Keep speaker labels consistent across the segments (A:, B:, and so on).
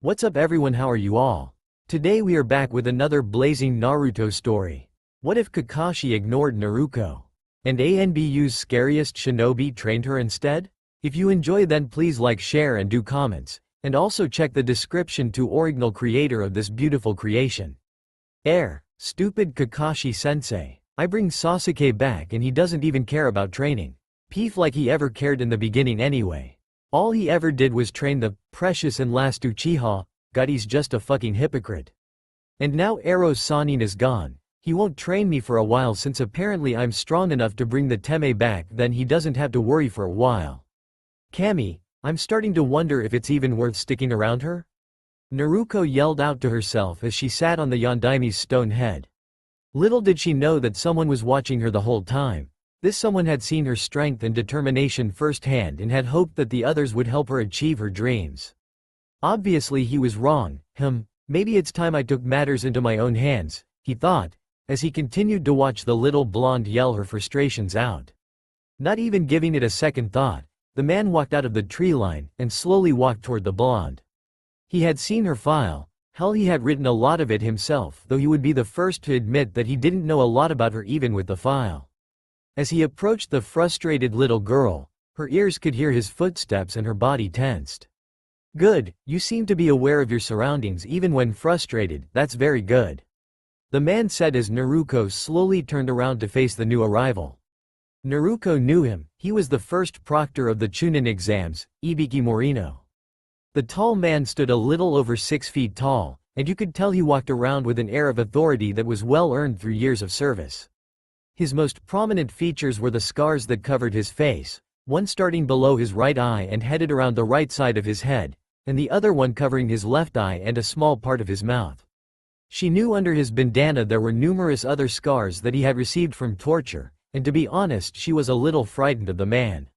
A: What's up everyone, how are you all? Today we are back with another blazing Naruto story. What if Kakashi ignored Naruko? And ANBU's scariest shinobi trained her instead? If you enjoy then please like, share and do comments. And also check the description to original creator of this beautiful creation. Stupid Kakashi sensei. I bring Sasuke back and he doesn't even care about training. Peef like he ever cared in the beginning anyway. All he ever did was train the precious and last Uchiha. God, he's just a fucking hypocrite. And now Rhos Sanin is gone. He won't train me for a while since apparently I'm strong enough to bring the Teme back, then he doesn't have to worry for a while. Kami, I'm starting to wonder if it's even worth sticking around her? Naruko yelled out to herself as she sat on the Yondaimi's stone head. Little did she know that someone was watching her the whole time. This someone had seen her strength and determination firsthand and had hoped that the others would help her achieve her dreams. Obviously he was wrong. Maybe it's time I took matters into my own hands, he thought, as he continued to watch the little blonde yell her frustrations out. Not even giving it a second thought, the man walked out of the tree line and slowly walked toward the blonde. He had seen her file. Hell, he had written a lot of it himself, though he would be the first to admit that he didn't know a lot about her even with the file. As he approached the frustrated little girl, her ears could hear his footsteps and her body tensed. Good, you seem to be aware of your surroundings even when frustrated, that's very good. The man said as Naruko slowly turned around to face the new arrival. Naruko knew him, he was the first proctor of the Chunin exams, Ibiki Morino. The tall man stood a little over 6 feet tall, and you could tell he walked around with an air of authority that was well earned through years of service. His most prominent features were the scars that covered his face, one starting below his right eye and headed around the right side of his head, and the other one covering his left eye and a small part of his mouth. She knew under his bandana there were numerous other scars that he had received from torture, and to be honest she was a little frightened of the man.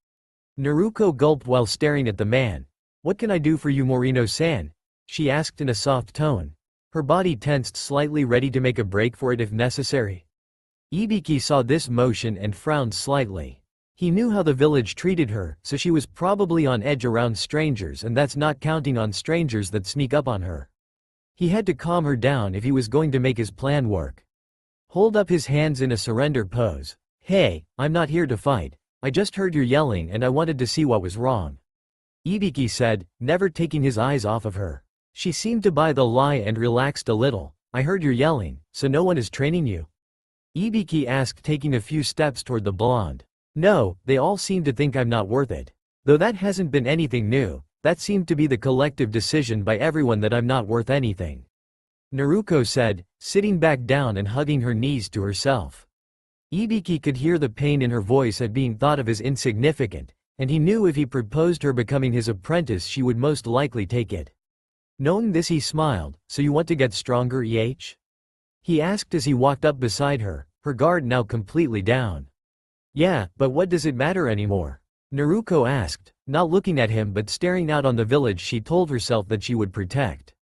A: Naruko gulped while staring at the man. "What can I do for you, Morino-san?" she asked in a soft tone. Her body tensed slightly, ready to make a break for it if necessary. Ibiki saw this motion and frowned slightly. He knew how the village treated her, so she was probably on edge around strangers, and that's not counting on strangers that sneak up on her. He had to calm her down if he was going to make his plan work. Hold up his hands in a surrender pose. "Hey, I'm not here to fight. I just heard your yelling and I wanted to see what was wrong," Ibiki said, never taking his eyes off of her. She seemed to buy the lie and relaxed a little. "I heard your yelling, so no one is training you?" Ibiki asked, taking a few steps toward the blonde. "No, they all seem to think I'm not worth it. Though that hasn't been anything new, that seemed to be the collective decision by everyone that I'm not worth anything," Naruko said, sitting back down and hugging her knees to herself. Ibiki could hear the pain in her voice at being thought of as insignificant, and he knew if he proposed her becoming his apprentice she would most likely take it. Knowing this he smiled. "So you want to get stronger, he asked as he walked up beside her, her guard now completely down. "Yeah, but what does it matter anymore?" Naruko asked, not looking at him but staring out on the village she told herself that she would protect.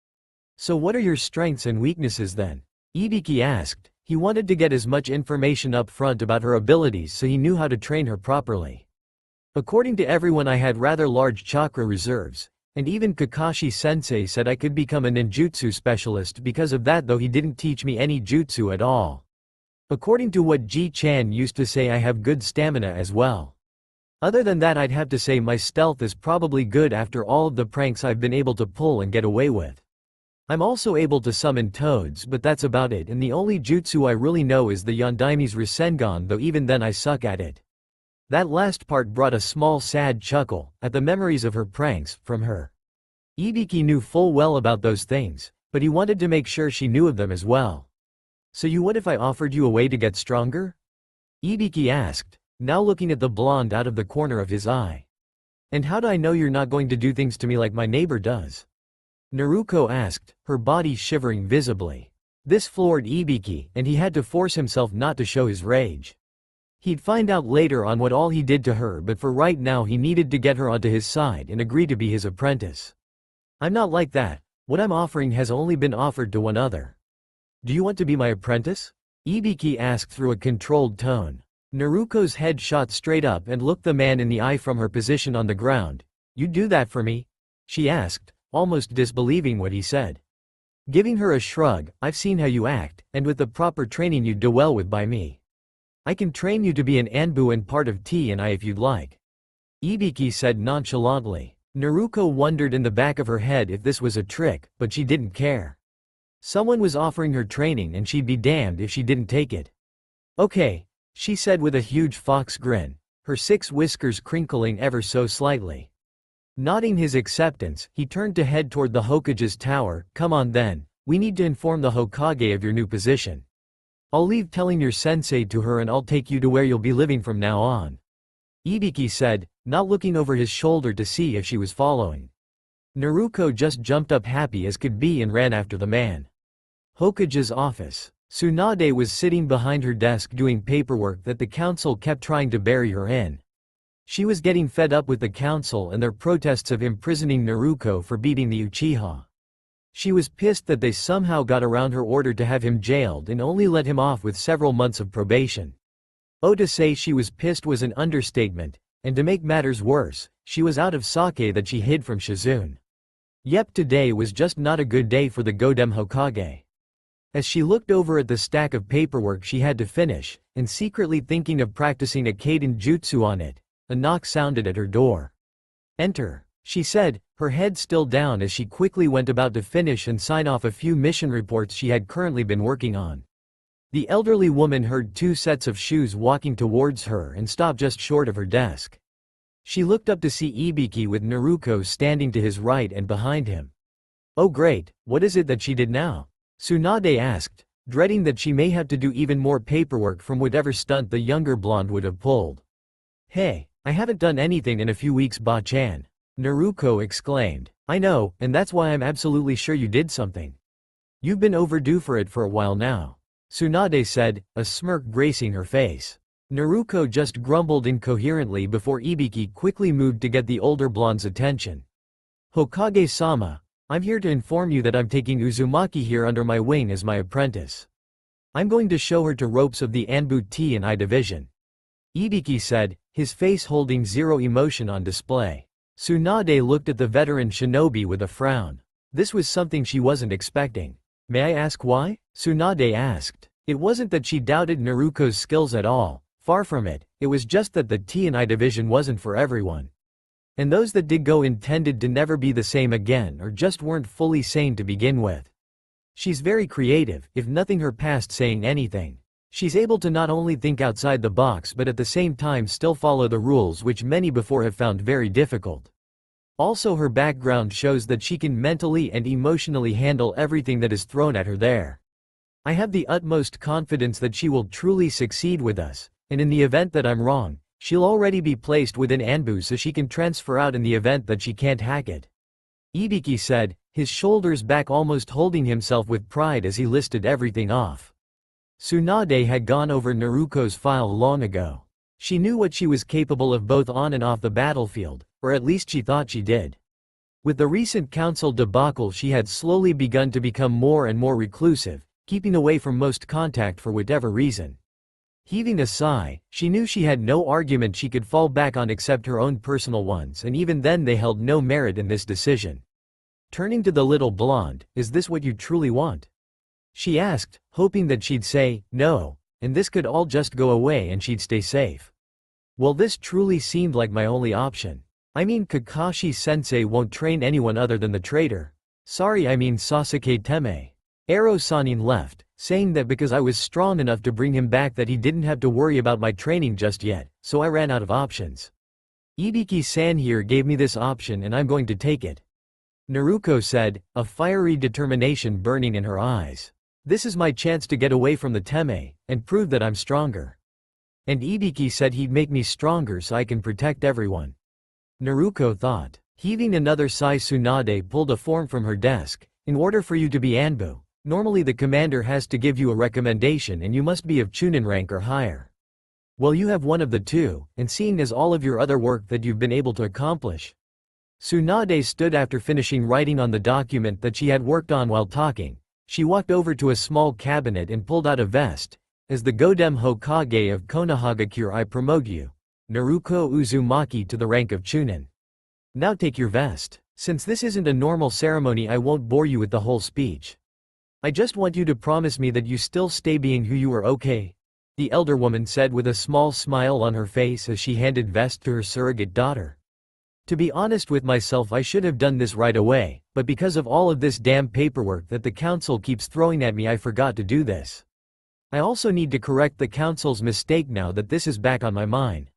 A: "So what are your strengths and weaknesses then?" Ibiki asked. He wanted to get as much information up front about her abilities so he knew how to train her properly. "According to everyone I had rather large chakra reserves, and even Kakashi-sensei said I could become a ninjutsu specialist because of that, though he didn't teach me any jutsu at all. According to what Ji-chan used to say, I have good stamina as well. Other than that I'd have to say my stealth is probably good after all of the pranks I've been able to pull and get away with. I'm also able to summon toads, but that's about it, and the only jutsu I really know is the Yondaimi's Rasengan, though even then I suck at it." That last part brought a small sad chuckle, at the memories of her pranks, from her. Ibiki knew full well about those things, but he wanted to make sure she knew of them as well. "So what if I offered you a way to get stronger?" Ibiki asked, now looking at the blonde out of the corner of his eye. "And how do I know you're not going to do things to me like my neighbor does?" Naruko asked, her body shivering visibly. This floored Ibiki, and he had to force himself not to show his rage. He'd find out later on what all he did to her, but for right now he needed to get her onto his side and agree to be his apprentice. "I'm not like that. What I'm offering has only been offered to one other." "Do you want to be my apprentice?" Ibiki asked through a controlled tone. Naruko's head shot straight up and looked the man in the eye from her position on the ground. "You do that for me?" she asked, almost disbelieving what he said. Giving her a shrug, "I've seen how you act, and with the proper training you'd do well with by me. I can train you to be an ANBU and part of T&I if you'd like," Ibiki said nonchalantly. Naruko wondered in the back of her head if this was a trick, but she didn't care. Someone was offering her training and she'd be damned if she didn't take it. "Okay," she said with a huge fox grin, her 6 whiskers crinkling ever so slightly. Nodding his acceptance, he turned to head toward the Hokage's tower. "Come on then, we need to inform the Hokage of your new position. I'll leave telling your sensei to her and I'll take you to where you'll be living from now on," Ibiki said, not looking over his shoulder to see if she was following. Naruko just jumped up happy as could be and ran after the man. Hokage's office. Tsunade was sitting behind her desk doing paperwork that the council kept trying to bury her in. She was getting fed up with the council and their protests of imprisoning Naruko for beating the Uchiha. She was pissed that they somehow got around her order to have him jailed and only let him off with several months of probation. To say she was pissed was an understatement, and to make matters worse, she was out of sake that she hid from Shizune. Yep, today was just not a good day for the Godem Hokage. As she looked over at the stack of paperwork she had to finish, and secretly thinking of practicing a Kaiden jutsu on it, a knock sounded at her door. "Enter," she said, her head still down as she quickly went about to finish and sign off a few mission reports she had currently been working on. The elderly woman heard 2 sets of shoes walking towards her and stopped just short of her desk. She looked up to see Ibiki with Naruko standing to his right and behind him. "Oh great, what is it that she did now?" Tsunade asked, dreading that she may have to do even more paperwork from whatever stunt the younger blonde would have pulled. "Hey, I haven't done anything in a few weeks, Ba-chan," Naruko exclaimed. "I know, and that's why I'm absolutely sure you did something. You've been overdue for it for a while now," Tsunade said, a smirk gracing her face. Naruko just grumbled incoherently before Ibiki quickly moved to get the older blonde's attention. "Hokage-sama, I'm here to inform you that I'm taking Uzumaki here under my wing as my apprentice. I'm going to show her to ropes of the ANBU T&I division," Ibiki said, his face holding zero emotion on display. Tsunade looked at the veteran shinobi with a frown. This was something she wasn't expecting. "May I ask why?" Tsunade asked. It wasn't that she doubted Naruko's skills at all, far from it, it was just that the T&I division wasn't for everyone. And those that did go intended to never be the same again or just weren't fully sane to begin with. She's very creative, if nothing her past saying anything. She's able to not only think outside the box but at the same time still follow the rules which many before have found very difficult. Also her background shows that she can mentally and emotionally handle everything that is thrown at her there. I have the utmost confidence that she will truly succeed with us, and in the event that I'm wrong, she'll already be placed within ANBU so she can transfer out in the event that she can't hack it," Ibiki said, his shoulders back almost holding himself with pride as he listed everything off. Tsunade had gone over Naruko's file long ago. She knew what she was capable of both on and off the battlefield, or at least she thought she did. With the recent council debacle she had slowly begun to become more and more reclusive, keeping away from most contact for whatever reason. Heaving a sigh, she knew she had no argument she could fall back on except her own personal ones, and even then they held no merit in this decision. Turning to the little blonde, "Is this what you truly want?" she asked, hoping that she'd say, "No," and this could all just go away and she'd stay safe. Well, this truly seemed like my only option. I mean, Kakashi-sensei won't train anyone other than the traitor. Sorry, I mean Sasuke Teme. Ero Sanin left, saying that because I was strong enough to bring him back that he didn't have to worry about my training just yet, so I ran out of options. Ibiki-san here gave me this option and I'm going to take it," Naruko said, a fiery determination burning in her eyes. "This is my chance to get away from the Teme, and prove that I'm stronger. And Ibiki said he'd make me stronger so I can protect everyone," Naruko thought. Heaving another sigh, Tsunade pulled a form from her desk. "In order for you to be ANBU, normally the commander has to give you a recommendation and you must be of Chunin rank or higher. Well, you have one of the two, and seeing as all of your other work that you've been able to accomplish." Tsunade stood after finishing writing on the document that she had worked on while talking. She walked over to a small cabinet and pulled out a vest. "As the Godem Hokage of Konohagakure, I promote you, Naruko Uzumaki, to the rank of Chunin. Now take your vest." Since this isn't a normal ceremony, I won't bore you with the whole speech. I just want you to promise me that you still stay being who you are, okay? The elder woman said with a small smile on her face as she handed Vest to her surrogate daughter. To be honest with myself, I should have done this right away, but because of all of this damn paperwork that the council keeps throwing at me, I forgot to do this. I also need to correct the council's mistake now that this is back on my mind.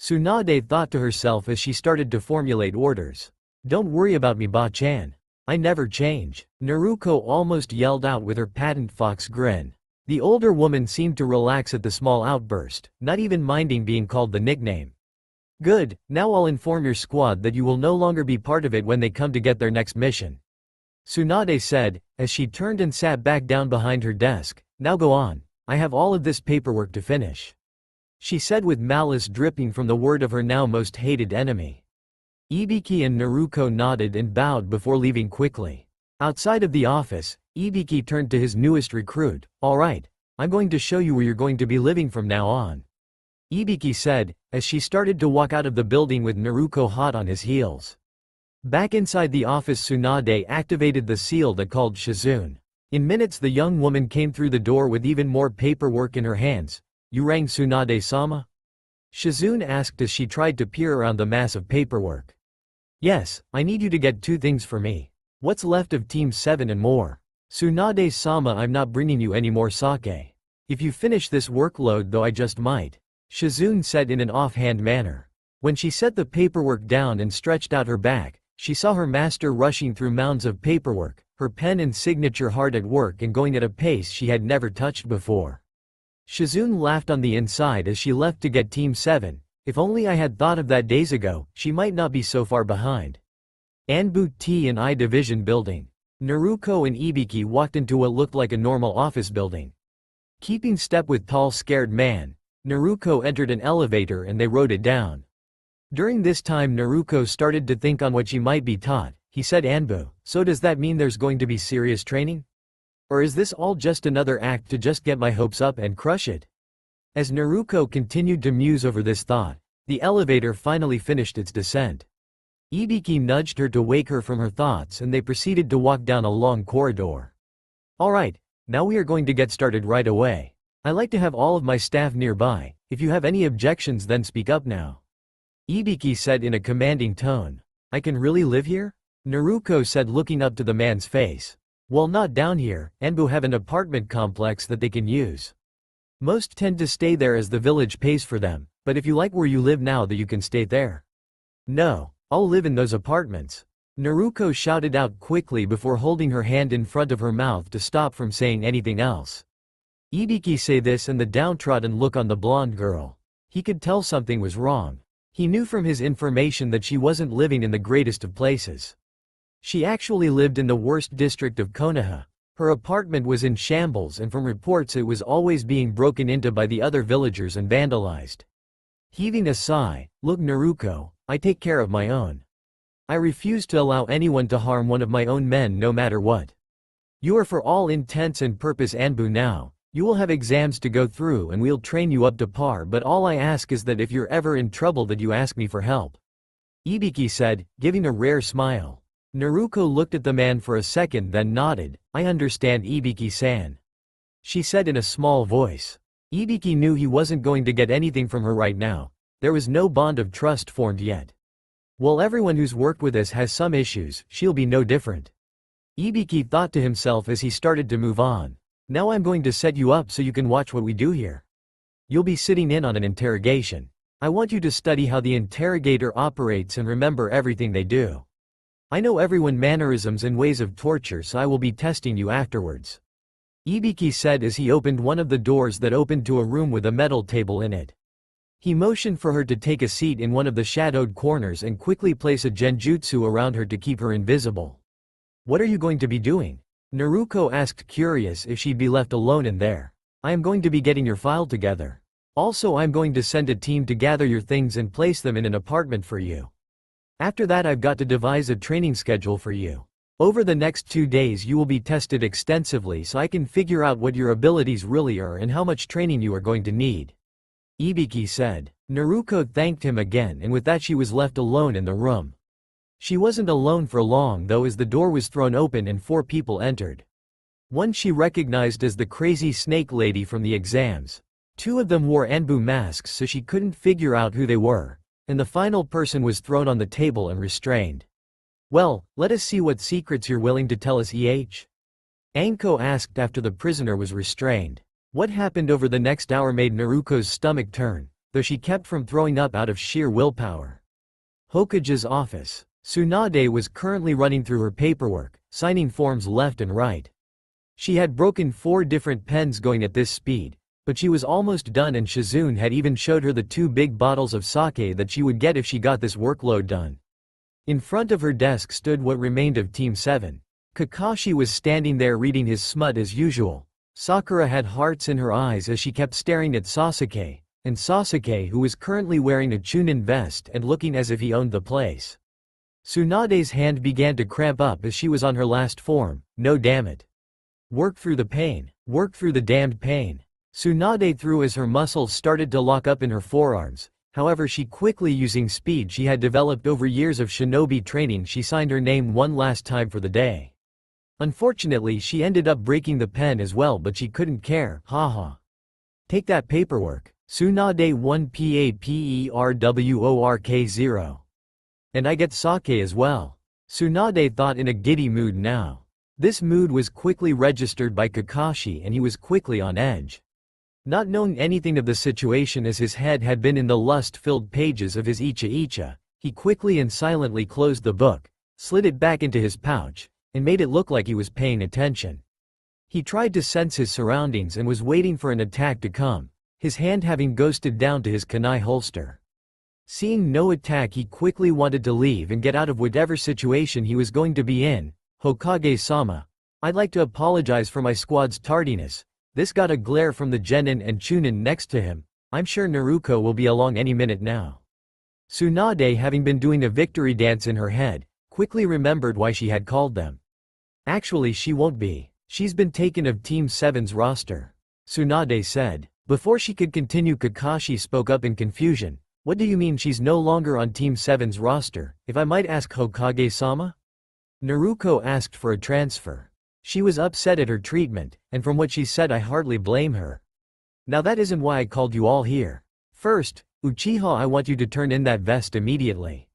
A: Tsunade thought to herself as she started to formulate orders. Don't worry about me, Ba-chan. I never change. Naruko almost yelled out with her patent fox grin. The older woman seemed to relax at the small outburst, not even minding being called the nickname. Good, now I'll inform your squad that you will no longer be part of it when they come to get their next mission. Tsunade said, as she turned and sat back down behind her desk. Now go on, I have all of this paperwork to finish. She said with malice dripping from the word of her now most hated enemy. Ibiki and Naruko nodded and bowed before leaving quickly. Outside of the office, Ibiki turned to his newest recruit. Alright, I'm going to show you where you're going to be living from now on. Ibiki said, as she started to walk out of the building with Naruko hot on his heels. Back inside the office, Tsunade activated the seal that called Shizune. In minutes the young woman came through the door with even more paperwork in her hands. You rang Tsunade-sama? Shizune asked as she tried to peer around the mass of paperwork. Yes, I need you to get 2 things for me. What's left of Team 7 and more. Tsunade-sama, I'm not bringing you any more sake. If you finish this workload though, I just might. Shizune said in an offhand manner. When she set the paperwork down and stretched out her back, she saw her master rushing through mounds of paperwork, her pen and signature hard at work and going at a pace she had never touched before. Shizune laughed on the inside as she left to get Team 7. If only I had thought of that days ago, she might not be so far behind. ANBU T&I Division Building. Naruko and Ibiki walked into what looked like a normal office building. Keeping step with tall scared man, Naruko entered an elevator and they rode it down. During this time Naruko started to think on what she might be taught. He said, ANBU, so does that mean there's going to be serious training? Or is this all just another act to just get my hopes up and crush it? As Naruko continued to muse over this thought, the elevator finally finished its descent. Ibiki nudged her to wake her from her thoughts and they proceeded to walk down a long corridor. Alright, now we are going to get started right away. I like to have all of my staff nearby. If you have any objections then speak up now. Ibiki said in a commanding tone. I can really live here? Naruko said looking up to the man's face. Well, not down here. ANBU have an apartment complex that they can use. Most tend to stay there as the village pays for them, but if you like where you live now, that you can stay there. No, I'll live in those apartments. Naruko shouted out quickly before holding her hand in front of her mouth to stop from saying anything else. Ibiki say this and the downtrodden look on the blonde girl. He could tell something was wrong. He knew from his information that she wasn't living in the greatest of places. She actually lived in the worst district of Konoha. Her apartment was in shambles and from reports it was always being broken into by the other villagers and vandalized. Heaving a sigh, look Naruko, I take care of my own. I refuse to allow anyone to harm one of my own men no matter what. You are for all intents and purpose ANBU now. You will have exams to go through and we'll train you up to par, but all I ask is that if you're ever in trouble that you ask me for help. Ibiki said, giving a rare smile. Naruko looked at the man for a second then nodded. I understand Ibiki-san. She said in a small voice. Ibiki knew he wasn't going to get anything from her right now. There was no bond of trust formed yet. Well, everyone who's worked with us has some issues, she'll be no different. Ibiki thought to himself as he started to move on. Now I'm going to set you up so you can watch what we do here. You'll be sitting in on an interrogation. I want you to study how the interrogator operates and remember everything they do. I know everyone's mannerisms and ways of torture, so I will be testing you afterwards. Ibiki said as he opened one of the doors that opened to a room with a metal table in it. He motioned for her to take a seat in one of the shadowed corners and quickly place a genjutsu around her to keep her invisible. What are you going to be doing? Naruko asked, curious if she'd be left alone in there. I am going to be getting your file together. Also, I'm going to send a team to gather your things and place them in an apartment for you. After that, I've got to devise a training schedule for you. Over the next 2 days you will be tested extensively so I can figure out what your abilities really are and how much training you are going to need. Ibiki said. Naruko thanked him again and with that she was left alone in the room. She wasn't alone for long though, as the door was thrown open and 4 people entered. One she recognized as the crazy snake lady from the exams. 2 of them wore ANBU masks so she couldn't figure out who they were, and the final person was thrown on the table and restrained. "Well, let us see what secrets you're willing to tell us, Anko asked after the prisoner was restrained. What happened over the next hour made Naruko's stomach turn, though she kept from throwing up out of sheer willpower. Hokage's office. Tsunade was currently running through her paperwork, signing forms left and right. She had broken 4 different pens going at this speed, but she was almost done, and Shizune had even showed her the 2 big bottles of sake that she would get if she got this workload done. In front of her desk stood what remained of Team 7. Kakashi was standing there reading his smut as usual. Sakura had hearts in her eyes as she kept staring at Sasuke, and Sasuke, who was currently wearing a Chunin vest and looking as if he owned the place. Tsunade's hand began to cramp up as she was on her last form. No, damn it. Work through the pain. Work through the damned pain. Tsunade threw as her muscles started to lock up in her forearms. However, she quickly, using speed she had developed over years of shinobi training, she signed her name one last time for the day. Unfortunately, she ended up breaking the pen as well, but she couldn't care. Haha. Take that paperwork. Tsunade 1 PAPERWORK 0. And I get sake as well. Tsunade thought in a giddy mood now. This mood was quickly registered by Kakashi and he was quickly on edge. Not knowing anything of the situation as his head had been in the lust-filled pages of his Icha, he quickly and silently closed the book, slid it back into his pouch, and made it look like he was paying attention. He tried to sense his surroundings and was waiting for an attack to come, his hand having ghosted down to his kunai holster. Seeing no attack, he quickly wanted to leave and get out of whatever situation he was going to be in. Hokage-sama, I'd like to apologize for my squad's tardiness. This got a glare from the genin and chunin next to him. I'm sure Naruko will be along any minute now. Tsunade, having been doing a victory dance in her head, quickly remembered why she had called them. Actually, she won't be. She's been taken of Team 7's roster, Tsunade said. Before she could continue, Kakashi spoke up in confusion. What do you mean she's no longer on Team 7's roster, if I might ask, Hokage-sama? Naruko asked for a transfer. She was upset at her treatment, and from what she said I hardly blame her. Now that isn't why I called you all here. First, Uchiha, I want you to turn in that vest immediately,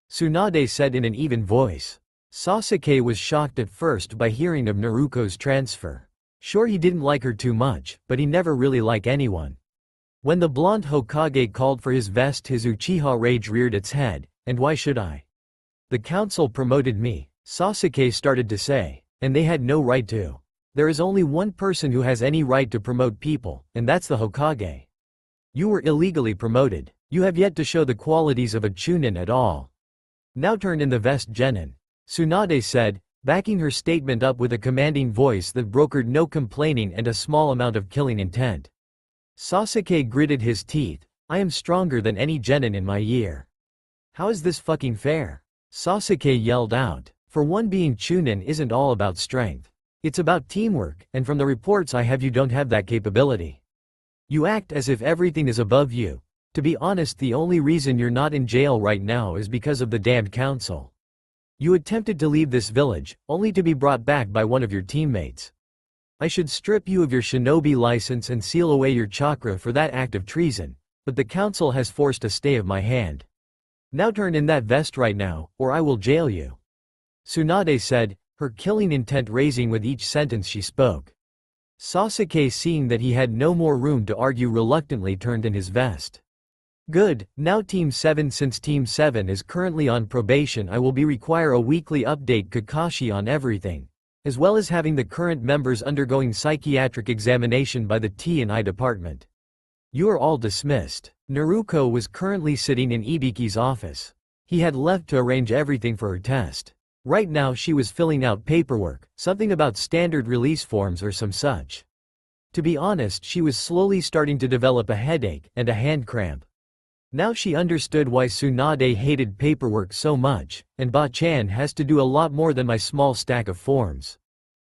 A: Tsunade said in an even voice. Sasuke was shocked at first by hearing of Naruko's transfer. Sure, he didn't like her too much, but he never really liked anyone. When the blonde Hokage called for his vest, his Uchiha rage reared its head. And why should I? The council promoted me, Sasuke started to say, and they had no right to. There is only one person who has any right to promote people, and that's the Hokage. You were illegally promoted. You have yet to show the qualities of a chunin at all. Now turn in the vest, genin, Tsunade said, backing her statement up with a commanding voice that brokered no complaining and a small amount of killing intent. Sasuke gritted his teeth. I am stronger than any genin in my year. How is this fucking fair? Sasuke yelled out. For one, being chunin isn't all about strength. It's about teamwork, and from the reports I have, you don't have that capability. You act as if everything is above you. To be honest, the only reason you're not in jail right now is because of the damned council. You attempted to leave this village, only to be brought back by one of your teammates. I should strip you of your shinobi license and seal away your chakra for that act of treason, but the council has forced a stay of my hand. Now turn in that vest right now, or I will jail you, Tsunade said, her killing intent raising with each sentence she spoke. Sasuke, seeing that he had no more room to argue, reluctantly turned in his vest. Good, now Team 7, since Team 7 is currently on probation, I will require a weekly update, Kakashi, on everything, as well as having the current members undergoing psychiatric examination by the T&I department. You are all dismissed. Naruko was currently sitting in Ibiki's office. He had left to arrange everything for her test. Right now she was filling out paperwork, something about standard release forms or some such. To be honest, she was slowly starting to develop a headache and a hand cramp. Now she understood why Tsunade hated paperwork so much, and Ba-chan has to do a lot more than my small stack of forms.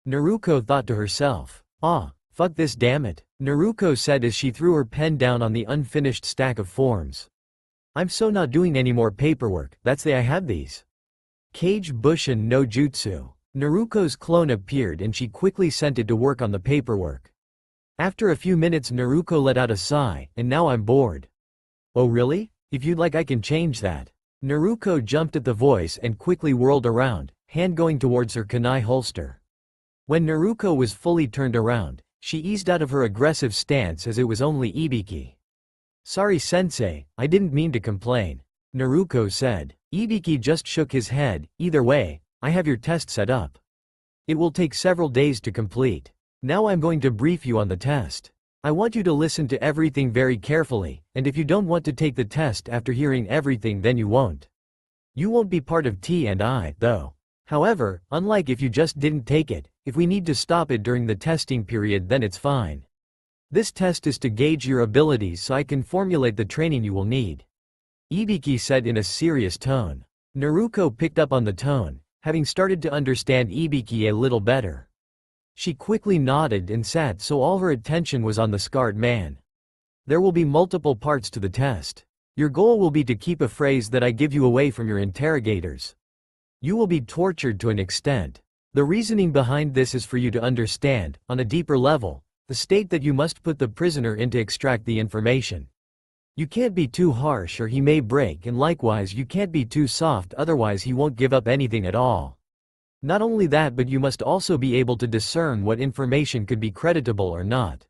A: Naruko thought to herself. Ah, fuck this, damn it, Naruko said as she threw her pen down on the unfinished stack of forms. I'm so not doing any more paperwork, that's the I have these. Kage Bushin no Jutsu. Naruko's clone appeared and she quickly sent it to work on the paperwork. After a few minutes Naruko let out a sigh, and now I'm bored. Oh really? If you'd like I can change that. Naruko jumped at the voice and quickly whirled around, hand going towards her kunai holster. When Naruko was fully turned around, she eased out of her aggressive stance as it was only Ibiki. Sorry sensei, I didn't mean to complain. Naruko said. Ibiki just shook his head. Either way, I have your test set up. It will take several days to complete. Now I'm going to brief you on the test. I want you to listen to everything very carefully, and if you don't want to take the test after hearing everything then you won't. You won't be part of T&I, though. However, unlike if you just didn't take it, if we need to stop it during the testing period then it's fine. This test is to gauge your abilities so I can formulate the training you will need. Ibiki said in a serious tone. Naruko picked up on the tone, having started to understand Ibiki a little better. She quickly nodded and sat so all her attention was on the scarred man. There will be multiple parts to the test. Your goal will be to keep a phrase that I give you away from your interrogators. You will be tortured to an extent. The reasoning behind this is for you to understand, on a deeper level, the state that you must put the prisoner in to extract the information. You can't be too harsh or he may break, and likewise you can't be too soft, otherwise he won't give up anything at all. Not only that, but you must also be able to discern what information could be creditable or not.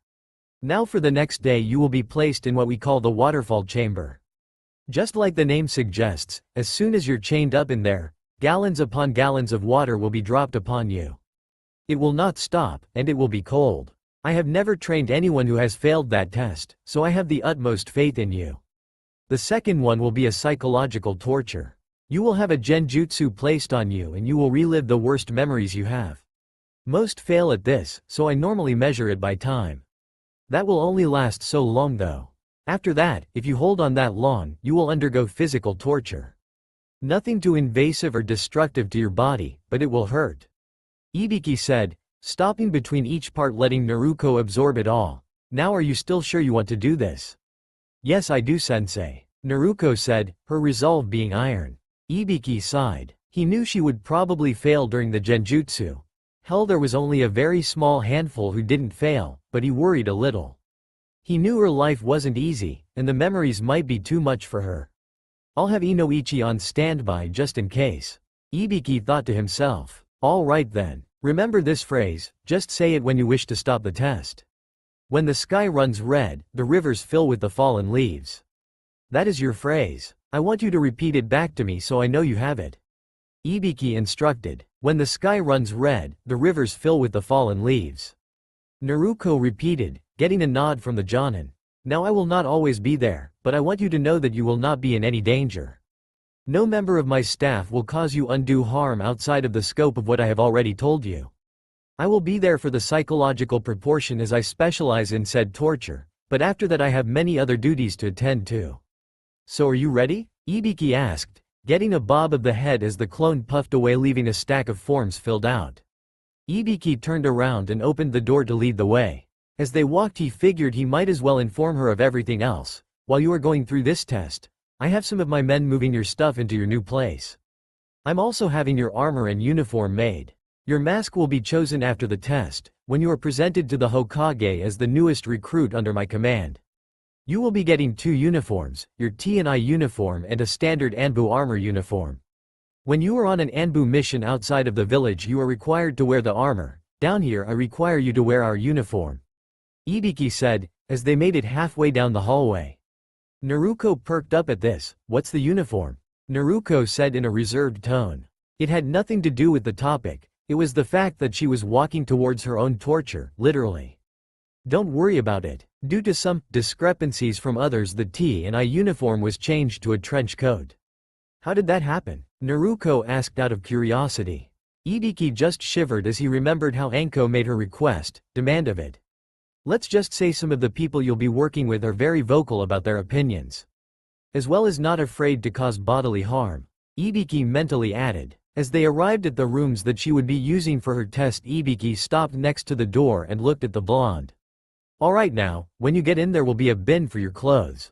A: Now for the next day you will be placed in what we call the waterfall chamber. Just like the name suggests, as soon as you're chained up in there, gallons upon gallons of water will be dropped upon you. It will not stop, and it will be cold. I have never trained anyone who has failed that test, so I have the utmost faith in you. The second one will be a psychological torture. You will have a genjutsu placed on you and you will relive the worst memories you have. Most fail at this, so I normally measure it by time. That will only last so long though. After that, if you hold on that long, you will undergo physical torture. Nothing too invasive or destructive to your body, but it will hurt. Ibiki said, stopping between each part letting Naruko absorb it all. Now are you still sure you want to do this? Yes I do sensei. Naruko said, her resolve being iron. Ibiki sighed. He knew she would probably fail during the genjutsu. Hell, there was only a very small handful who didn't fail, but he worried a little. He knew her life wasn't easy, and the memories might be too much for her. I'll have Inoichi on standby just in case. Ibiki thought to himself. All right then. Remember this phrase, just say it when you wish to stop the test. When the sky runs red, the rivers fill with the fallen leaves. That is your phrase. I want you to repeat it back to me so I know you have it. Ibiki instructed. When the sky runs red, the rivers fill with the fallen leaves. Naruko repeated, getting a nod from the Jonin. Now I will not always be there, but I want you to know that you will not be in any danger. No member of my staff will cause you undue harm outside of the scope of what I have already told you. I will be there for the psychological proportion as I specialize in said torture, but after that I have many other duties to attend to. So are you ready? Ibiki asked, getting a bob of the head as the clone puffed away leaving a stack of forms filled out. Ibiki turned around and opened the door to lead the way. As they walked he figured he might as well inform her of everything else. While you are going through this test, I have some of my men moving your stuff into your new place. I'm also having your armor and uniform made. Your mask will be chosen after the test, when you are presented to the Hokage as the newest recruit under my command. You will be getting 2 uniforms, your T&I uniform and a standard ANBU armor uniform. When you are on an ANBU mission outside of the village you are required to wear the armor. Down here I require you to wear our uniform. Ibiki said, as they made it halfway down the hallway. Naruko perked up at this. What's the uniform? Naruko said in a reserved tone. It had nothing to do with the topic, it was the fact that she was walking towards her own torture, literally. Don't worry about it. Due to some discrepancies from others the T&I uniform was changed to a trench coat. How did that happen? Naruko asked out of curiosity. Ibiki just shivered as he remembered how Anko made her request, demand of it. Let's just say some of the people you'll be working with are very vocal about their opinions. As well as not afraid to cause bodily harm. Ibiki mentally added. As they arrived at the rooms that she would be using for her test Ibiki stopped next to the door and looked at the blonde. Alright now, when you get in there will be a bin for your clothes.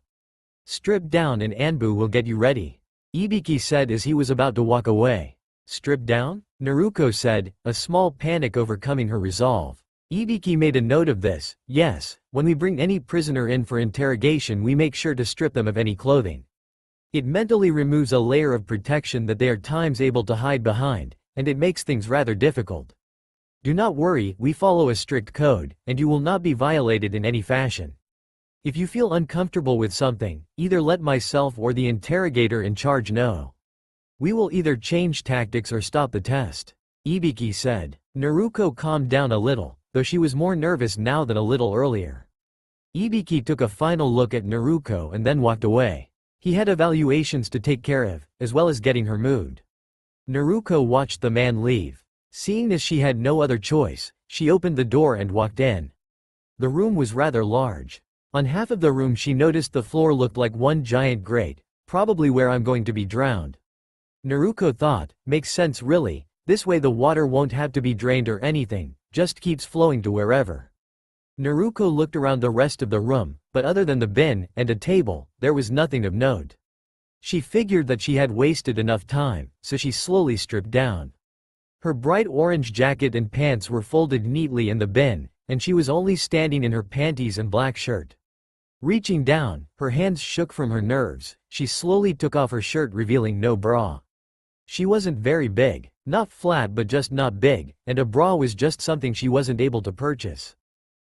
A: Strip down and ANBU will get you ready. Ibiki said as he was about to walk away. Stripped down? Naruko said, a small panic overcoming her resolve. Ibiki made a note of this. Yes, when we bring any prisoner in for interrogation we make sure to strip them of any clothing. It mentally removes a layer of protection that they are times able to hide behind, and it makes things rather difficult. Do not worry, we follow a strict code, and you will not be violated in any fashion. If you feel uncomfortable with something, either let myself or the interrogator in charge know. We will either change tactics or stop the test, Ibiki said. Naruko calmed down a little, though she was more nervous now than a little earlier. Ibiki took a final look at Naruko and then walked away. He had evaluations to take care of, as well as getting her moved. Naruko watched the man leave. Seeing as she had no other choice, she opened the door and walked in. The room was rather large. On half of the room she noticed the floor looked like one giant grate, probably where I'm going to be drowned. Naruko thought, makes sense really, this way the water won't have to be drained or anything, just keeps flowing to wherever. Naruko looked around the rest of the room, but other than the bin and a table, there was nothing of note. She figured that she had wasted enough time, so she slowly stripped down. Her bright orange jacket and pants were folded neatly in the bin, and she was only standing in her panties and black shirt. Reaching down, her hands shook from her nerves. She slowly took off her shirt revealing no bra. She wasn't very big, not flat but just not big, and a bra was just something she wasn't able to purchase.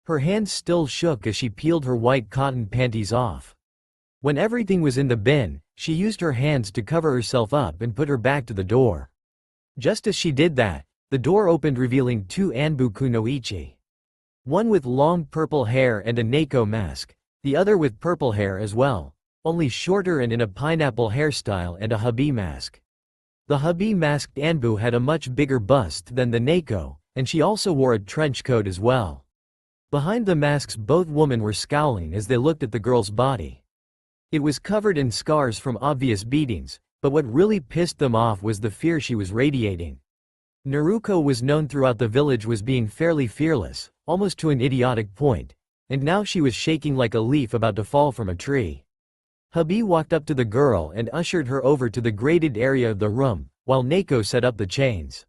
A: Her hands still shook as she peeled her white cotton panties off. When everything was in the bin, she used her hands to cover herself up and put her back to the door. Just as she did that, the door opened revealing two ANBU kunoichi. One with long purple hair and a Naruko mask, the other with purple hair as well, only shorter and in a pineapple hairstyle and a hubby mask. The hubby masked ANBU had a much bigger bust than the Naruko, and she also wore a trench coat as well. Behind the masks both women were scowling as they looked at the girl's body. It was covered in scars from obvious beatings, but what really pissed them off was the fear she was radiating. Naruko was known throughout the village as being fairly fearless, almost to an idiotic point, and now she was shaking like a leaf about to fall from a tree. Hubby walked up to the girl and ushered her over to the grated area of the room, while Naruko set up the chains.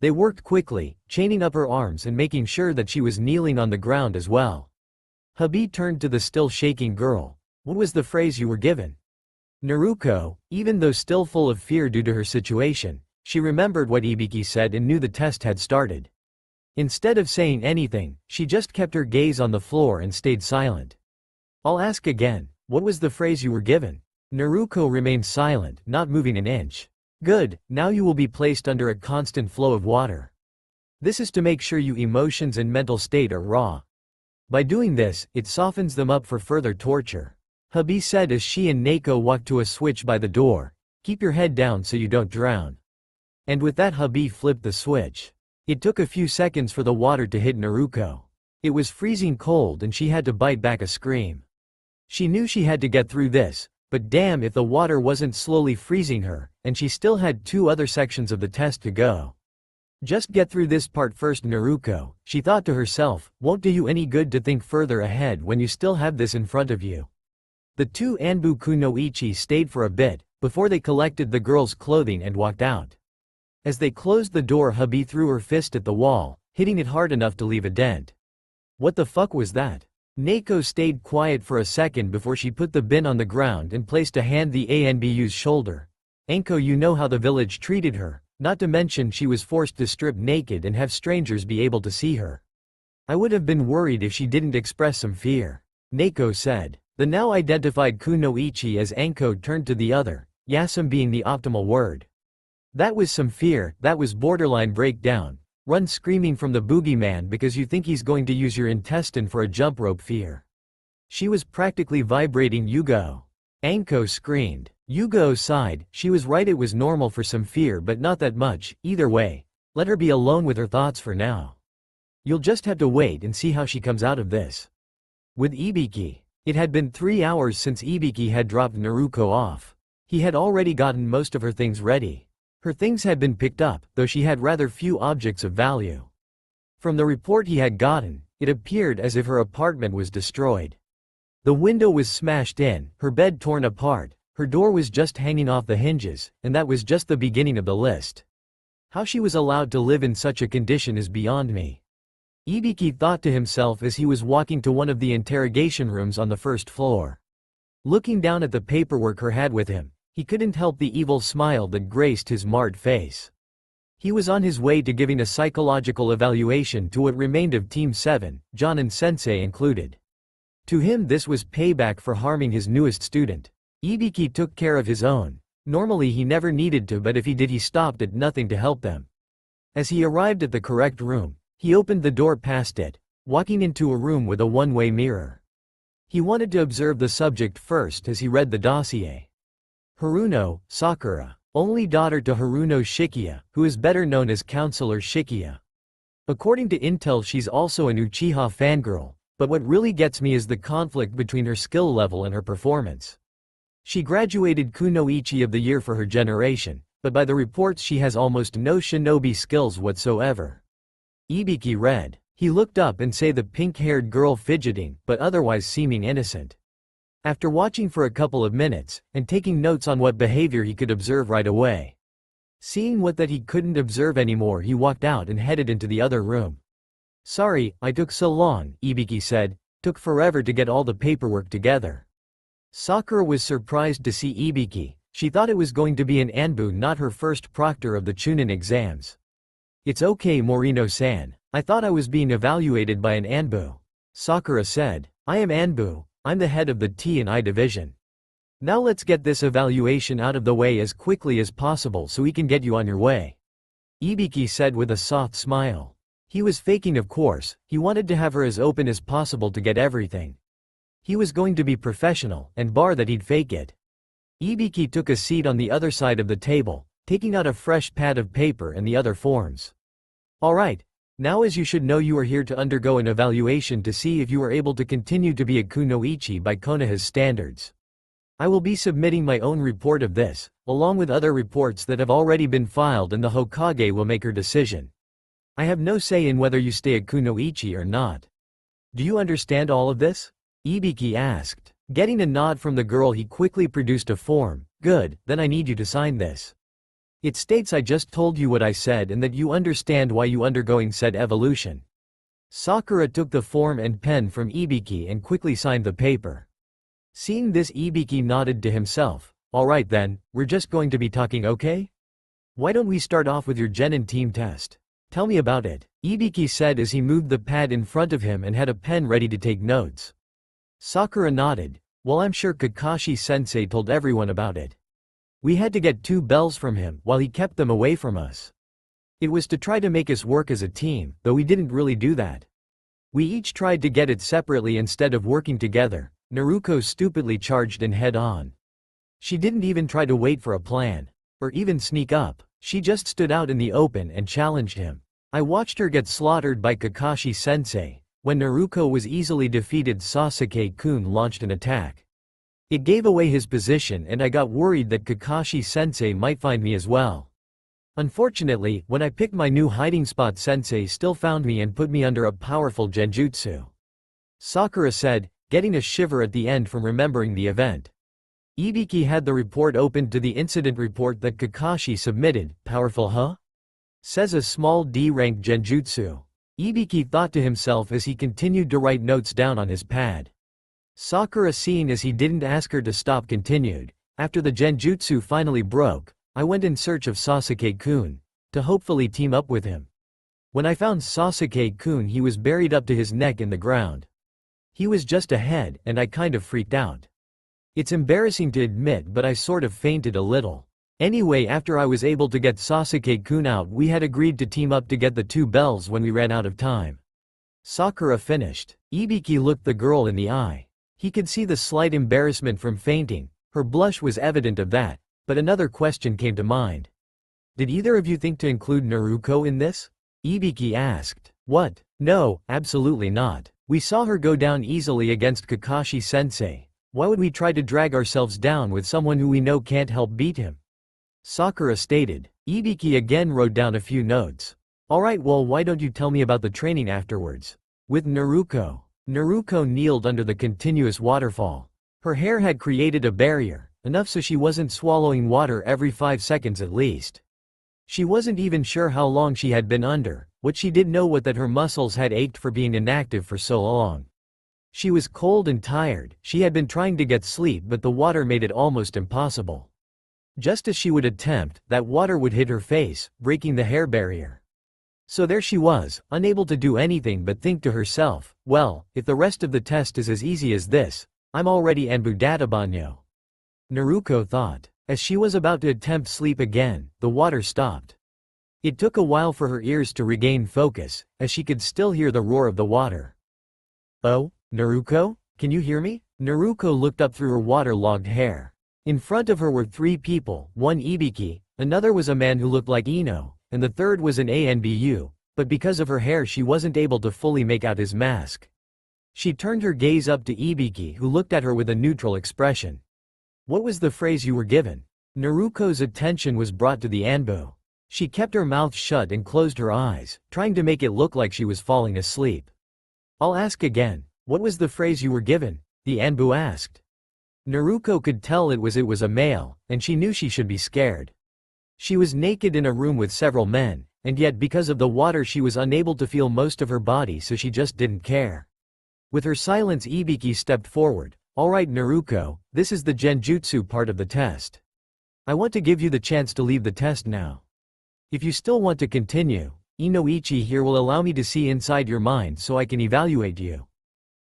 A: They worked quickly, chaining up her arms and making sure that she was kneeling on the ground as well. Hubby turned to the still shaking girl. What was the phrase you were given? Naruko, even though still full of fear due to her situation, she remembered what Ibiki said and knew the test had started. Instead of saying anything, she just kept her gaze on the floor and stayed silent. I'll ask again, what was the phrase you were given? Naruko remained silent, not moving an inch. Good, now you will be placed under a constant flow of water. This is to make sure your emotions and mental state are raw. By doing this, it softens them up for further torture. Hubby said as she and Naruko walked to a switch by the door. Keep your head down so you don't drown. And with that hubby flipped the switch. It took a few seconds for the water to hit Naruko. It was freezing cold and she had to bite back a scream. She knew she had to get through this, but damn if the water wasn't slowly freezing her, and she still had 2 other sections of the test to go. Just get through this part first Naruko, she thought to herself, won't do you any good to think further ahead when you still have this in front of you. The 2 ANBU kunoichi stayed for a bit, before they collected the girl's clothing and walked out. As they closed the door hubby threw her fist at the wall, hitting it hard enough to leave a dent. What the fuck was that? Naruko stayed quiet for a second before she put the bin on the ground and placed a hand the ANBU's shoulder. Anko, you know how the village treated her, not to mention she was forced to strip naked and have strangers be able to see her. I would have been worried if she didn't express some fear, Naruko said. The now identified kunoichi as Anko turned to the other, Yasum being the optimal word. That was some fear, that was borderline breakdown. Run screaming from the boogeyman because you think he's going to use your intestine for a jump rope fear. She was practically vibrating Yugo. Anko screamed. Yugo sighed, she was right, it was normal for some fear but not that much, either way. Let her be alone with her thoughts for now. You'll just have to wait and see how she comes out of this. With Ibiki. It had been 3 hours since Ibiki had dropped Naruko off. He had already gotten most of her things ready. Her things had been picked up, though she had rather few objects of value. From the report he had gotten, it appeared as if her apartment was destroyed. The window was smashed in, her bed torn apart, her door was just hanging off the hinges, and that was just the beginning of the list. How she was allowed to live in such a condition is beyond me. Ibiki thought to himself as he was walking to one of the interrogation rooms on the first floor. Looking down at the paperwork her had with him, he couldn't help the evil smile that graced his marred face. He was on his way to giving a psychological evaluation to what remained of Team 7, John and Sensei included. To him this was payback for harming his newest student. Ibiki took care of his own. Normally he never needed to, but if he did, he stopped at nothing to help them. As he arrived at the correct room, he opened the door past it, walking into a room with a one-way mirror. He wanted to observe the subject first as he read the dossier. Haruno, Sakura, only daughter to Haruno Shikiya, who is better known as Counselor Shikiya. According to intel, she's also an Uchiha fangirl, but what really gets me is the conflict between her skill level and her performance. She graduated Kunoichi of the Year for her generation, but by the reports she has almost no shinobi skills whatsoever. Ibiki read. He looked up and saw the pink-haired girl fidgeting, but otherwise seeming innocent. After watching for a couple of minutes, and taking notes on what behavior he could observe right away. Seeing what that he couldn't observe anymore, he walked out and headed into the other room. Sorry, I took so long, Ibiki said. Took forever to get all the paperwork together. Sakura was surprised to see Ibiki. She thought it was going to be an ANBU, not her first proctor of the Chunin exams. It's okay, Morino-san. I thought I was being evaluated by an ANBU. Sakura said. I am ANBU. I'm the head of the T&I division. Now let's get this evaluation out of the way as quickly as possible so we can get you on your way. Ibiki said with a soft smile. He was faking, of course. He wanted to have her as open as possible to get everything. He was going to be professional, and bar that he'd fake it. Ibiki took a seat on the other side of the table, taking out a fresh pad of paper and the other forms. Alright. Now, as you should know, you are here to undergo an evaluation to see if you are able to continue to be a kunoichi by Konoha's standards. I will be submitting my own report of this, along with other reports that have already been filed, and the Hokage will make her decision. I have no say in whether you stay a kunoichi or not. Do you understand all of this? Ibiki asked. Getting a nod from the girl, he quickly produced a form. Good, then I need you to sign this. It states I just told you what I said and that you understand why you undergoing said evolution. Sakura took the form and pen from Ibiki and quickly signed the paper. Seeing this, Ibiki nodded to himself. Alright then, we're just going to be talking, okay? Why don't we start off with your Genin team test? Tell me about it, Ibiki said as he moved the pad in front of him and had a pen ready to take notes. Sakura nodded. Well, I'm sure Kakashi-sensei told everyone about it. We had to get 2 bells from him while he kept them away from us. It was to try to make us work as a team, though we didn't really do that. We each tried to get it separately instead of working together. Naruko stupidly charged in head-on. She didn't even try to wait for a plan, or even sneak up. She just stood out in the open and challenged him. I watched her get slaughtered by Kakashi-sensei. When Naruko was easily defeated, Sasuke-kun launched an attack. It gave away his position and I got worried that Kakashi-sensei might find me as well. Unfortunately, when I picked my new hiding spot, Sensei still found me and put me under a powerful genjutsu. Sakura said, getting a shiver at the end from remembering the event. Ibiki had the report opened to the incident report that Kakashi submitted. Powerful, huh? Says a small D-rank genjutsu. Ibiki thought to himself as he continued to write notes down on his pad. Sakura, seeing as he didn't ask her to stop, continued. After the genjutsu finally broke, I went in search of Sasuke-kun, to hopefully team up with him. When I found Sasuke-kun, he was buried up to his neck in the ground. He was just ahead, and I kind of freaked out. It's embarrassing to admit, but I sort of fainted a little. Anyway, after I was able to get Sasuke-kun out, we had agreed to team up to get the 2 bells when we ran out of time. Sakura finished. Ibiki looked the girl in the eye. He could see the slight embarrassment from fainting. Her blush was evident of that, but another question came to mind. Did either of you think to include Naruko in this? Ibiki asked. What? No, absolutely not. We saw her go down easily against Kakashi-sensei. Why would we try to drag ourselves down with someone who we know can't help beat him? Sakura stated. Ibiki again wrote down a few notes. Alright, well, why don't you tell me about the training afterwards? With Naruko. Naruko kneeled under the continuous waterfall. Her hair had created a barrier, enough so she wasn't swallowing water every 5 seconds at least. She wasn't even sure how long she had been under. What she did know was that her muscles had ached for being inactive for so long. She was cold and tired. She had been trying to get sleep, but the water made it almost impossible. Just as she would attempt, that water would hit her face, breaking the hair barrier. So there she was, unable to do anything but think to herself, well, if the rest of the test is as easy as this, I'm already ANBU Databanyo. Naruko thought. As she was about to attempt sleep again, the water stopped. It took a while for her ears to regain focus, as she could still hear the roar of the water. Oh, Naruko? Can you hear me? Naruko looked up through her waterlogged hair. In front of her were 3 people, one Ibiki, another was a man who looked like Ino, and the third was an ANBU, but because of her hair she wasn't able to fully make out his mask. She turned her gaze up to Ibiki, who looked at her with a neutral expression. What was the phrase you were given? Naruko's attention was brought to the ANBU. She kept her mouth shut and closed her eyes, trying to make it look like she was falling asleep. I'll ask again, what was the phrase you were given? The ANBU asked. Naruko could tell it was a male, and she knew she should be scared. She was naked in a room with several men, and yet because of the water she was unable to feel most of her body, so she just didn't care. With her silence, Ibiki stepped forward. Alright Naruko, this is the genjutsu part of the test. I want to give you the chance to leave the test now. If you still want to continue, Inoichi here will allow me to see inside your mind so I can evaluate you.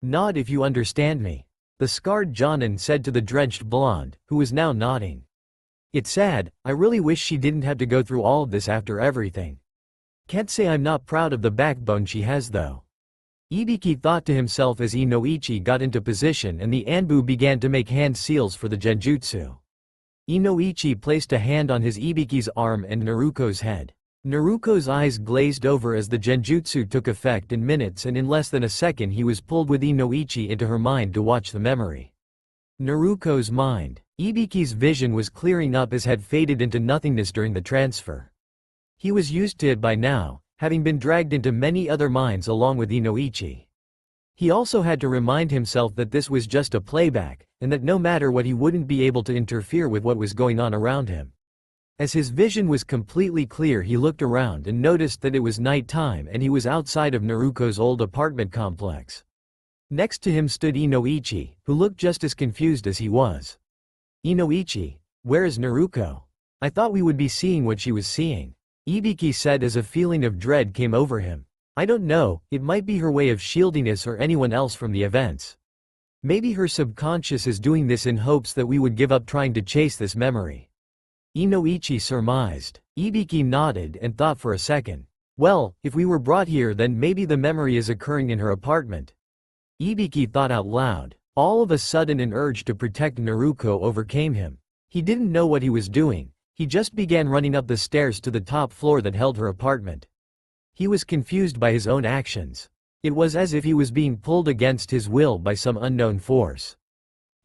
A: Nod if you understand me. The scarred Jonin said to the drenched blonde, who was now nodding. It's sad, I really wish she didn't have to go through all of this after everything. Can't say I'm not proud of the backbone she has though. Ibiki thought to himself as Inoichi got into position and the ANBU began to make hand seals for the genjutsu. Inoichi placed a hand on his Ibiki's arm and Naruko's head. Naruko's eyes glazed over as the genjutsu took effect in minutes, and in less than a second he was pulled with Inoichi into her mind to watch the memory. Naruko's mind. Ibiki's vision was clearing up as had faded into nothingness during the transfer. He was used to it by now, having been dragged into many other minds along with Inoichi. He also had to remind himself that this was just a playback, and that no matter what he wouldn't be able to interfere with what was going on around him. As his vision was completely clear, he looked around and noticed that it was night time and he was outside of Naruko's old apartment complex. Next to him stood Inoichi, who looked just as confused as he was. Inoichi, where is Naruko? I thought we would be seeing what she was seeing. Ibiki said as a feeling of dread came over him. I don't know, it might be her way of shielding us or anyone else from the events. Maybe her subconscious is doing this in hopes that we would give up trying to chase this memory. Inoichi surmised. Ibiki nodded and thought for a second. Well, if we were brought here then maybe the memory is occurring in her apartment. Ibiki thought out loud. All of a sudden an urge to protect Naruko overcame him. He didn't know what he was doing. He just began running up the stairs to the top floor that held her apartment. He was confused by his own actions. It was as if he was being pulled against his will by some unknown force.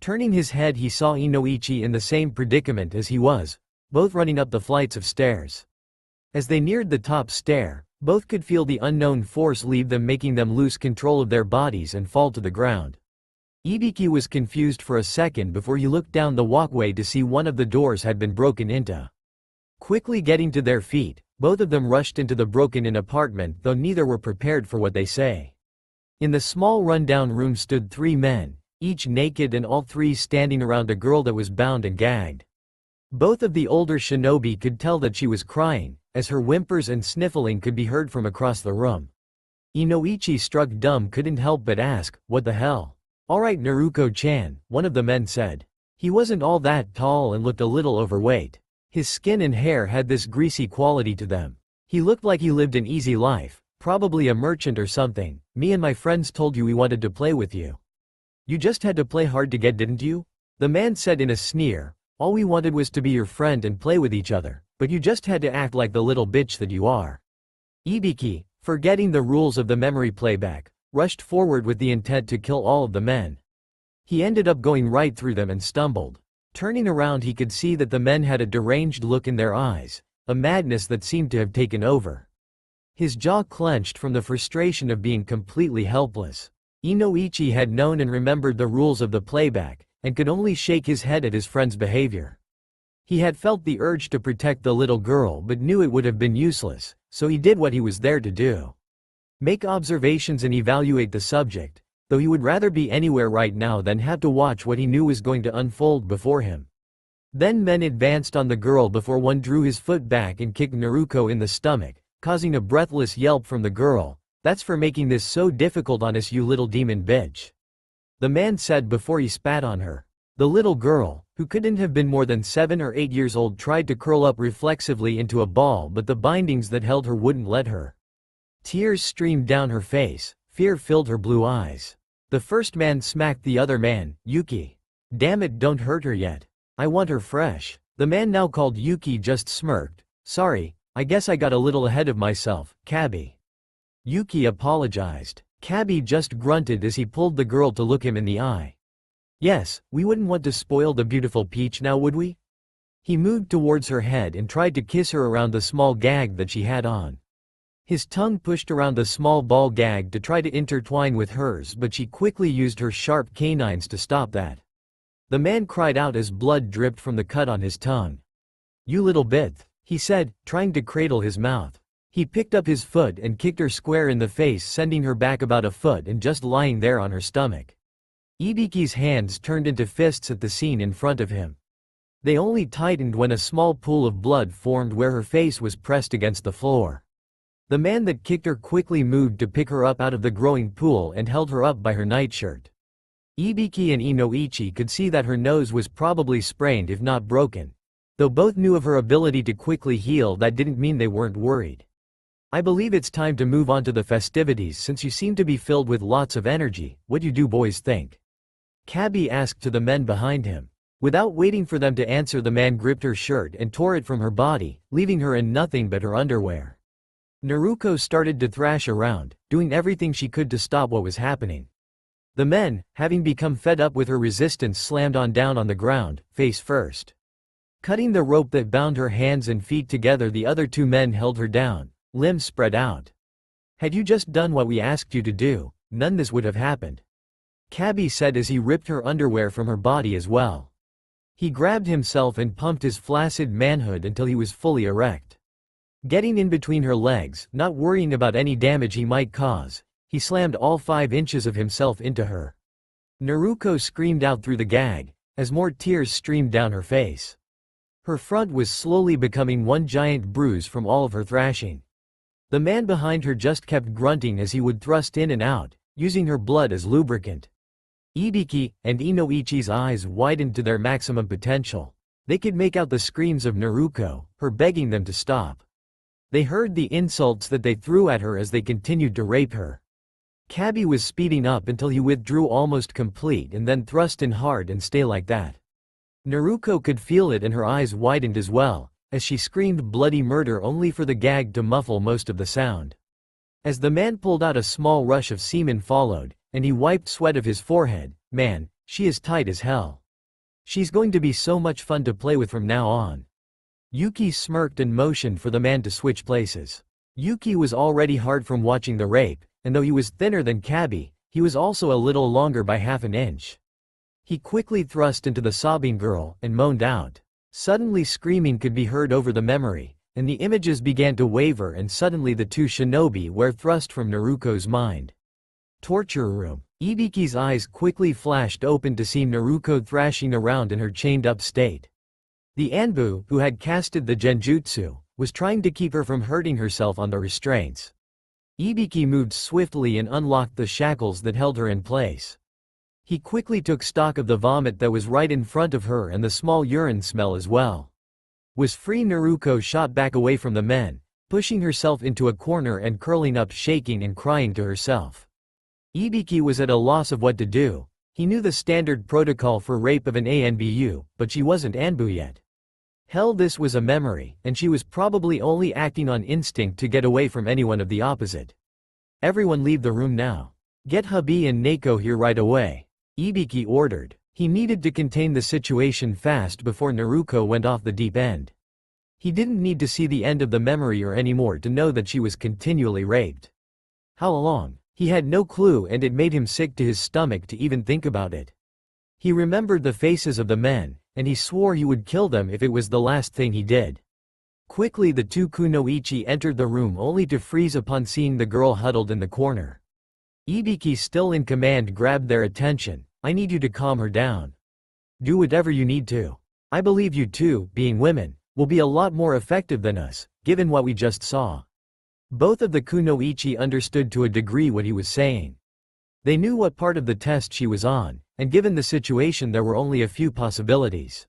A: Turning his head, he saw Inoichi in the same predicament as he was, both running up the flights of stairs. As they neared the top stair, both could feel the unknown force leave them, making them lose control of their bodies and fall to the ground. Ibiki was confused for a second before he looked down the walkway to see one of the doors had been broken into. Quickly getting to their feet, both of them rushed into the broken-in apartment, though neither were prepared for what they say. In the small rundown room stood 3 men, each naked and all 3 standing around a girl that was bound and gagged. Both of the older shinobi could tell that she was crying, as her whimpers and sniffling could be heard from across the room. Inoichi, struck dumb, couldn't help but ask, what the hell? Alright Naruko-chan, one of the men said. He wasn't all that tall and looked a little overweight. His skin and hair had this greasy quality to them. He looked like he lived an easy life, probably a merchant or something. Me and my friends told you we wanted to play with you. You just had to play hard to get, didn't you? The man said in a sneer. All we wanted was to be your friend and play with each other, but you just had to act like the little bitch that you are. Ibiki, forgetting the rules of the memory playback, rushed forward with the intent to kill all of the men. He ended up going right through them and stumbled. Turning around, he could see that the men had a deranged look in their eyes, a madness that seemed to have taken over. His jaw clenched from the frustration of being completely helpless. Inoichi had known and remembered the rules of the playback, and could only shake his head at his friend's behavior. He had felt the urge to protect the little girl but knew it would have been useless, so he did what he was there to do. Make observations and evaluate the subject, though he would rather be anywhere right now than have to watch what he knew was going to unfold before him. Then men advanced on the girl before one drew his foot back and kicked Naruko in the stomach, causing a breathless yelp from the girl. "That's for making this so difficult on us, you little demon bitch," the man said before he spat on her. The little girl, who couldn't have been more than 7 or 8 years old, tried to curl up reflexively into a ball, but the bindings that held her wouldn't let her. Tears streamed down her face, fear filled her blue eyes. The first man smacked the other man. "Yuki. Damn it, don't hurt her yet. I want her fresh." The man now called Yuki just smirked. "Sorry, I guess I got a little ahead of myself, Kabi." Yuki apologized. Kabi just grunted as he pulled the girl to look him in the eye. "Yes, we wouldn't want to spoil the beautiful peach now, would we?" He moved towards her head and tried to kiss her around the small gag that she had on. His tongue pushed around the small ball gag to try to intertwine with hers, but she quickly used her sharp canines to stop that. The man cried out as blood dripped from the cut on his tongue. "You little bit," he said, trying to cradle his mouth. He picked up his foot and kicked her square in the face, sending her back about a foot and just lying there on her stomach. Ibiki's hands turned into fists at the scene in front of him. They only tightened when a small pool of blood formed where her face was pressed against the floor. The man that kicked her quickly moved to pick her up out of the growing pool and held her up by her nightshirt. Ibiki and Inoichi could see that her nose was probably sprained if not broken. Though both knew of her ability to quickly heal, that didn't mean they weren't worried. "I believe it's time to move on to the festivities since you seem to be filled with lots of energy. What do you boys think?" Kabi asked to the men behind him. Without waiting for them to answer, the man gripped her shirt and tore it from her body, leaving her in nothing but her underwear. Naruko started to thrash around, doing everything she could to stop what was happening. The men, having become fed up with her resistance, slammed down on the ground, face first. Cutting the rope that bound her hands and feet together, the other two men held her down, limbs spread out. "Had you just done what we asked you to do, none of this would have happened," Kabi said as he ripped her underwear from her body as well. He grabbed himself and pumped his flaccid manhood until he was fully erect. Getting in between her legs, not worrying about any damage he might cause, he slammed all 5 inches of himself into her. Naruko screamed out through the gag, as more tears streamed down her face. Her front was slowly becoming one giant bruise from all of her thrashing. The man behind her just kept grunting as he would thrust in and out, using her blood as lubricant. Ibiki and Inoichi's eyes widened to their maximum potential. They could make out the screams of Naruko, her begging them to stop. They heard the insults that they threw at her as they continued to rape her. Kabi was speeding up until he withdrew almost complete and then thrust in hard and stay like that. Naruko could feel it and her eyes widened as well, as she screamed bloody murder only for the gag to muffle most of the sound. As the man pulled out, a small rush of semen followed, and he wiped sweat of his forehead. "Man, she is tight as hell. She's going to be so much fun to play with from now on." Yuki smirked and motioned for the man to switch places. Yuki was already hard from watching the rape, and though he was thinner than Kabi, he was also a little longer by half an inch. He quickly thrust into the sobbing girl and moaned out. Suddenly screaming could be heard over the memory, and the images began to waver, and suddenly the two shinobi were thrust from Naruko's mind. Torture room. Ibiki's eyes quickly flashed open to see Naruko thrashing around in her chained-up state. The ANBU, who had casted the genjutsu, was trying to keep her from hurting herself on the restraints. Ibiki moved swiftly and unlocked the shackles that held her in place. He quickly took stock of the vomit that was right in front of her and the small urine smell as well. Was free. Naruko shot back away from the men, pushing herself into a corner and curling up, shaking and crying to herself. Ibiki was at a loss of what to do. He knew the standard protocol for rape of an ANBU, but she wasn't ANBU yet. Hell, this was a memory, and she was probably only acting on instinct to get away from anyone of the opposite. "Everyone leave the room now. Get hubby and Neko here right away," Ibiki ordered. He needed to contain the situation fast before Naruko went off the deep end. He didn't need to see the end of the memory or anymore to know that she was continually raped. How long? He had no clue, and it made him sick to his stomach to even think about it. He remembered the faces of the men, and he swore he would kill them if it was the last thing he did. Quickly the two kunoichi entered the room only to freeze upon seeing the girl huddled in the corner. Ibiki, still in command, grabbed their attention. I need you to calm her down. Do whatever you need to. I believe you two, being women, will be a lot more effective than us, given what we just saw. Both of the kunoichi understood to a degree what he was saying. They knew what part of the test she was on, and given the situation there were only a few possibilities.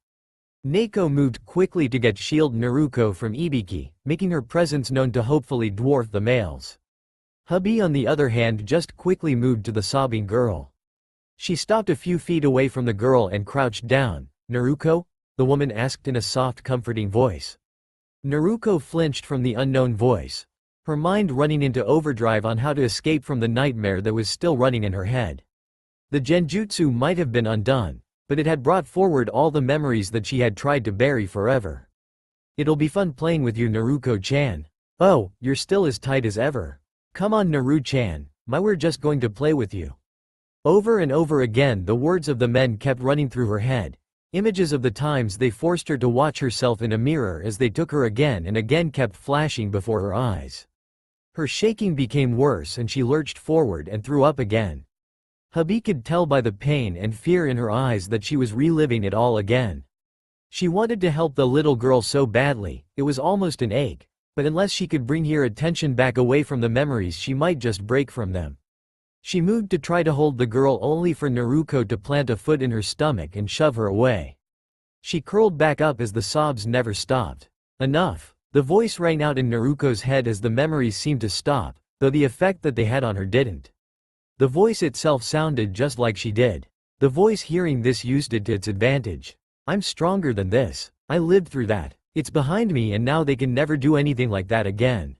A: Naoko moved quickly to shield Naruko from Ibiki, making her presence known to hopefully dwarf the males. Hubby, on the other hand, just quickly moved to the sobbing girl. She stopped a few feet away from the girl and crouched down. Naruko? The woman asked in a soft, comforting voice. Naruko flinched from the unknown voice, her mind running into overdrive on how to escape from the nightmare that was still running in her head. The genjutsu might have been undone, but it had brought forward all the memories that she had tried to bury forever. It'll be fun playing with you, Naruko-chan. Oh, you're still as tight as ever. Come on, Naru-chan, we're just going to play with you. Over and over again the words of the men kept running through her head, images of the times they forced her to watch herself in a mirror as they took her again and again kept flashing before her eyes. Her shaking became worse and she lurched forward and threw up again. Hubby could tell by the pain and fear in her eyes that she was reliving it all again. She wanted to help the little girl so badly, it was almost an ache, but unless she could bring her attention back away from the memories she might just break from them. She moved to try to hold the girl only for Naruko to plant a foot in her stomach and shove her away. She curled back up as the sobs never stopped. Enough! The voice rang out in Naruko's head as the memories seemed to stop, though the effect that they had on her didn't. The voice itself sounded just like she did. The voice, hearing this, used it to its advantage. I'm stronger than this. I lived through that. It's behind me and now they can never do anything like that again.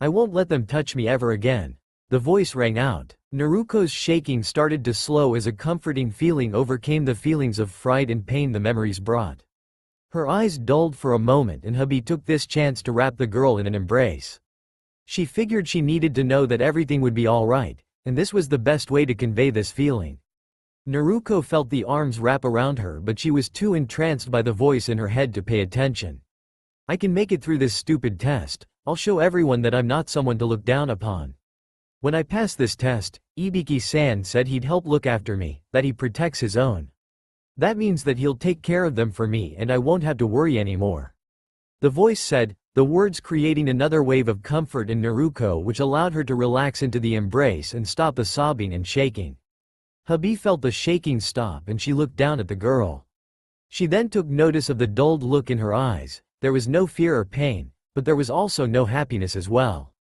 A: I won't let them touch me ever again. The voice rang out. Naruko's shaking started to slow as a comforting feeling overcame the feelings of fright and pain the memories brought. Her eyes dulled for a moment and hubby took this chance to wrap the girl in an embrace. She figured she needed to know that everything would be alright, and this was the best way to convey this feeling. Naruko felt the arms wrap around her, but she was too entranced by the voice in her head to pay attention. I can make it through this stupid test. I'll show everyone that I'm not someone to look down upon. When I pass this test, Ibiki-san said he'd help look after me, that he protects his own. That means that he'll take care of them for me and I won't have to worry anymore. The voice said, the words creating another wave of comfort in Naruko which allowed her to relax into the embrace and stop the sobbing and shaking. Hubby felt the shaking stop and she looked down at the girl. She then took notice of the dulled look in her eyes. There was no fear or pain, but there was also no happiness as well.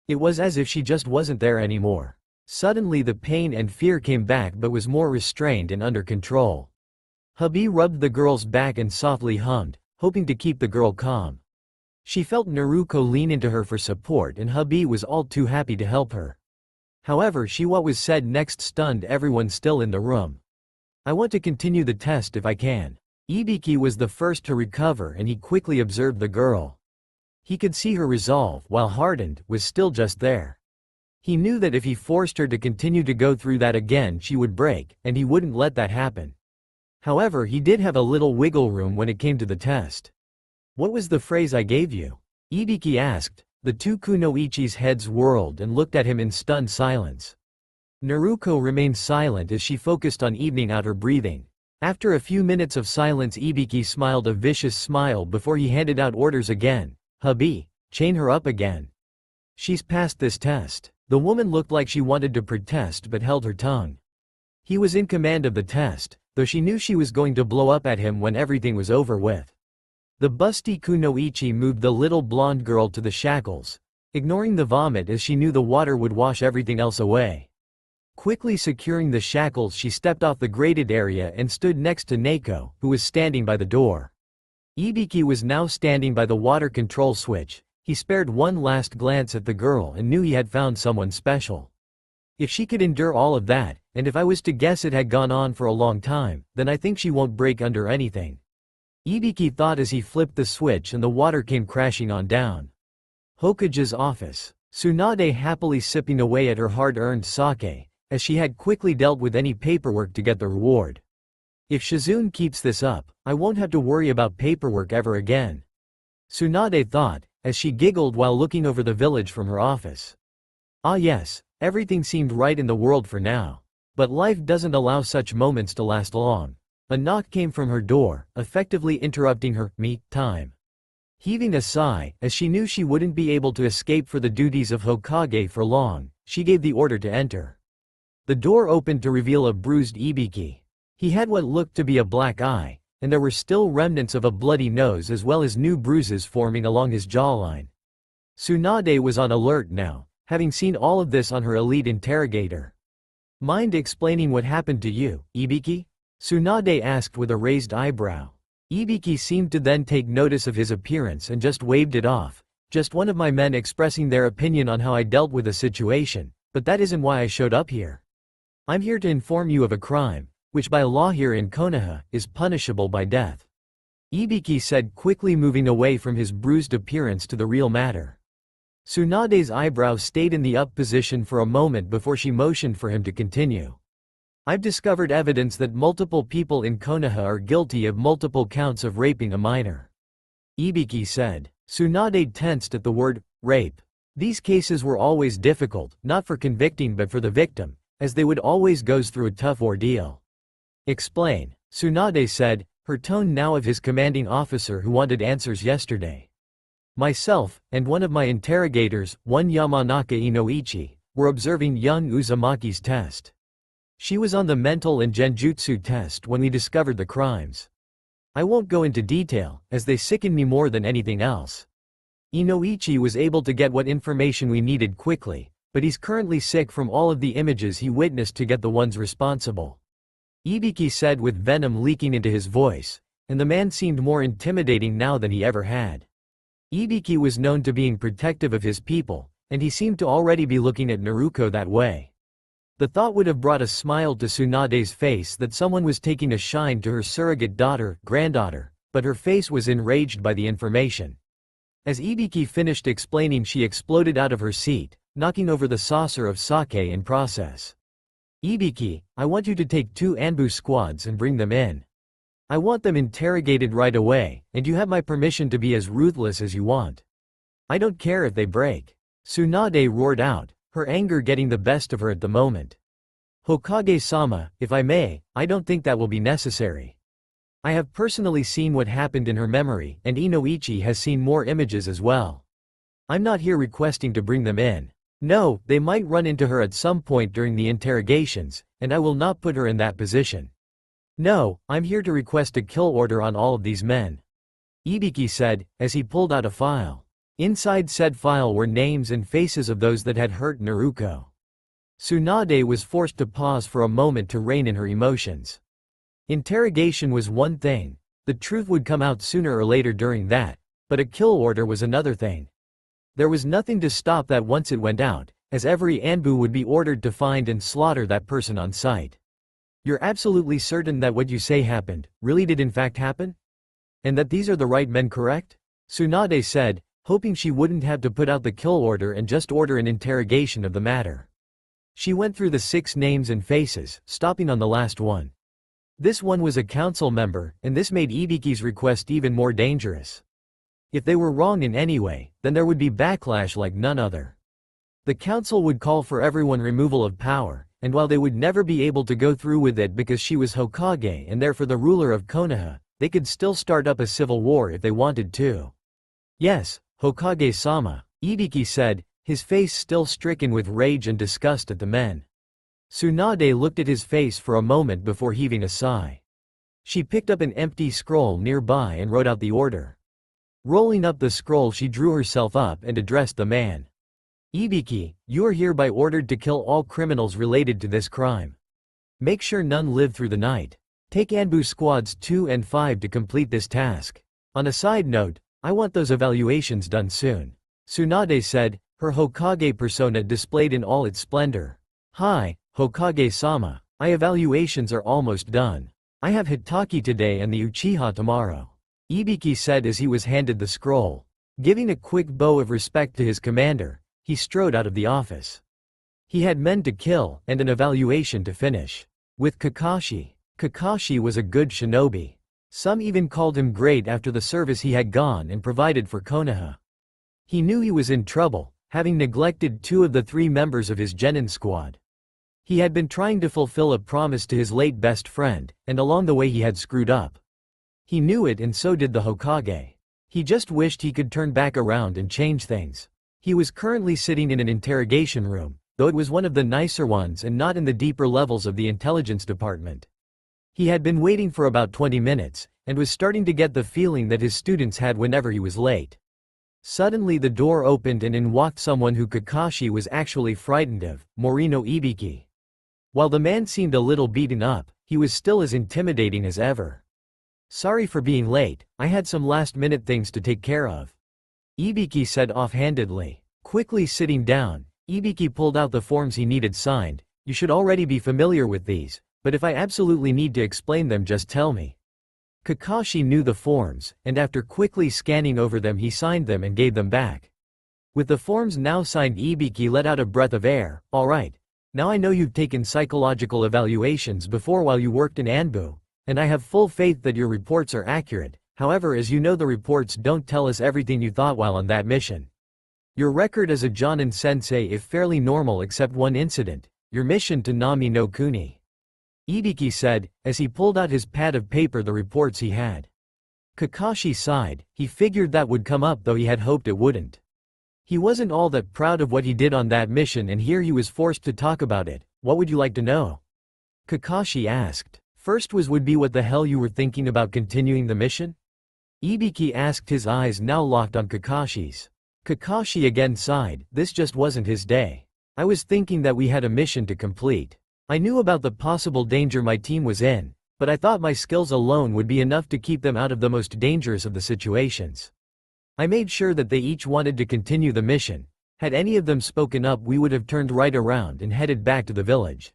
A: It was as if she just wasn't there anymore. Suddenly the pain and fear came back but was more restrained and under control. Hubby rubbed the girl's back and softly hummed, hoping to keep the girl calm. She felt Naruko lean into her for support and hubby was all too happy to help her. However, what was said next stunned everyone still in the room. I want to continue the test if I can. Ibiki was the first to recover and he quickly observed the girl. He could see her resolve, while hardened, was still just there. He knew that if he forced her to continue to go through that again she would break, and he wouldn't let that happen. However, he did have a little wiggle room when it came to the test. What was the phrase I gave you? Ibiki asked. The two kunoichi's heads whirled and looked at him in stunned silence. Naruko remained silent as she focused on evening out her breathing. After a few minutes of silence, Ibiki smiled a vicious smile before he handed out orders again. Hubby, chain her up again. She's passed this test. The woman looked like she wanted to protest but held her tongue. He was in command of the test, though she knew she was going to blow up at him when everything was over with. The busty kunoichi moved the little blonde girl to the shackles, ignoring the vomit as she knew the water would wash everything else away. Quickly securing the shackles, she stepped off the grated area and stood next to Naoko, who was standing by the door. Ibiki was now standing by the water control switch. He spared one last glance at the girl and knew he had found someone special. If she could endure all of that, and if I was to guess it had gone on for a long time, then I think she won't break under anything. Ibiki thought as he flipped the switch and the water came crashing on down. Hokage's office. Tsunade happily sipping away at her hard-earned sake, as she had quickly dealt with any paperwork to get the reward. If Shizune keeps this up, I won't have to worry about paperwork ever again. Tsunade thought, as she giggled while looking over the village from her office. Ah yes, everything seemed right in the world for now. But life doesn't allow such moments to last long. A knock came from her door, effectively interrupting her me time. Heaving a sigh, as she knew she wouldn't be able to escape for the duties of Hokage for long, she gave the order to enter. The door opened to reveal a bruised Ibiki. He had what looked to be a black eye, and there were still remnants of a bloody nose as well as new bruises forming along his jawline. Tsunade was on alert now, having seen all of this on her elite interrogator. Mind explaining what happened to you, Ibiki? Tsunade asked with a raised eyebrow. Ibiki seemed to then take notice of his appearance and just waved it off. Just one of my men expressing their opinion on how I dealt with the situation, but that isn't why I showed up here. I'm here to inform you of a crime, which by law here in Konoha, is punishable by death. Ibiki said, quickly moving away from his bruised appearance to the real matter. Tsunade's eyebrow stayed in the up position for a moment before she motioned for him to continue. I've discovered evidence that multiple people in Konoha are guilty of multiple counts of raping a minor. Ibiki said. Tsunade tensed at the word, rape. These cases were always difficult, not for convicting but for the victim, as they would always go through a tough ordeal. Explain, Tsunade said, her tone now of his commanding officer who wanted answers yesterday. Myself, and one of my interrogators, one Yamanaka Inoichi, were observing young Uzumaki's test. She was on the mental and genjutsu test when we discovered the crimes. I won't go into detail, as they sicken me more than anything else. Inoichi was able to get what information we needed quickly, but he's currently sick from all of the images he witnessed to get the ones responsible. Ibiki said with venom leaking into his voice, and the man seemed more intimidating now than he ever had. Ibiki was known to being protective of his people, and he seemed to already be looking at Naruko that way. The thought would have brought a smile to Tsunade's face that someone was taking a shine to her surrogate daughter, granddaughter, but her face was enraged by the information. As Ibiki finished explaining, she exploded out of her seat, knocking over the saucer of sake in process. Ibiki, I want you to take 2 ANBU squads and bring them in. I want them interrogated right away, and you have my permission to be as ruthless as you want. I don't care if they break. Tsunade roared out, her anger getting the best of her at the moment. Hokage-sama, if I may, I don't think that will be necessary. I have personally seen what happened in her memory, and Inoichi has seen more images as well. I'm not here requesting to bring them in. No, they might run into her at some point during the interrogations, and I will not put her in that position. No, I'm here to request a kill order on all of these men. Ibiki said, as he pulled out a file. Inside said file were names and faces of those that had hurt Naruko. Tsunade was forced to pause for a moment to rein in her emotions. Interrogation was one thing, the truth would come out sooner or later during that, but a kill order was another thing. There was nothing to stop that once it went out, as every ANBU would be ordered to find and slaughter that person on sight. You're absolutely certain that what you say happened, really did in fact happen? And that these are the right men, correct? Tsunade said, hoping she wouldn't have to put out the kill order and just order an interrogation of the matter. She went through the 6 names and faces, stopping on the last one. This one was a council member, and this made Ibiki's request even more dangerous. If they were wrong in any way, then there would be backlash like none other. The council would call for everyone removal of power, and while they would never be able to go through with it because she was Hokage and therefore the ruler of Konoha, they could still start up a civil war if they wanted to. Yes, Hokage-sama, Ibiki said, his face still stricken with rage and disgust at the men. Tsunade looked at his face for a moment before heaving a sigh. She picked up an empty scroll nearby and wrote out the order. Rolling up the scroll, she drew herself up and addressed the man. Ibiki, you are hereby ordered to kill all criminals related to this crime. Make sure none live through the night. Take ANBU squads 2 and 5 to complete this task. On a side note, I want those evaluations done soon. Tsunade said, her Hokage persona displayed in all its splendor. Hi, Hokage-sama, my evaluations are almost done. I have Hitaki today and the Uchiha tomorrow. Ibiki said as he was handed the scroll. Giving a quick bow of respect to his commander, he strode out of the office. He had men to kill and an evaluation to finish. With Kakashi. Kakashi was a good shinobi. Some even called him great after the service he had gone and provided for Konoha. He knew he was in trouble, having neglected 2 of the 3 members of his genin squad. He had been trying to fulfill a promise to his late best friend, and along the way he had screwed up. He knew it, and so did the Hokage. He just wished he could turn back around and change things. He was currently sitting in an interrogation room, though it was one of the nicer ones and not in the deeper levels of the intelligence department. He had been waiting for about 20 minutes, and was starting to get the feeling that his students had whenever he was late. Suddenly the door opened and in walked someone who Kakashi was actually frightened of, Morino Ibiki. While the man seemed a little beaten up, he was still as intimidating as ever. "Sorry for being late, I had some last-minute things to take care of," Ibiki said offhandedly. Quickly sitting down, Ibiki pulled out the forms he needed signed. "You should already be familiar with these, but if I absolutely need to explain them, just tell me." Kakashi knew the forms, and after quickly scanning over them he signed them and gave them back. With the forms now signed, Ibiki let out a breath of air. "All right. Now I know you've taken psychological evaluations before while you worked in ANBU, and I have full faith that your reports are accurate. However, as you know, the reports don't tell us everything you thought while on that mission. Your record as a Jonin sensei is fairly normal except one incident, your mission to Nami no Kuni," Ibiki said, as he pulled out his pad of paper the reports he had. Kakashi sighed. He figured that would come up, though he had hoped it wouldn't. He wasn't all that proud of what he did on that mission, and here he was forced to talk about it. "What would you like to know?" Kakashi asked. "First would be what the hell you were thinking about continuing the mission?" Ibiki asked, his eyes now locked on Kakashi's. Kakashi again sighed. "This just wasn't his day. I was thinking that we had a mission to complete. I knew about the possible danger my team was in, but I thought my skills alone would be enough to keep them out of the most dangerous of the situations. I made sure that they each wanted to continue the mission. Had any of them spoken up, we would have turned right around and headed back to the village,"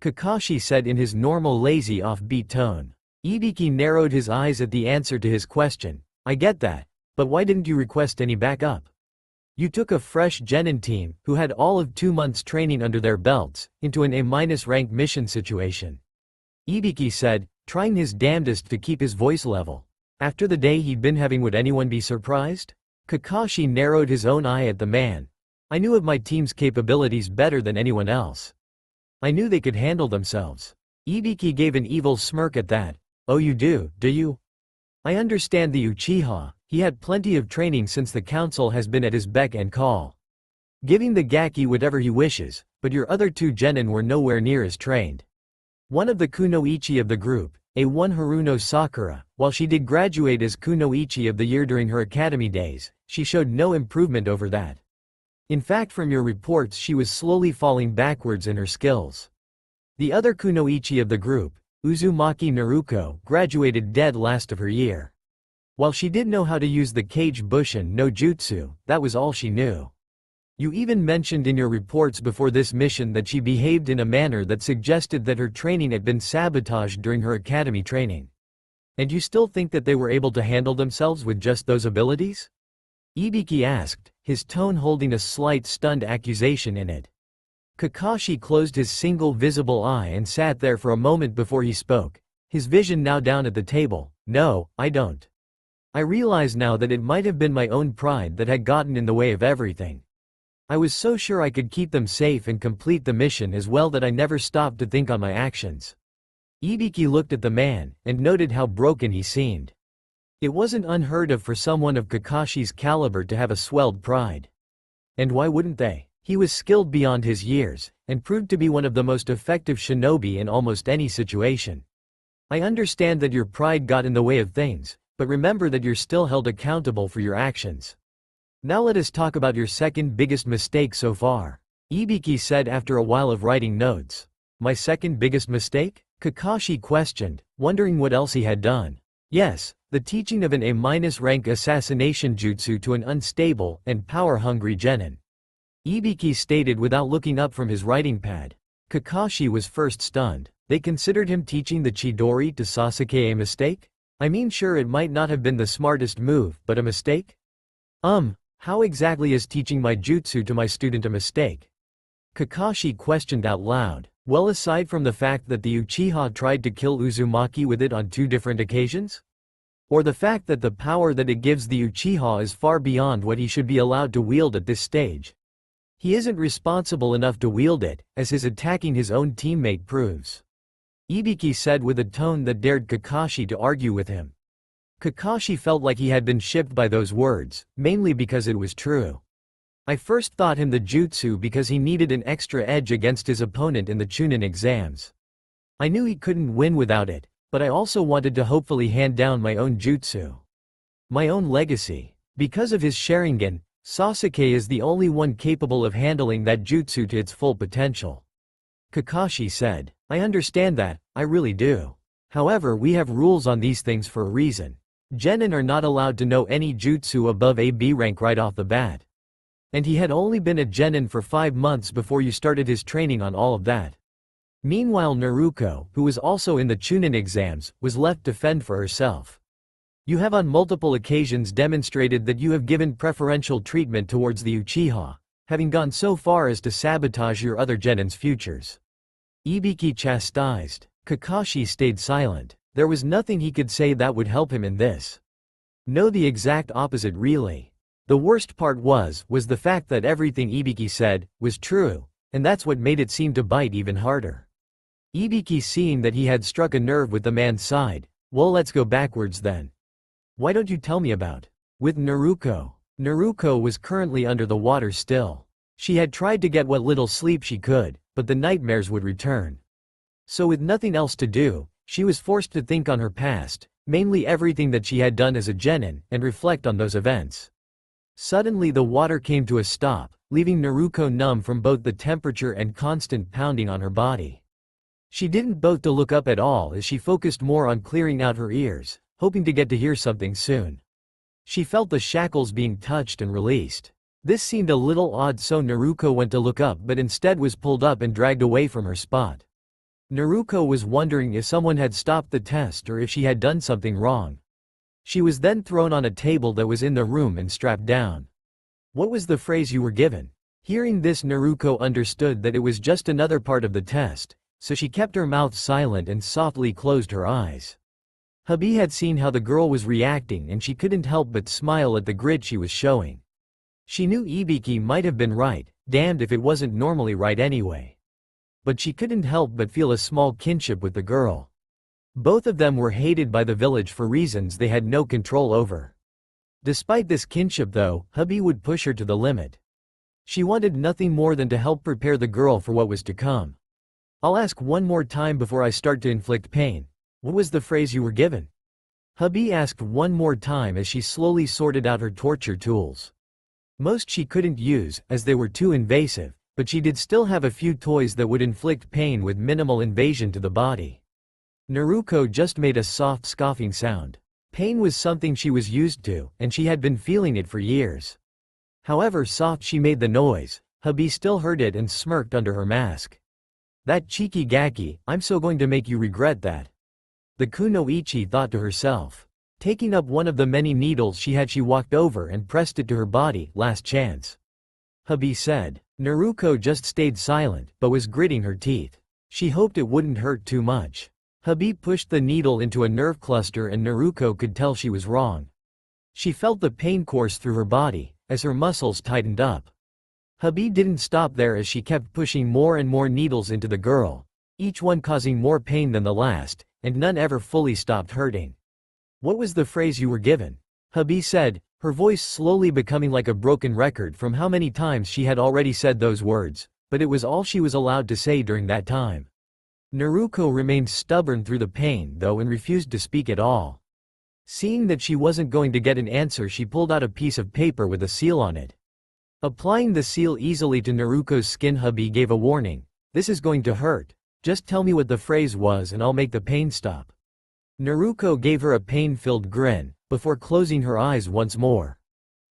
A: Kakashi said in his normal lazy offbeat tone. Ibiki narrowed his eyes at the answer to his question. "I get that, but why didn't you request any backup? You took a fresh genin team, who had all of 2 months training under their belts, into an A- rank mission situation," Ibiki said, trying his damnedest to keep his voice level. "After the day he'd been having, would anyone be surprised?" Kakashi narrowed his own eye at the man. "I knew of my team's capabilities better than anyone else. I knew they could handle themselves." Ibiki gave an evil smirk at that. "Oh, you do you? I understand the Uchiha. He had plenty of training since the council has been at his beck and call, giving the Gaki whatever he wishes, but your other 2 genin were nowhere near as trained. One of the kunoichi of the group, A1 Haruno Sakura, while she did graduate as kunoichi of the year during her academy days, she showed no improvement over that. In fact, from your reports she was slowly falling backwards in her skills. The other kunoichi of the group, Uzumaki Naruko, graduated dead last of her year. While she did know how to use the Kage Bushin no Jutsu, that was all she knew. You even mentioned in your reports before this mission that she behaved in a manner that suggested that her training had been sabotaged during her academy training. And you still think that they were able to handle themselves with just those abilities?" Ibiki asked, his tone holding a slight stunned accusation in it. Kakashi closed his single visible eye and sat there for a moment before he spoke, his vision now down at the table. "No, I don't. I realize now that it might have been my own pride that had gotten in the way of everything. I was so sure I could keep them safe and complete the mission as well that I never stopped to think on my actions." Ibiki looked at the man, and noted how broken he seemed. It wasn't unheard of for someone of Kakashi's caliber to have a swelled pride. And why wouldn't they? He was skilled beyond his years, and proved to be one of the most effective shinobi in almost any situation. I understand that your pride got in the way of things, but remember that you're still held accountable for your actions. Now let us talk about your second biggest mistake so far, Ibiki said after a while of writing notes. My second biggest mistake? Kakashi questioned, wondering what else he had done. Yes, the teaching of an A-rank assassination jutsu to an unstable and power-hungry genin, Ibiki stated without looking up from his writing pad. Kakashi was first stunned. They considered him teaching the Chidori to Sasuke a mistake? I mean, sure, it might not have been the smartest move, but a mistake? How exactly is teaching my jutsu to my student a mistake? Kakashi questioned out loud. Well, aside from the fact that the Uchiha tried to kill Uzumaki with it on 2 different occasions? Or the fact that the power that it gives the Uchiha is far beyond what he should be allowed to wield at this stage. He isn't responsible enough to wield it, as his attacking his own teammate proves. Ibiki said with a tone that dared Kakashi to argue with him. Kakashi felt like he had been shipped by those words, mainly because it was true. I first thought him the jutsu because he needed an extra edge against his opponent in the Chunin exams. I knew he couldn't win without it, but I also wanted to hopefully hand down my own jutsu. My own legacy. Because of his Sharingan, Sasuke is the only one capable of handling that jutsu to its full potential. Kakashi said, I understand that, I really do. However, we have rules on these things for a reason. Genin are not allowed to know any jutsu above AB rank right off the bat. And he had only been a genin for 5 months before you started his training on all of that. Meanwhile Naruko, who was also in the Chunin exams, was left to fend for herself. You have on multiple occasions demonstrated that you have given preferential treatment towards the Uchiha, having gone so far as to sabotage your other genin's futures. Ibiki chastised. Kakashi stayed silent. There was nothing he could say that would help him in this. No, the exact opposite really. The worst part was the fact that everything Ibiki said was true, and that's what made it seem to bite even harder. Ibiki, seeing that he had struck a nerve with the man's side, well, let's go backwards then. Why don't you tell me about with Naruko? Naruko was currently under the water still. She had tried to get what little sleep she could, but the nightmares would return. So with nothing else to do, she was forced to think on her past, mainly everything that she had done as a genin, and reflect on those events. Suddenly the water came to a stop, leaving Naruko numb from both the temperature and constant pounding on her body. She didn't bother to look up at all as she focused more on clearing out her ears, hoping to get to hear something soon. She felt the shackles being touched and released. This seemed a little odd, so Naruko went to look up but instead was pulled up and dragged away from her spot. Naruko was wondering if someone had stopped the test or if she had done something wrong. She was then thrown on a table that was in the room and strapped down. What was the phrase you were given? Hearing this, Naruko understood that it was just another part of the test, so she kept her mouth silent and softly closed her eyes. Hubby had seen how the girl was reacting and she couldn't help but smile at the grit she was showing. She knew Ibiki might have been right, damned if it wasn't normally right anyway. But she couldn't help but feel a small kinship with the girl. Both of them were hated by the village for reasons they had no control over. Despite this kinship though, hubby would push her to the limit. She wanted nothing more than to help prepare the girl for what was to come. I'll ask one more time before I start to inflict pain. What was the phrase you were given? Hubby asked one more time as she slowly sorted out her torture tools. Most she couldn't use, as they were too invasive, but she did still have a few toys that would inflict pain with minimal invasion to the body. Naruko just made a soft scoffing sound. Pain was something she was used to, and she had been feeling it for years. However soft she made the noise, hubby still heard it and smirked under her mask. That cheeky gaki, I'm so going to make you regret that. The kunoichi thought to herself. Taking up one of the many needles she walked over and pressed it to her body. Last chance. Hubby said. Naruko just stayed silent, but was gritting her teeth. She hoped it wouldn't hurt too much. Hubby pushed the needle into a nerve cluster and Naruko could tell she was wrong. She felt the pain course through her body, as her muscles tightened up. Hubby didn't stop there as she kept pushing more and more needles into the girl, each one causing more pain than the last, and none ever fully stopped hurting. What was the phrase you were given? Hubby said, her voice slowly becoming like a broken record from how many times she had already said those words, but it was all she was allowed to say during that time. Naruko remained stubborn through the pain though and refused to speak at all. Seeing that she wasn't going to get an answer, she pulled out a piece of paper with a seal on it. Applying the seal easily to Naruko's skin, hubby gave a warning. This is going to hurt. Just tell me what the phrase was and I'll make the pain stop. Naruko gave her a pain-filled grin, before closing her eyes once more.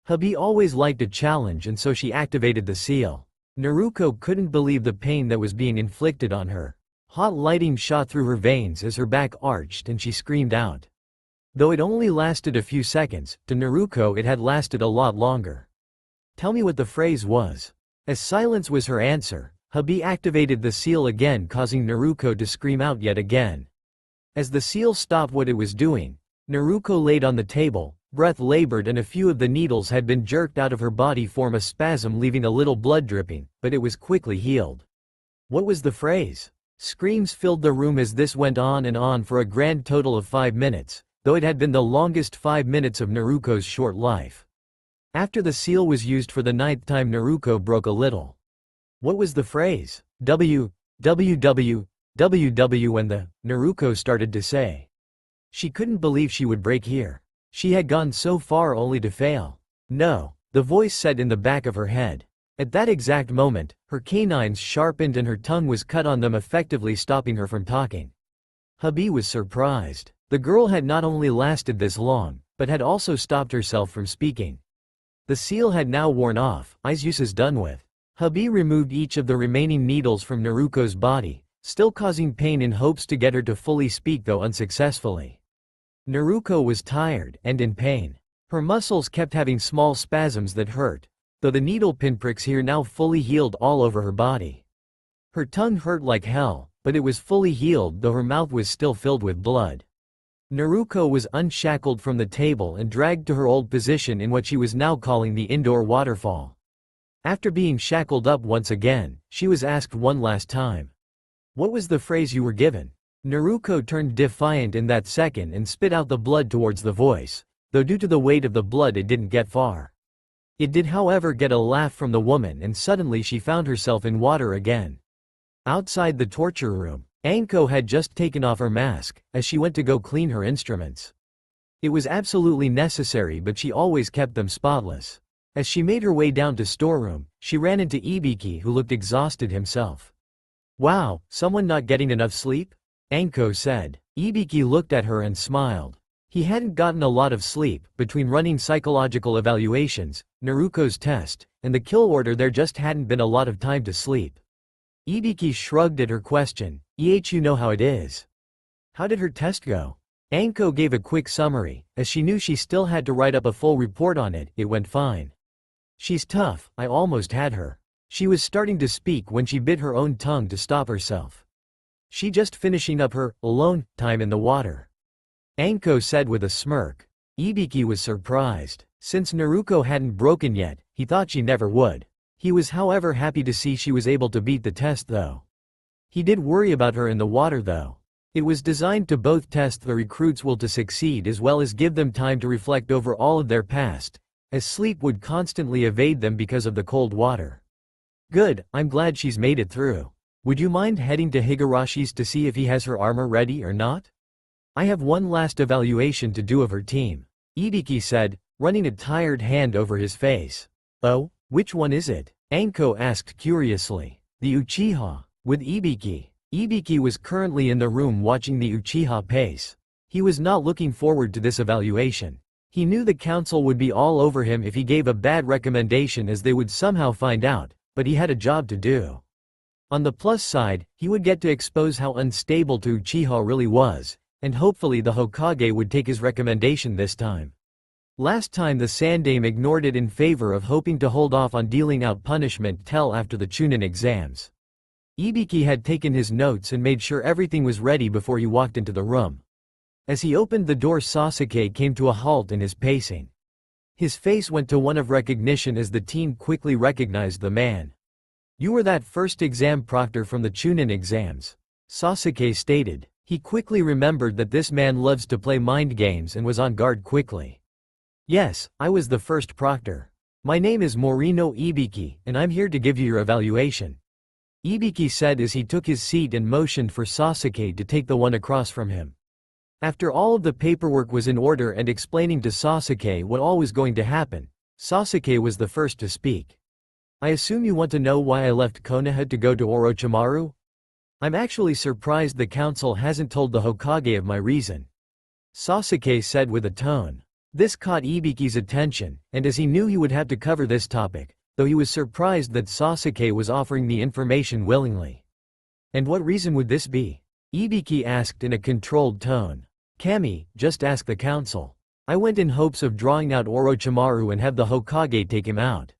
A: Hubby always liked a challenge and so she activated the seal. Naruko couldn't believe the pain that was being inflicted on her. Hot lighting shot through her veins as her back arched and she screamed out. Though it only lasted a few seconds, to Naruko it had lasted a lot longer. Tell me what the phrase was. As silence was her answer, Hubby activated the seal again, causing Naruko to scream out yet again. As the seal stopped what it was doing, Naruko laid on the table, breath labored, and a few of the needles had been jerked out of her body, form a spasm leaving a little blood dripping, but it was quickly healed. What was the phrase? Screams filled the room as this went on and on for a grand total of 5 minutes, though it had been the longest 5 minutes of Naruko's short life. After the seal was used for the 9th time, Naruko broke a little. What was the phrase? W, W, W, W, W, and the Naruko started to say. She couldn't believe she would break here. She had gone so far only to fail. No, the voice said in the back of her head. At that exact moment, her canines sharpened and her tongue was cut on them, effectively stopping her from talking. Hubby was surprised. The girl had not only lasted this long, but had also stopped herself from speaking. The seal had now worn off, use is done with. Hubby removed each of the remaining needles from Naruko's body, still causing pain in hopes to get her to fully speak, though unsuccessfully. Naruko was tired and in pain. Her muscles kept having small spasms that hurt, though the needle pinpricks here now fully healed all over her body. Her tongue hurt like hell, but it was fully healed, though her mouth was still filled with blood. Naruko was unshackled from the table and dragged to her old position in what she was now calling the indoor waterfall. After being shackled up once again, she was asked one last time. What was the phrase you were given? Naruko turned defiant in that second and spit out the blood towards the voice, though due to the weight of the blood it didn't get far. It did, however, get a laugh from the woman, and suddenly she found herself in water again. Outside the torture room, Anko had just taken off her mask, as she went to go clean her instruments. It was absolutely necessary, but she always kept them spotless. As she made her way down to storeroom, she ran into Ibiki, who looked exhausted himself. Wow, someone not getting enough sleep? Anko said. Ibiki looked at her and smiled. He hadn't gotten a lot of sleep. Between running psychological evaluations, Naruko's test, and the kill order, there just hadn't been a lot of time to sleep. Ibiki shrugged at her question. You know how it is. How did her test go? Anko gave a quick summary, as she knew she still had to write up a full report on it. It went fine. She's tough, I almost had her. She was starting to speak when she bit her own tongue to stop herself. She just finishing up her alone time in the water. Anko said with a smirk. Ibiki was surprised. Since Naruko hadn't broken yet, he thought she never would. He was, however, happy to see she was able to beat the test, though. He did worry about her in the water, though. It was designed to both test the recruits' will to succeed as well as give them time to reflect over all of their past, as sleep would constantly evade them because of the cold water. Good, I'm glad she's made it through. Would you mind heading to Higarashi's to see if he has her armor ready or not? I have one last evaluation to do of her team, Ibiki said, running a tired hand over his face. Oh, which one is it? Anko asked curiously. The Uchiha. With Ibiki. Ibiki was currently in the room watching the Uchiha pace. He was not looking forward to this evaluation. He knew the council would be all over him if he gave a bad recommendation, as they would somehow find out, but he had a job to do. On the plus side, he would get to expose how unstable Uchiha really was, and hopefully the Hokage would take his recommendation this time. Last time the Sandaime ignored it in favor of hoping to hold off on dealing out punishment till after the Chunin exams. Ibiki had taken his notes and made sure everything was ready before he walked into the room. As he opened the door, Sasuke came to a halt in his pacing. His face went to one of recognition as the teen quickly recognized the man. You were that first exam proctor from the Chunin exams, Sasuke stated. He quickly remembered that this man loves to play mind games and was on guard quickly. Yes, I was the first proctor. My name is Morino Ibiki, and I'm here to give you your evaluation, Ibiki said as he took his seat and motioned for Sasuke to take the one across from him. After all of the paperwork was in order and explaining to Sasuke what all was going to happen, Sasuke was the first to speak. I assume you want to know why I left Konoha to go to Orochimaru? I'm actually surprised the council hasn't told the Hokage of my reason, Sasuke said with a tone. This caught Ibiki's attention, and as he knew he would have to cover this topic, though he was surprised that Sasuke was offering the information willingly. And what reason would this be? Ibiki asked in a controlled tone. Kami, just ask the council. I went in hopes of drawing out Orochimaru and have the Hokage take him out.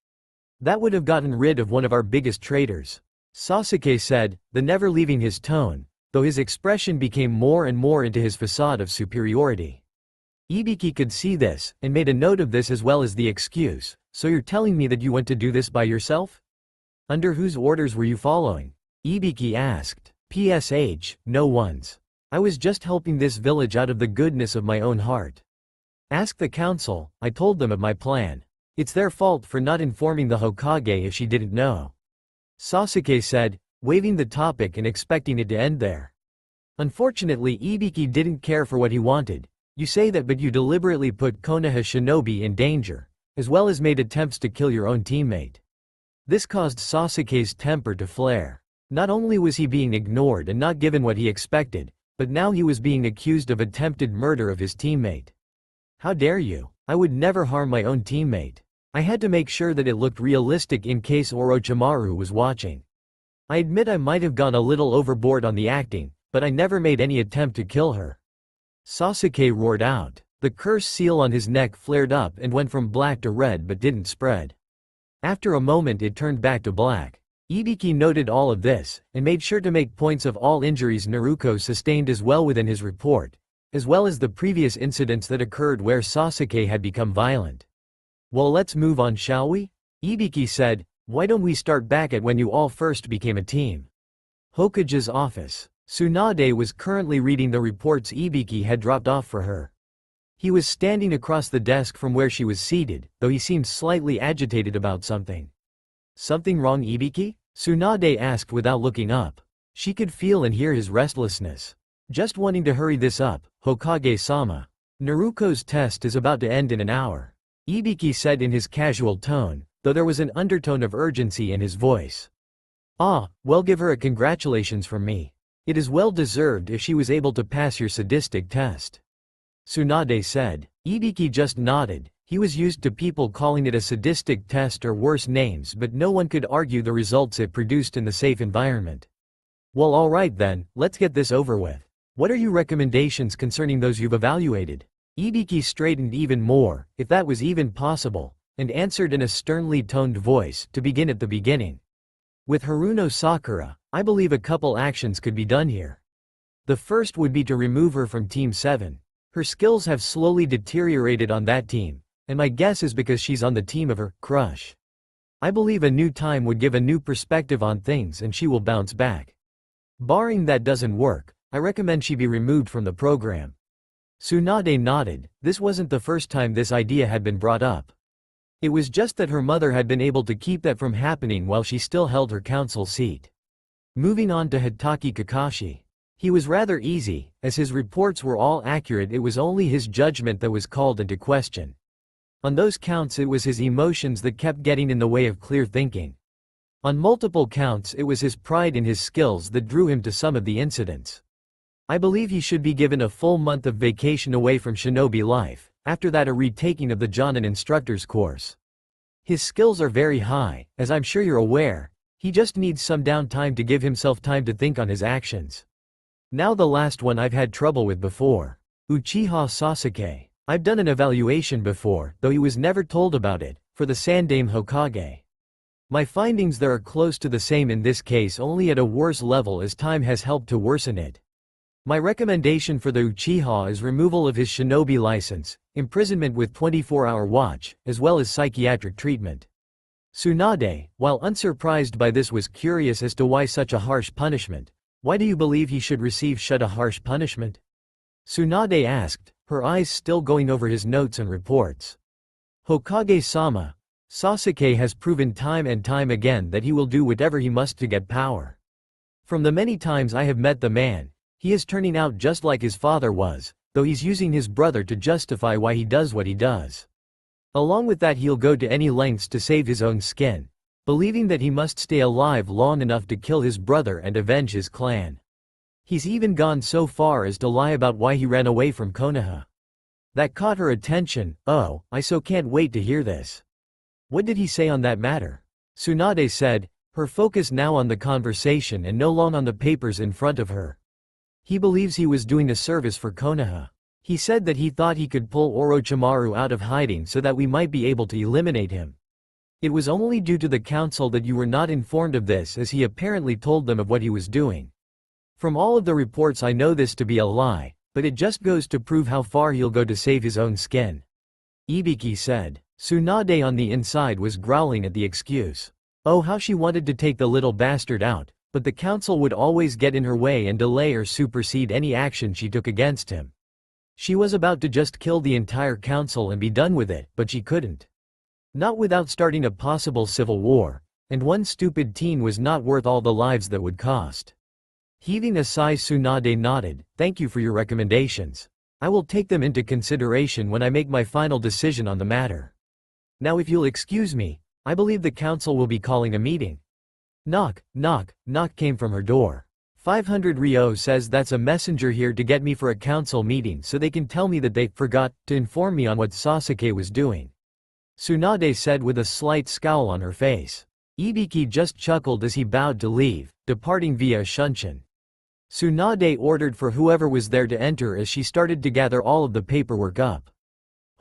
A: That would have gotten rid of one of our biggest traitors, Sasuke said, the never leaving his tone, though his expression became more and more into his facade of superiority. Ibiki could see this, and made a note of this as well as the excuse, so you're telling me that you went to do this by yourself? Under whose orders were you following? Ibiki asked. PSH, no one's. I was just helping this village out of the goodness of my own heart. Ask the council, I told them of my plan. It's their fault for not informing the Hokage if she didn't know. Sasuke said, waving the topic and expecting it to end there. Unfortunately, Ibiki didn't care for what he wanted. You say that, but you deliberately put Konoha Shinobi in danger, as well as made attempts to kill your own teammate. This caused Sasuke's temper to flare. Not only was he being ignored and not given what he expected, but now he was being accused of attempted murder of his teammate. How dare you? I would never harm my own teammate. I had to make sure that it looked realistic in case Orochimaru was watching. I admit I might have gone a little overboard on the acting, but I never made any attempt to kill her. Sasuke roared out. The curse seal on his neck flared up and went from black to red but didn't spread. After a moment it turned back to black. Ibiki noted all of this, and made sure to make points of all injuries Naruko sustained as well within his report, as well as the previous incidents that occurred where Sasuke had become violent. Well, let's move on, shall we? Ibiki said, why don't we start back at when you all first became a team? Hokage's office. Tsunade was currently reading the reports Ibiki had dropped off for her. He was standing across the desk from where she was seated, though he seemed slightly agitated about something. Something wrong, Ibiki? Tsunade asked without looking up. She could feel and hear his restlessness. Just wanting to hurry this up, Hokage-sama. Naruko's test is about to end in an hour. Ibiki said in his casual tone, though there was an undertone of urgency in his voice. Ah, well, give her a congratulations from me. It is well deserved if she was able to pass your sadistic test. Tsunade said. Ibiki just nodded. He was used to people calling it a sadistic test or worse names, but no one could argue the results it produced in the safe environment. Well, alright then, let's get this over with. What are your recommendations concerning those you've evaluated? Ibiki straightened even more, if that was even possible, and answered in a sternly toned voice, to begin at the beginning. With Haruno Sakura, I believe a couple actions could be done here. The first would be to remove her from Team 7. Her skills have slowly deteriorated on that team, and my guess is because she's on the team of her crush. I believe a new time would give a new perspective on things and she will bounce back. Barring that doesn't work, I recommend she be removed from the program. Tsunade nodded. This wasn't the first time this idea had been brought up. It was just that her mother had been able to keep that from happening while she still held her council seat. Moving on to Hitaki Kakashi. He was rather easy, as his reports were all accurate. It was only his judgment that was called into question. On those counts it was his emotions that kept getting in the way of clear thinking. On multiple counts it was his pride in his skills that drew him to some of the incidents. I believe he should be given a full month of vacation away from shinobi life, after that a retaking of the Jonin instructor's course. His skills are very high, as I'm sure you're aware. He just needs some downtime to give himself time to think on his actions. Now the last one I've had trouble with before. Uchiha Sasuke. I've done an evaluation before, though he was never told about it, for the Sandaime Hokage. My findings there are close to the same in this case, only at a worse level as time has helped to worsen it. My recommendation for the Uchiha is removal of his shinobi license, imprisonment with 24-hour watch, as well as psychiatric treatment. Tsunade, while unsurprised by this, was curious as to why such a harsh punishment. Why do you believe he should receive such a harsh punishment? Tsunade asked, her eyes still going over his notes and reports. Hokage-sama, Sasuke has proven time and time again that he will do whatever he must to get power. From the many times I have met the man, he is turning out just like his father was, though he's using his brother to justify why he does what he does. Along with that, he'll go to any lengths to save his own skin, believing that he must stay alive long enough to kill his brother and avenge his clan. He's even gone so far as to lie about why he ran away from Konoha. That caught her attention. Oh, I so can't wait to hear this. What did he say on that matter? Tsunade said, her focus now on the conversation and no longer on the papers in front of her. He believes he was doing a service for Konoha. He said that he thought he could pull Orochimaru out of hiding so that we might be able to eliminate him. It was only due to the council that you were not informed of this, as he apparently told them of what he was doing. From all of the reports I know this to be a lie, but it just goes to prove how far he'll go to save his own skin. Ibiki said. Tsunade on the inside was growling at the excuse. Oh, how she wanted to take the little bastard out, but the council would always get in her way and delay or supersede any action she took against him. She was about to just kill the entire council and be done with it, but she couldn't. Not without starting a possible civil war, and one stupid teen was not worth all the lives that would cost. Heaving a sigh, Tsunade nodded. Thank you for your recommendations. I will take them into consideration when I make my final decision on the matter. Now if you'll excuse me, I believe the council will be calling a meeting. Knock, knock, knock came from her door. 500 Rhos says that's a messenger here to get me for a council meeting so they can tell me that they forgot to inform me on what Sasuke was doing. Tsunade said with a slight scowl on her face. Ibiki just chuckled as he bowed to leave, departing via Shunshin. Tsunade ordered for whoever was there to enter as she started to gather all of the paperwork up.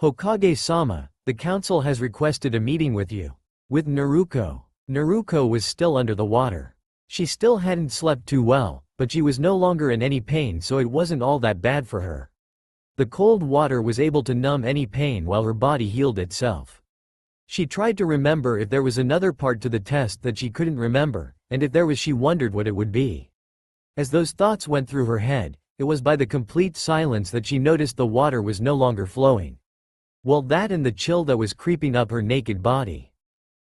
A: Hokage-sama, the council has requested a meeting with you. With Naruko. Naruko was still under the water. She still hadn't slept too well, but she was no longer in any pain, so it wasn't all that bad for her. The cold water was able to numb any pain while her body healed itself. She tried to remember if there was another part to the test that she couldn't remember, and if there was, she wondered what it would be. As those thoughts went through her head, it was by the complete silence that she noticed the water was no longer flowing. Well, that and the chill that was creeping up her naked body.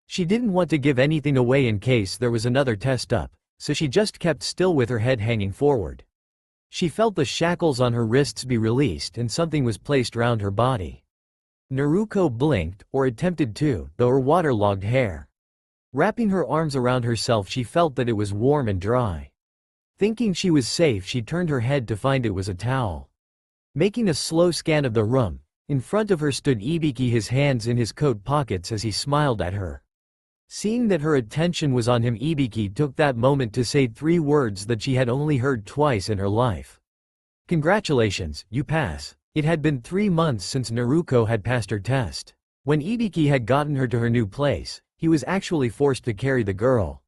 A: She didn't want to give anything away in case there was another test up, so she just kept still with her head hanging forward. She felt the shackles on her wrists be released and something was placed round her body. Naruko blinked, or attempted to, though her waterlogged hair. Wrapping her arms around herself, she felt that it was warm and dry. Thinking she was safe, she turned her head to find it was a towel. Making a slow scan of the room, in front of her stood Ibiki, his hands in his coat pockets as he smiled at her. Seeing that her attention was on him, Ibiki took that moment to say 3 words that she had only heard twice in her life. Congratulations, you pass. It had been 3 months since Naruko had passed her test. When Ibiki had gotten her to her new place, he was actually forced to carry the girl.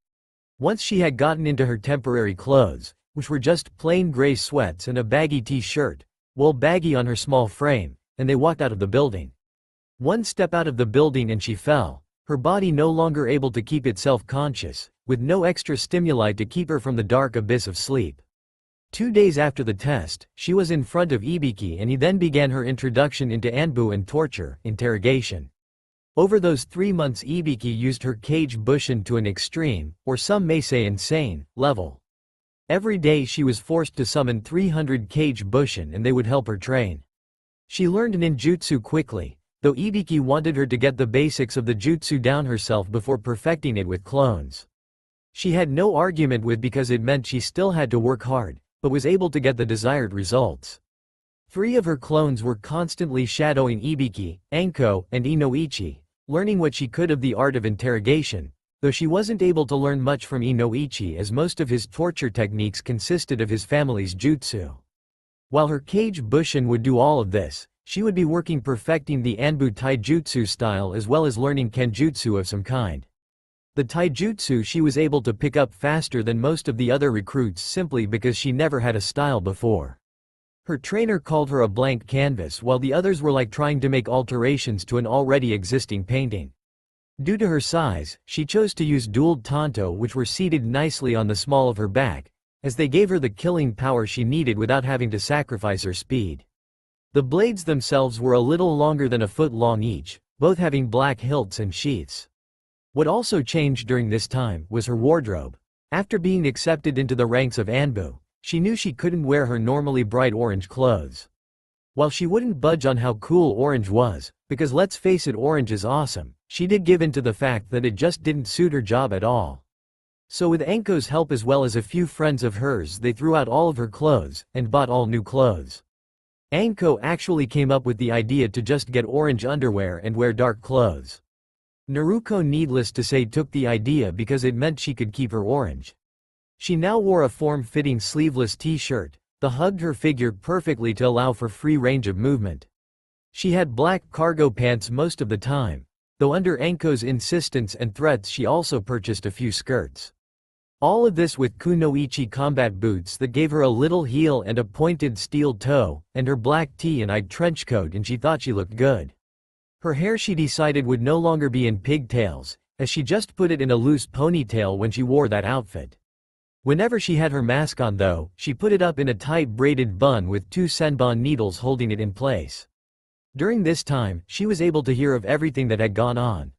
A: Once she had gotten into her temporary clothes, which were just plain gray sweats and a baggy t-shirt, well, baggy on her small frame, and they walked out of the building. One step out of the building and she fell, her body no longer able to keep itself conscious, with no extra stimuli to keep her from the dark abyss of sleep. 2 days after the test, she was in front of Ibiki and he then began her introduction into ANBU and torture, interrogation. Over those 3 months, Ibiki used her Kage Bushin to an extreme, or some may say insane, level. Every day she was forced to summon 300 Kage Bushin and they would help her train. She learned ninjutsu quickly, though Ibiki wanted her to get the basics of the jutsu down herself before perfecting it with clones. She had no argument with because it meant she still had to work hard, but was able to get the desired results. 3 of her clones were constantly shadowing Ibiki, Anko, and Inoichi, learning what she could of the art of interrogation, though she wasn't able to learn much from Inoichi as most of his torture techniques consisted of his family's jutsu. While her Kage Bushin would do all of this, she would be working perfecting the ANBU taijutsu style as well as learning kenjutsu of some kind. The taijutsu she was able to pick up faster than most of the other recruits simply because she never had a style before. Her trainer called her a blank canvas while the others were like trying to make alterations to an already existing painting. Due to her size, she chose to use dual tanto, which were seated nicely on the small of her back, as they gave her the killing power she needed without having to sacrifice her speed. The blades themselves were a little longer than a foot long each, both having black hilts and sheaths. What also changed during this time was her wardrobe. After being accepted into the ranks of ANBU, she knew she couldn't wear her normally bright orange clothes. While she wouldn't budge on how cool orange was, because let's face it, orange is awesome, she did give in to the fact that it just didn't suit her job at all. So with Anko's help as well as a few friends of hers, they threw out all of her clothes, and bought all new clothes. Anko actually came up with the idea to just get orange underwear and wear dark clothes. Naruko, needless to say, took the idea because it meant she could keep her orange. She now wore a form-fitting sleeveless t-shirt that hugged her figure perfectly to allow for free range of movement. She had black cargo pants most of the time, though under Anko's insistence and threats she also purchased a few skirts. All of this with kunoichi combat boots that gave her a little heel and a pointed steel toe, and her black tee and eyed trench coat, and she thought she looked good. Her hair she decided would no longer be in pigtails, as she just put it in a loose ponytail when she wore that outfit. Whenever she had her mask on though, she put it up in a tight braided bun with 2 senbon needles holding it in place. During this time, she was able to hear of everything that had gone on.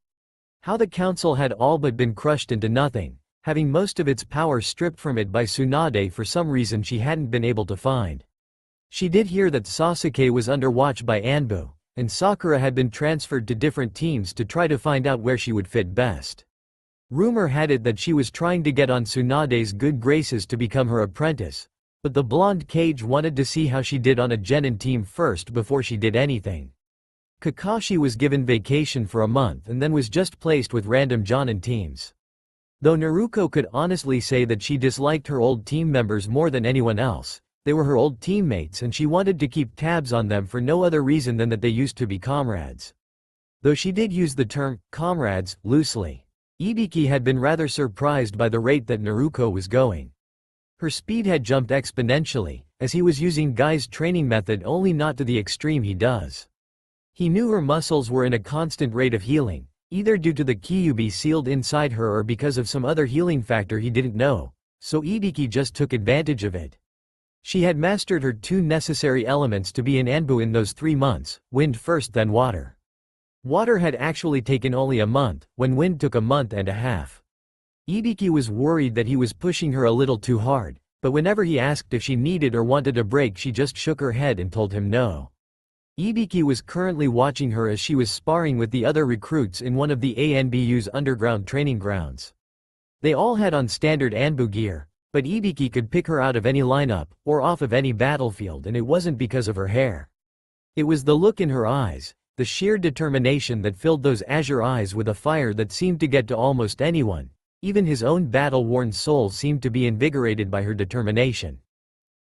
A: How the council had all but been crushed into nothing, having most of its power stripped from it by Tsunade for some reason she hadn't been able to find. She did hear that Sasuke was under watch by ANBU, and Sakura had been transferred to different teams to try to find out where she would fit best. Rumor had it that she was trying to get on Tsunade's good graces to become her apprentice, but the blonde Cage wanted to see how she did on a genin team first before she did anything. Kakashi was given vacation for a month and then was just placed with random jonin teams. Though Naruko could honestly say that she disliked her old team members more than anyone else, they were her old teammates and she wanted to keep tabs on them for no other reason than that they used to be comrades. Though she did use the term comrades loosely. Ibiki had been rather surprised by the rate that Naruko was going. Her speed had jumped exponentially, as he was using Guy's training method, only not to the extreme he does. He knew her muscles were in a constant rate of healing, either due to the Kyuubi sealed inside her or because of some other healing factor he didn't know, so Ibiki just took advantage of it. She had mastered her 2 necessary elements to be in ANBU in those 3 months, wind first then water. Water had actually taken only a month, when wind took a month and a half. Ibiki was worried that he was pushing her a little too hard, but whenever he asked if she needed or wanted a break she just shook her head and told him no. Ibiki was currently watching her as she was sparring with the other recruits in one of the ANBU's underground training grounds. They all had on standard ANBU gear, but Ibiki could pick her out of any lineup, or off of any battlefield, and it wasn't because of her hair. It was the look in her eyes, the sheer determination that filled those azure eyes with a fire that seemed to get to almost anyone. Even his own battle-worn soul seemed to be invigorated by her determination.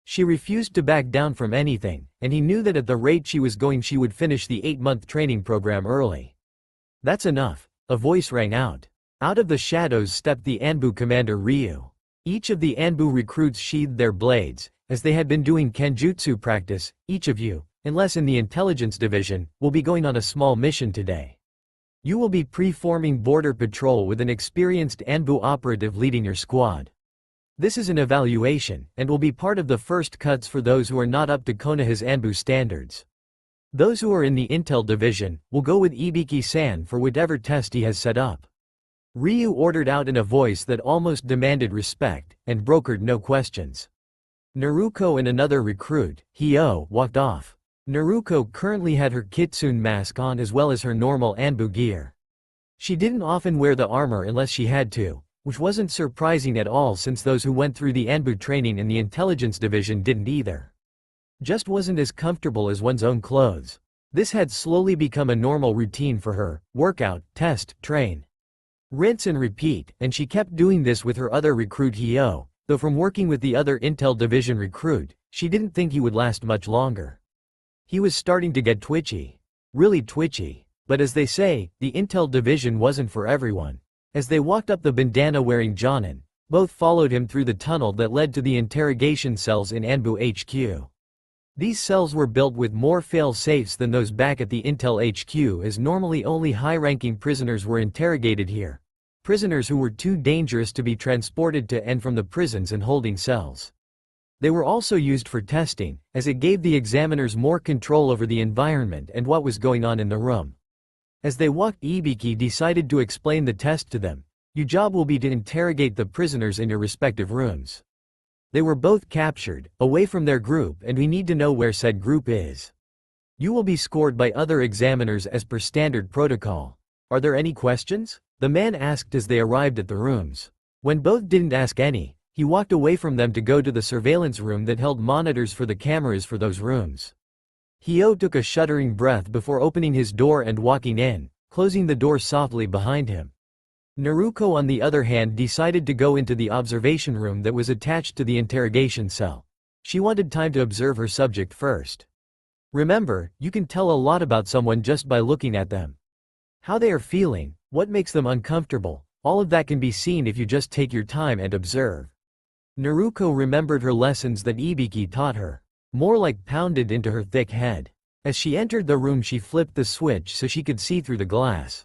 A: She refused to back down from anything, and he knew that at the rate she was going she would finish the 8-month training program early. That's enough, a voice rang out. Out of the shadows stepped the ANBU commander Ryu. Each of the ANBU recruits sheathed their blades, as they had been doing kenjutsu practice. Each of you, unless in the intelligence division, will be going on a small mission today. You will be pre-forming border patrol with an experienced ANBU operative leading your squad. This is an evaluation, and will be part of the first cuts for those who are not up to Konoha's ANBU standards. Those who are in the intel division, will go with Ibiki-san for whatever test he has set up. Ryu ordered out in a voice that almost demanded respect, and brokered no questions. Naruko and another recruit, Hyo, walked off. Naruko currently had her kitsune mask on as well as her normal ANBU gear. She didn't often wear the armor unless she had to, which wasn't surprising at all since those who went through the ANBU training in the intelligence division didn't either. Just wasn't as comfortable as one's own clothes. This had slowly become a normal routine for her: workout, test, train. Rinse and repeat, and she kept doing this with her other recruit Hyo, though from working with the other intel division recruit, she didn't think he would last much longer. He was starting to get twitchy. Really twitchy. But as they say, the intel division wasn't for everyone. As they walked up the bandana-wearing Jonin, both followed him through the tunnel that led to the interrogation cells in ANBU HQ. These cells were built with more fail-safes than those back at the Intel HQ, as normally only high-ranking prisoners were interrogated here. Prisoners who were too dangerous to be transported to and from the prisons and holding cells. They were also used for testing, as it gave the examiners more control over the environment and what was going on in the room. As they walked, Ibiki decided to explain the test to them. Your job will be to interrogate the prisoners in your respective rooms. They were both captured, away from their group, and we need to know where said group is. You will be scored by other examiners as per standard protocol. Are there any questions? The man asked as they arrived at the rooms. When both didn't ask any, he walked away from them to go to the surveillance room that held monitors for the cameras for those rooms. Hyo took a shuddering breath before opening his door and walking in, closing the door softly behind him. Naruko on the other hand decided to go into the observation room that was attached to the interrogation cell. She wanted time to observe her subject first. Remember, you can tell a lot about someone just by looking at them. How they are feeling, what makes them uncomfortable, all of that can be seen if you just take your time and observe. Naruko remembered her lessons that Ibiki taught her, more like pounded into her thick head. As she entered the room, she flipped the switch so she could see through the glass.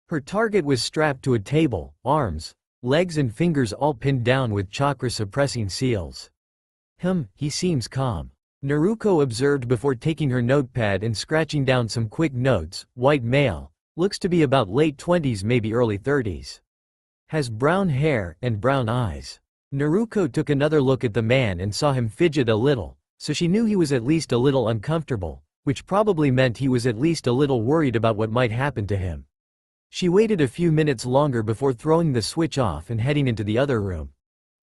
A: Her target was strapped to a table, arms, legs and fingers all pinned down with chakra-suppressing seals. He seems calm, Naruko observed before taking her notepad and scratching down some quick notes. White male, looks to be about late 20s maybe early 30s. Has brown hair and brown eyes. Naruko took another look at the man and saw him fidget a little, so she knew he was at least a little uncomfortable, which probably meant he was at least a little worried about what might happen to him. She waited a few minutes longer before throwing the switch off and heading into the other room.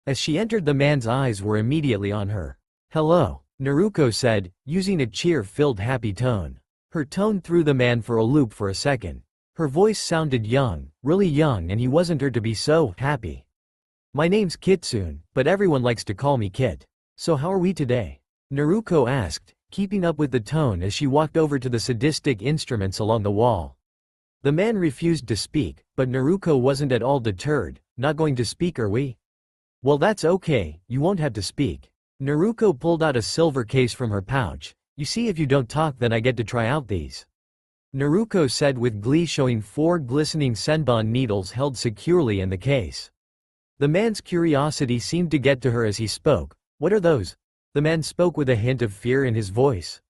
A: As she entered, the man's eyes were immediately on her. "Hello," Naruko said, using a cheer-filled happy tone. Her tone threw the man for a loop for a second. Her voice sounded young, really young, and he wasn't her to be so happy. "My name's Kitsune, but everyone likes to call me Kit. So how are we today?" Naruko asked, keeping up with the tone as she walked over to the sadistic instruments along the wall. The man refused to speak, but Naruko wasn't at all deterred. "Not going to speak, are we?" "Well, that's okay, you won't have to speak." Naruko pulled out a silver case from her pouch. "You see, if you don't talk, then I get to try out these," Naruko said with glee, showing 4 glistening senbon needles held securely in the case. The man's curiosity seemed to get to her as he spoke. "What are those?" The man spoke with a hint of fear in his voice.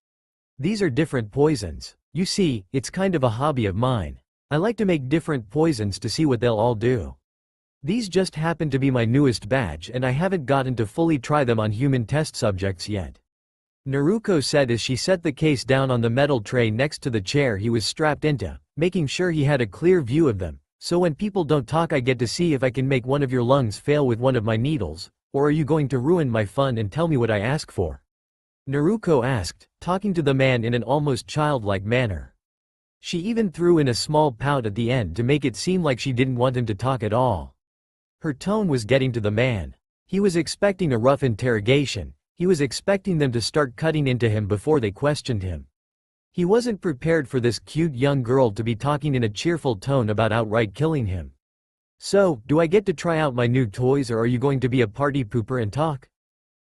A: "These are different poisons. You see, it's kind of a hobby of mine. I like to make different poisons to see what they'll all do. These just happen to be my newest batch, and I haven't gotten to fully try them on human test subjects yet," Naruko said as she set the case down on the metal tray next to the chair he was strapped into, making sure he had a clear view of them. "So when people don't talk, I get to see if I can make one of your lungs fail with one of my needles, or are you going to ruin my fun and tell me what I ask for?" Naruko asked, talking to the man in an almost childlike manner. She even threw in a small pout at the end to make it seem like she didn't want him to talk at all. Her tone was getting to the man. He was expecting a rough interrogation. He was expecting them to start cutting into him before they questioned him. He wasn't prepared for this cute young girl to be talking in a cheerful tone about outright killing him. "So, do I get to try out my new toys, or are you going to be a party pooper and talk?"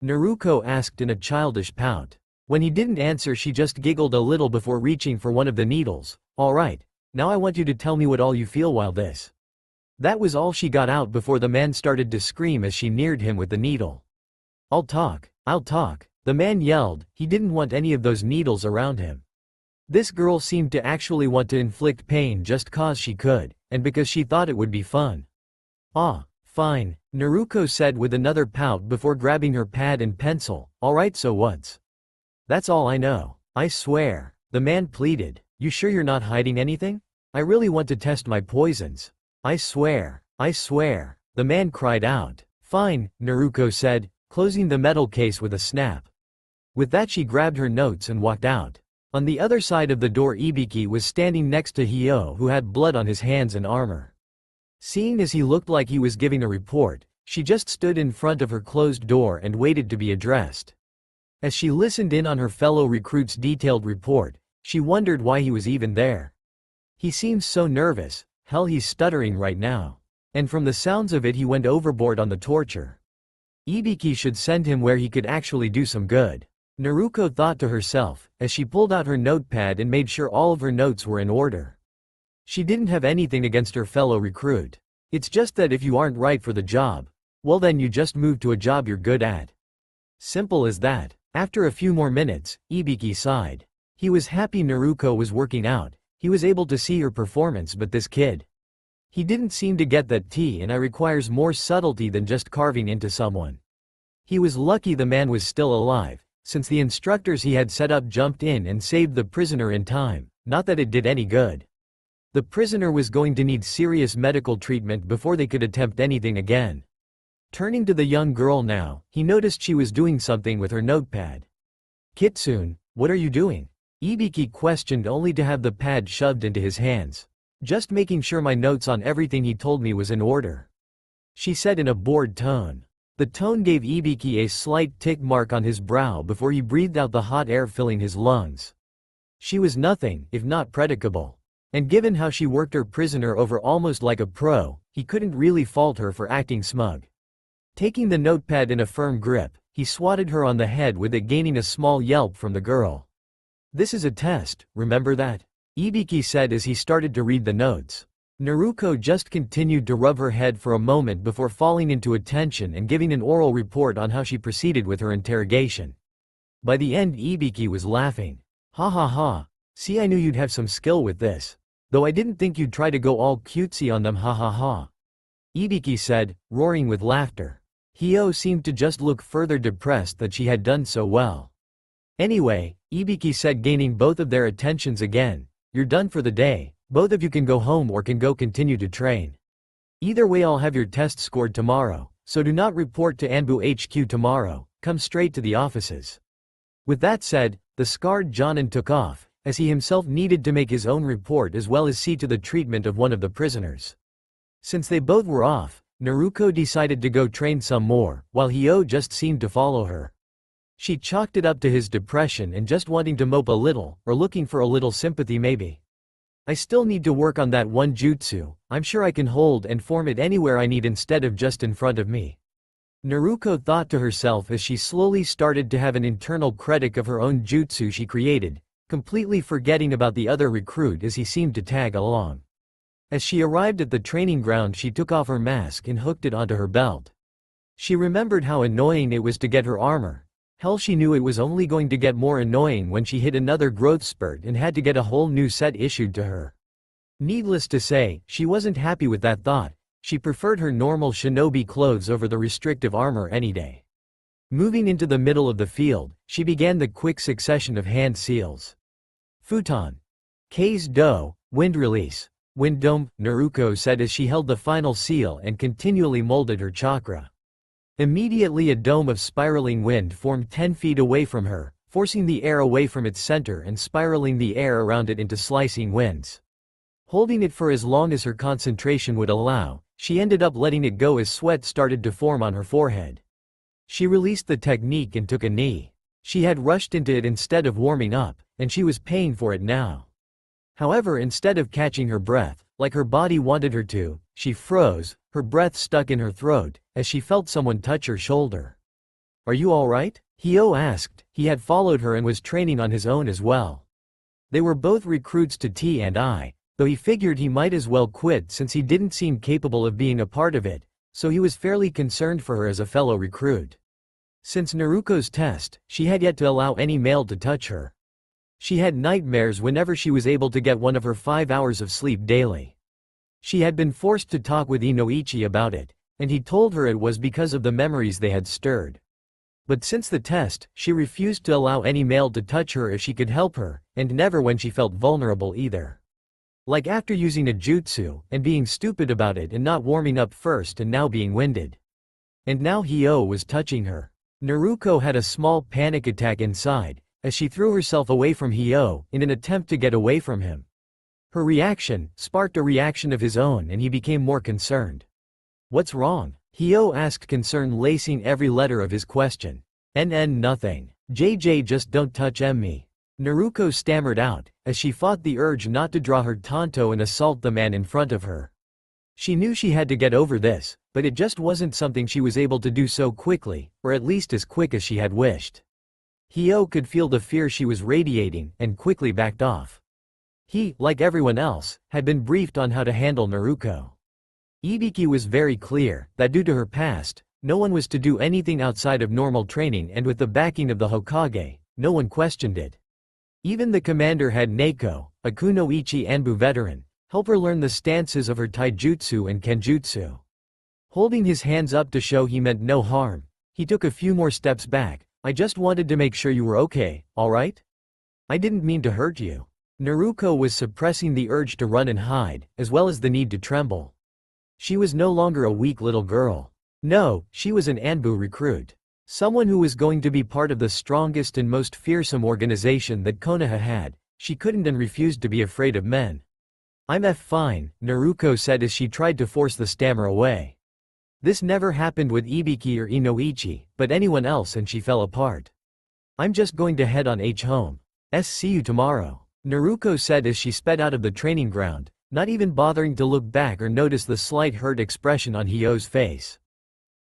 A: Naruko asked in a childish pout. When he didn't answer, she just giggled a little before reaching for one of the needles. "All right, now I want you to tell me what all you feel while this." That was all she got out before the man started to scream as she neared him with the needle. I'll talk, the man yelled. He didn't want any of those needles around him. This girl seemed to actually want to inflict pain just cause she could, and because she thought it would be fun. "Ah, fine," Naruko said with another pout before grabbing her pad and pencil. "Alright, so what's?" "That's all I know. I swear," the man pleaded. "You sure you're not hiding anything? I really want to test my poisons. I swear, the man cried out. "Fine," Naruko said, closing the metal case with a snap. With that, she grabbed her notes and walked out. On the other side of the door, Ibiki was standing next to Hyo, who had blood on his hands and armor. Seeing as he looked like he was giving a report, she just stood in front of her closed door and waited to be addressed. As she listened in on her fellow recruit's detailed report, she wondered why he was even there. He seems so nervous. Hell, he's stuttering right now. And from the sounds of it, he went overboard on the torture. Ibiki should send him where he could actually do some good, Naruko thought to herself, as she pulled out her notepad and made sure all of her notes were in order. She didn't have anything against her fellow recruit. It's just that if you aren't right for the job, well then you just move to a job you're good at. Simple as that. After a few more minutes, Ibiki sighed. He was happy Naruko was working out. He was able to see her performance, but this kid. He didn't seem to get that and it requires more subtlety than just carving into someone. He was lucky the man was still alive, since the instructors he had set up jumped in and saved the prisoner in time, not that it did any good. The prisoner was going to need serious medical treatment before they could attempt anything again. Turning to the young girl now, he noticed she was doing something with her notepad. "Kitsune, what are you doing?" Ibiki questioned, only to have the pad shoved into his hands. "Just making sure my notes on everything he told me was in order," she said in a bored tone. The tone gave Ibiki a slight tick mark on his brow before he breathed out the hot air filling his lungs. She was nothing if not predicable. And given how she worked her prisoner over almost like a pro, he couldn't really fault her for acting smug. Taking the notepad in a firm grip, he swatted her on the head with it, gaining a small yelp from the girl. "This is a test, remember that?" Ibiki said as he started to read the notes. Naruko just continued to rub her head for a moment before falling into attention and giving an oral report on how she proceeded with her interrogation. By the end, Ibiki was laughing. "Ha ha ha. See, I knew you'd have some skill with this. Though I didn't think you'd try to go all cutesy on them, ha ha ha." Ibiki said, roaring with laughter. Hyo seemed to just look further depressed that she had done so well. "Anyway," Ibiki said, gaining both of their attentions again, "you're done for the day. Both of you can go home or can go continue to train. Either way, I'll have your test scored tomorrow, so do not report to ANBU HQ tomorrow, come straight to the offices." With that said, the scarred Jonin took off, as he himself needed to make his own report as well as see to the treatment of one of the prisoners. Since they both were off, Naruko decided to go train some more, while Hyo just seemed to follow her. She chalked it up to his depression and just wanting to mope a little, or looking for a little sympathy maybe. "I still need to work on that one jutsu. I'm sure I can hold and form it anywhere I need instead of just in front of me," Naruko thought to herself as she slowly started to have an internal critic of her own jutsu she created, completely forgetting about the other recruit as he seemed to tag along. As she arrived at the training ground, she took off her mask and hooked it onto her belt. She remembered how annoying it was to get her armor. Hell, she knew it was only going to get more annoying when she hit another growth spurt and had to get a whole new set issued to her. Needless to say, she wasn't happy with that thought. She preferred her normal shinobi clothes over the restrictive armor any day. Moving into the middle of the field, she began the quick succession of hand seals. Futon. K's do, wind release. Wind dome, Naruko said as she held the final seal and continually molded her chakra. Immediately a dome of spiraling wind formed 10 feet away from her, forcing the air away from its center and spiraling the air around it into slicing winds. Holding it for as long as her concentration would allow, she ended up letting it go as sweat started to form on her forehead. She released the technique and took a knee. She had rushed into it instead of warming up, and she was paying for it now. However, instead of catching her breath, like her body wanted her to, she froze, her breath stuck in her throat, as she felt someone touch her shoulder. "Are you alright?" Hyo asked. He had followed her and was training on his own as well. They were both recruits to T&I, though he figured he might as well quit since he didn't seem capable of being a part of it, so he was fairly concerned for her as a fellow recruit. Since Naruko's test, she had yet to allow any male to touch her. She had nightmares whenever she was able to get one of her 5 hours of sleep daily. She had been forced to talk with Inoichi about it, and he told her it was because of the memories they had stirred. But since the test, she refused to allow any male to touch her if she could help her, and never when she felt vulnerable either. Like after using a jutsu, and being stupid about it and not warming up first and now being winded. And now Hyo was touching her. Naruko had a small panic attack inside, as she threw herself away from Hyo in an attempt to get away from him. Her reaction sparked a reaction of his own and he became more concerned. "What's wrong?" Hyo asked, concern lacing every letter of his question. Nothing. JJ, just don't touch me." Naruko stammered out, as she fought the urge not to draw her tanto and assault the man in front of her. She knew she had to get over this, but it just wasn't something she was able to do so quickly, or at least as quick as she had wished. Hyo could feel the fear she was radiating, and quickly backed off. He, like everyone else, had been briefed on how to handle Naruko. Ibiki was very clear that due to her past, no one was to do anything outside of normal training, and with the backing of the Hokage, no one questioned it. Even the commander had Neko, a Kunoichi ANBU veteran, help her learn the stances of her taijutsu and kenjutsu. Holding his hands up to show he meant no harm, he took a few more steps back. "I just wanted to make sure you were okay, alright? I didn't mean to hurt you." Naruko was suppressing the urge to run and hide, as well as the need to tremble. She was no longer a weak little girl. No, she was an ANBU recruit. Someone who was going to be part of the strongest and most fearsome organization that Konoha had. She couldn't and refused to be afraid of men. "I'm fine," Naruko said as she tried to force the stammer away. This never happened with Ibiki or Inoichi, but anyone else, and she fell apart. "I'm just going to head on home. See you tomorrow." Naruko said as she sped out of the training ground, not even bothering to look back or notice the slight hurt expression on Hyo's face.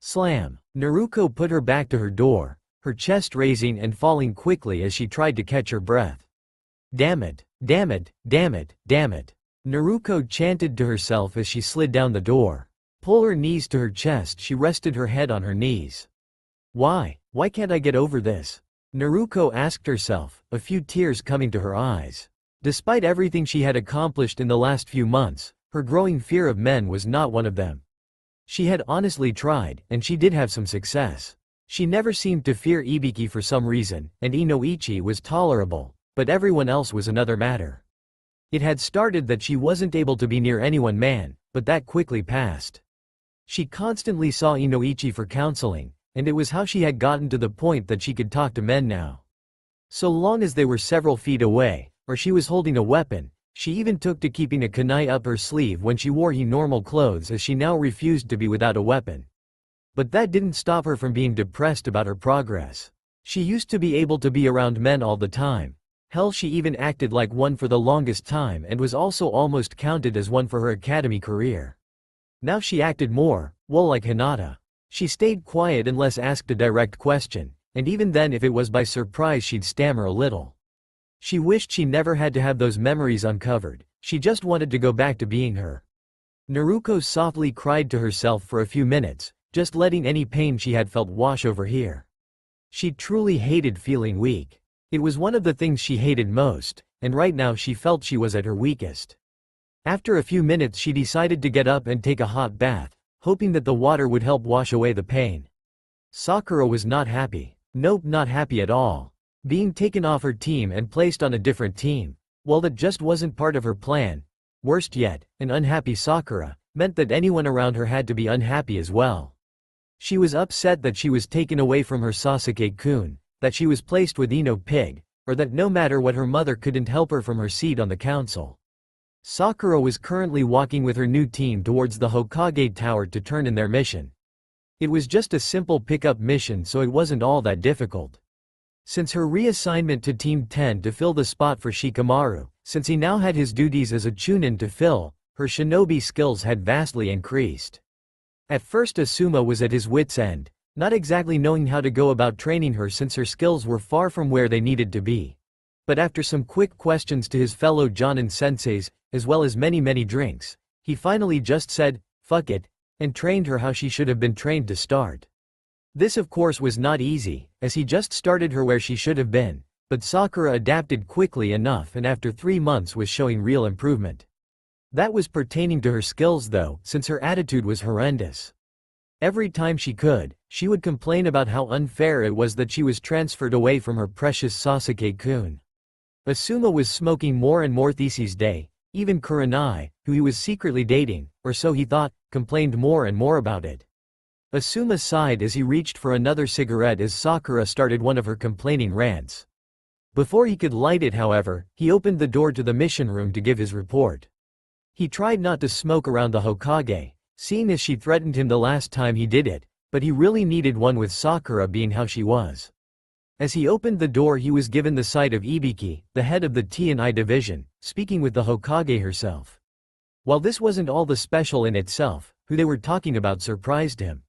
A: Slam! Naruko put her back to her door, her chest raising and falling quickly as she tried to catch her breath. Damn it, damn it, damn it, damn it. Naruko chanted to herself as she slid down the door. Pull her knees to her chest, she rested her head on her knees. Why can't I get over this? Naruko asked herself, a few tears coming to her eyes. Despite everything she had accomplished in the last few months, her growing fear of men was not one of them. She had honestly tried, and she did have some success. She never seemed to fear Ibiki for some reason, and Inoichi was tolerable, but everyone else was another matter. It had started that she wasn't able to be near anyone man, but that quickly passed. She constantly saw Inoichi for counseling, and it was how she had gotten to the point that she could talk to men now. So long as they were several feet away, or she was holding a weapon, she even took to keeping a kunai up her sleeve when she wore normal clothes, as she now refused to be without a weapon. But that didn't stop her from being depressed about her progress. She used to be able to be around men all the time. Hell, she even acted like one for the longest time and was also almost counted as one for her academy career. Now she acted more, well, like Hinata. She stayed quiet unless asked a direct question, and even then if it was by surprise she'd stammer a little. She wished she never had to have those memories uncovered, she just wanted to go back to being her. Naruko softly cried to herself for a few minutes, just letting any pain she had felt wash over here. She truly hated feeling weak. It was one of the things she hated most, and right now she felt she was at her weakest. After a few minutes she decided to get up and take a hot bath, hoping that the water would help wash away the pain. Sakura was not happy. Nope, not happy at all. Being taken off her team and placed on a different team, well, that just wasn't part of her plan. Worst yet, an unhappy Sakura meant that anyone around her had to be unhappy as well. She was upset that she was taken away from her Sasuke-kun, that she was placed with Ino Pig, or that no matter what her mother couldn't help her from her seat on the council. Sakura was currently walking with her new team towards the Hokage Tower to turn in their mission. It was just a simple pickup mission, so it wasn't all that difficult. Since her reassignment to Team 10 to fill the spot for Shikamaru, since he now had his duties as a chunin to fill, her shinobi skills had vastly increased. At first Asuma was at his wit's end, not exactly knowing how to go about training her since her skills were far from where they needed to be. But after some quick questions to his fellow Jonin senseis, as well as many drinks, he finally just said, "Fuck it," and trained her how she should have been trained to start. This of course was not easy, as he just started her where she should have been, but Sakura adapted quickly enough and after 3 months was showing real improvement. That was pertaining to her skills though, since her attitude was horrendous. Every time she could, she would complain about how unfair it was that she was transferred away from her precious Sasuke-kun. Asuma was smoking more and more these days. Even Kurenai, who he was secretly dating, or so he thought, complained more and more about it. Asuma sighed as he reached for another cigarette as Sakura started one of her complaining rants. Before he could light it, however, he opened the door to the mission room to give his report. He tried not to smoke around the Hokage, seeing as she threatened him the last time he did it, but he really needed one with Sakura being how she was. As he opened the door he was given the sight of Ibiki, the head of the T&I division, speaking with the Hokage herself. While this wasn't all the special in itself, who they were talking about surprised him.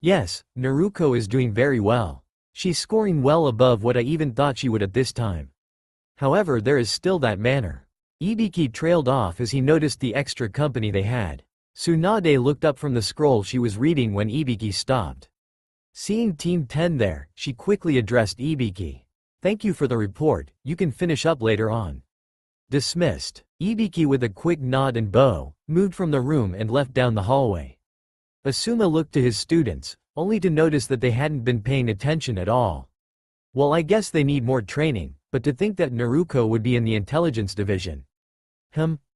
A: Yes, Naruko is doing very well. She's scoring well above what I even thought she would at this time. However, there is still that manner. Ibiki trailed off as he noticed the extra company they had. Tsunade looked up from the scroll she was reading when Ibiki stopped. Seeing Team 10 there, she quickly addressed Ibiki. "Thank you for the report, you can finish up later on." Dismissed. Ibiki with a quick nod and bow, moved from the room and left down the hallway. Asuma looked to his students, only to notice that they hadn't been paying attention at all. Well, I guess they need more training, but to think that Naruko would be in the intelligence division.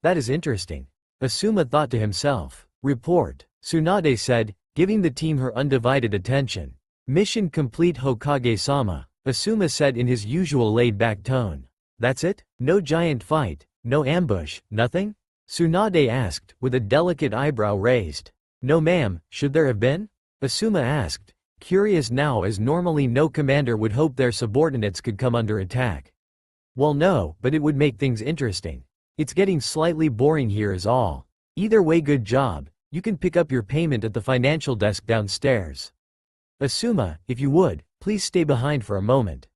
A: That is interesting. Asuma thought to himself. Report, Tsunade said, giving the team her undivided attention. Mission complete, Hokage-sama, Asuma said in his usual laid-back tone. That's it? No giant fight, no ambush, nothing? Tsunade asked, with a delicate eyebrow raised. No ma'am, should there have been? Asuma asked, curious now as normally no commander would hope their subordinates could come under attack. Well no, but it would make things interesting. It's getting slightly boring here is all. Either way good job, you can pick up your payment at the financial desk downstairs. Asuma, if you would, please stay behind for a moment.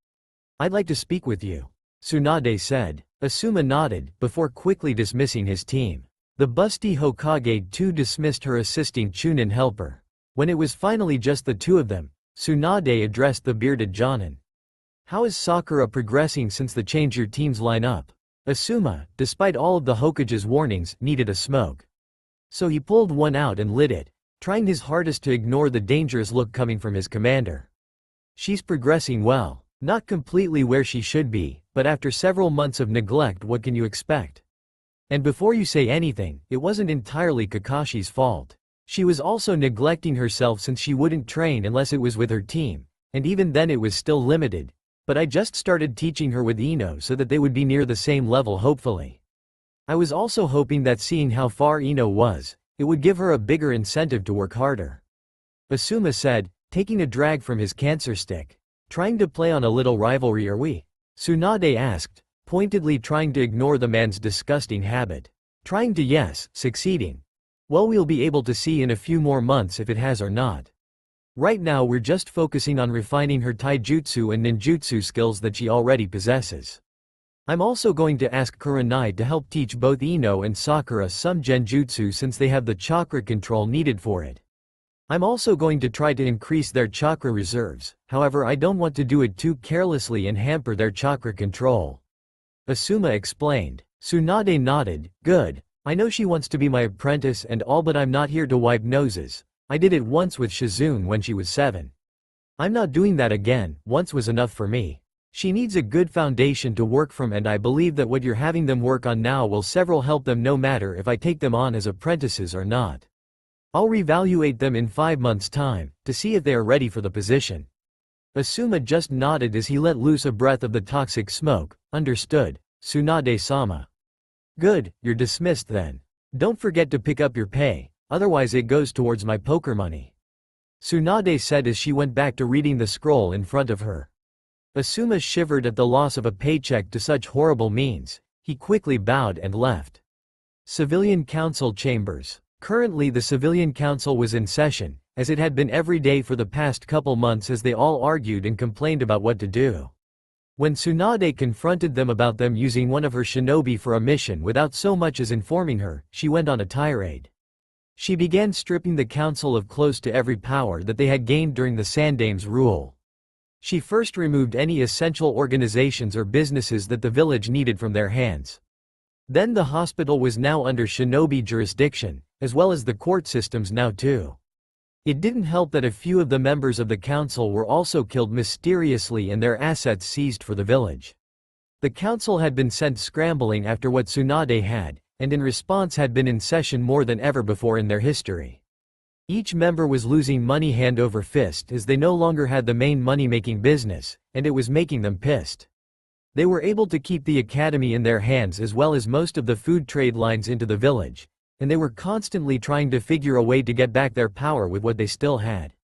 A: I'd like to speak with you. Tsunade said. Asuma nodded, before quickly dismissing his team. The busty Hokage too dismissed her assisting Chunin helper. When it was finally just the two of them, Tsunade addressed the bearded Jonin. How is Sakura progressing since the change your team's line up? Asuma, despite all of the Hokage's warnings, needed a smoke. So he pulled one out and lit it, trying his hardest to ignore the dangerous look coming from his commander. She's progressing well, not completely where she should be, but after several months of neglect what can you expect? And before you say anything, it wasn't entirely Kakashi's fault. She was also neglecting herself since she wouldn't train unless it was with her team, and even then it was still limited. But I just started teaching her with Ino so that they would be near the same level hopefully. I was also hoping that seeing how far Ino was, it would give her a bigger incentive to work harder. Asuma said, taking a drag from his cancer stick. Trying to play on a little rivalry are we? Tsunade asked, pointedly trying to ignore the man's disgusting habit. Trying to yes, succeeding. Well we'll be able to see in a few more months if it has or not. Right now we're just focusing on refining her taijutsu and ninjutsu skills that she already possesses. I'm also going to ask Kurenai to help teach both Ino and Sakura some genjutsu since they have the chakra control needed for it. I'm also going to try to increase their chakra reserves, however I don't want to do it too carelessly and hamper their chakra control. Asuma explained. Tsunade nodded, good. I know she wants to be my apprentice and all but I'm not here to wipe noses. I did it once with Shizune when she was 7. I'm not doing that again, once was enough for me. She needs a good foundation to work from and I believe that what you're having them work on now will several help them no matter if I take them on as apprentices or not. I'll reevaluate them in 5 months' time, to see if they are ready for the position. Asuma just nodded as he let loose a breath of the toxic smoke. Understood, Tsunade-sama. Good, you're dismissed then. Don't forget to pick up your pay, otherwise it goes towards my poker money. Tsunade said as she went back to reading the scroll in front of her. Asuma shivered at the loss of a paycheck to such horrible means. He quickly bowed and left. Civilian Council Chambers. Currently the Civilian Council was in session, as it had been every day for the past couple months as they all argued and complained about what to do. When Tsunade confronted them about them using one of her shinobi for a mission without so much as informing her, she went on a tirade. She began stripping the council of close to every power that they had gained during the Sandame's rule. She first removed any essential organizations or businesses that the village needed from their hands. Then the hospital was now under shinobi jurisdiction, as well as the court systems now too. It didn't help that a few of the members of the council were also killed mysteriously and their assets seized for the village. The council had been sent scrambling after what Tsunade had, and in response had been in session more than ever before in their history. Each member was losing money hand over fist as they no longer had the main money-making business, and it was making them pissed. They were able to keep the academy in their hands as well as most of the food trade lines into the village, and they were constantly trying to figure a way to get back their power with what they still had.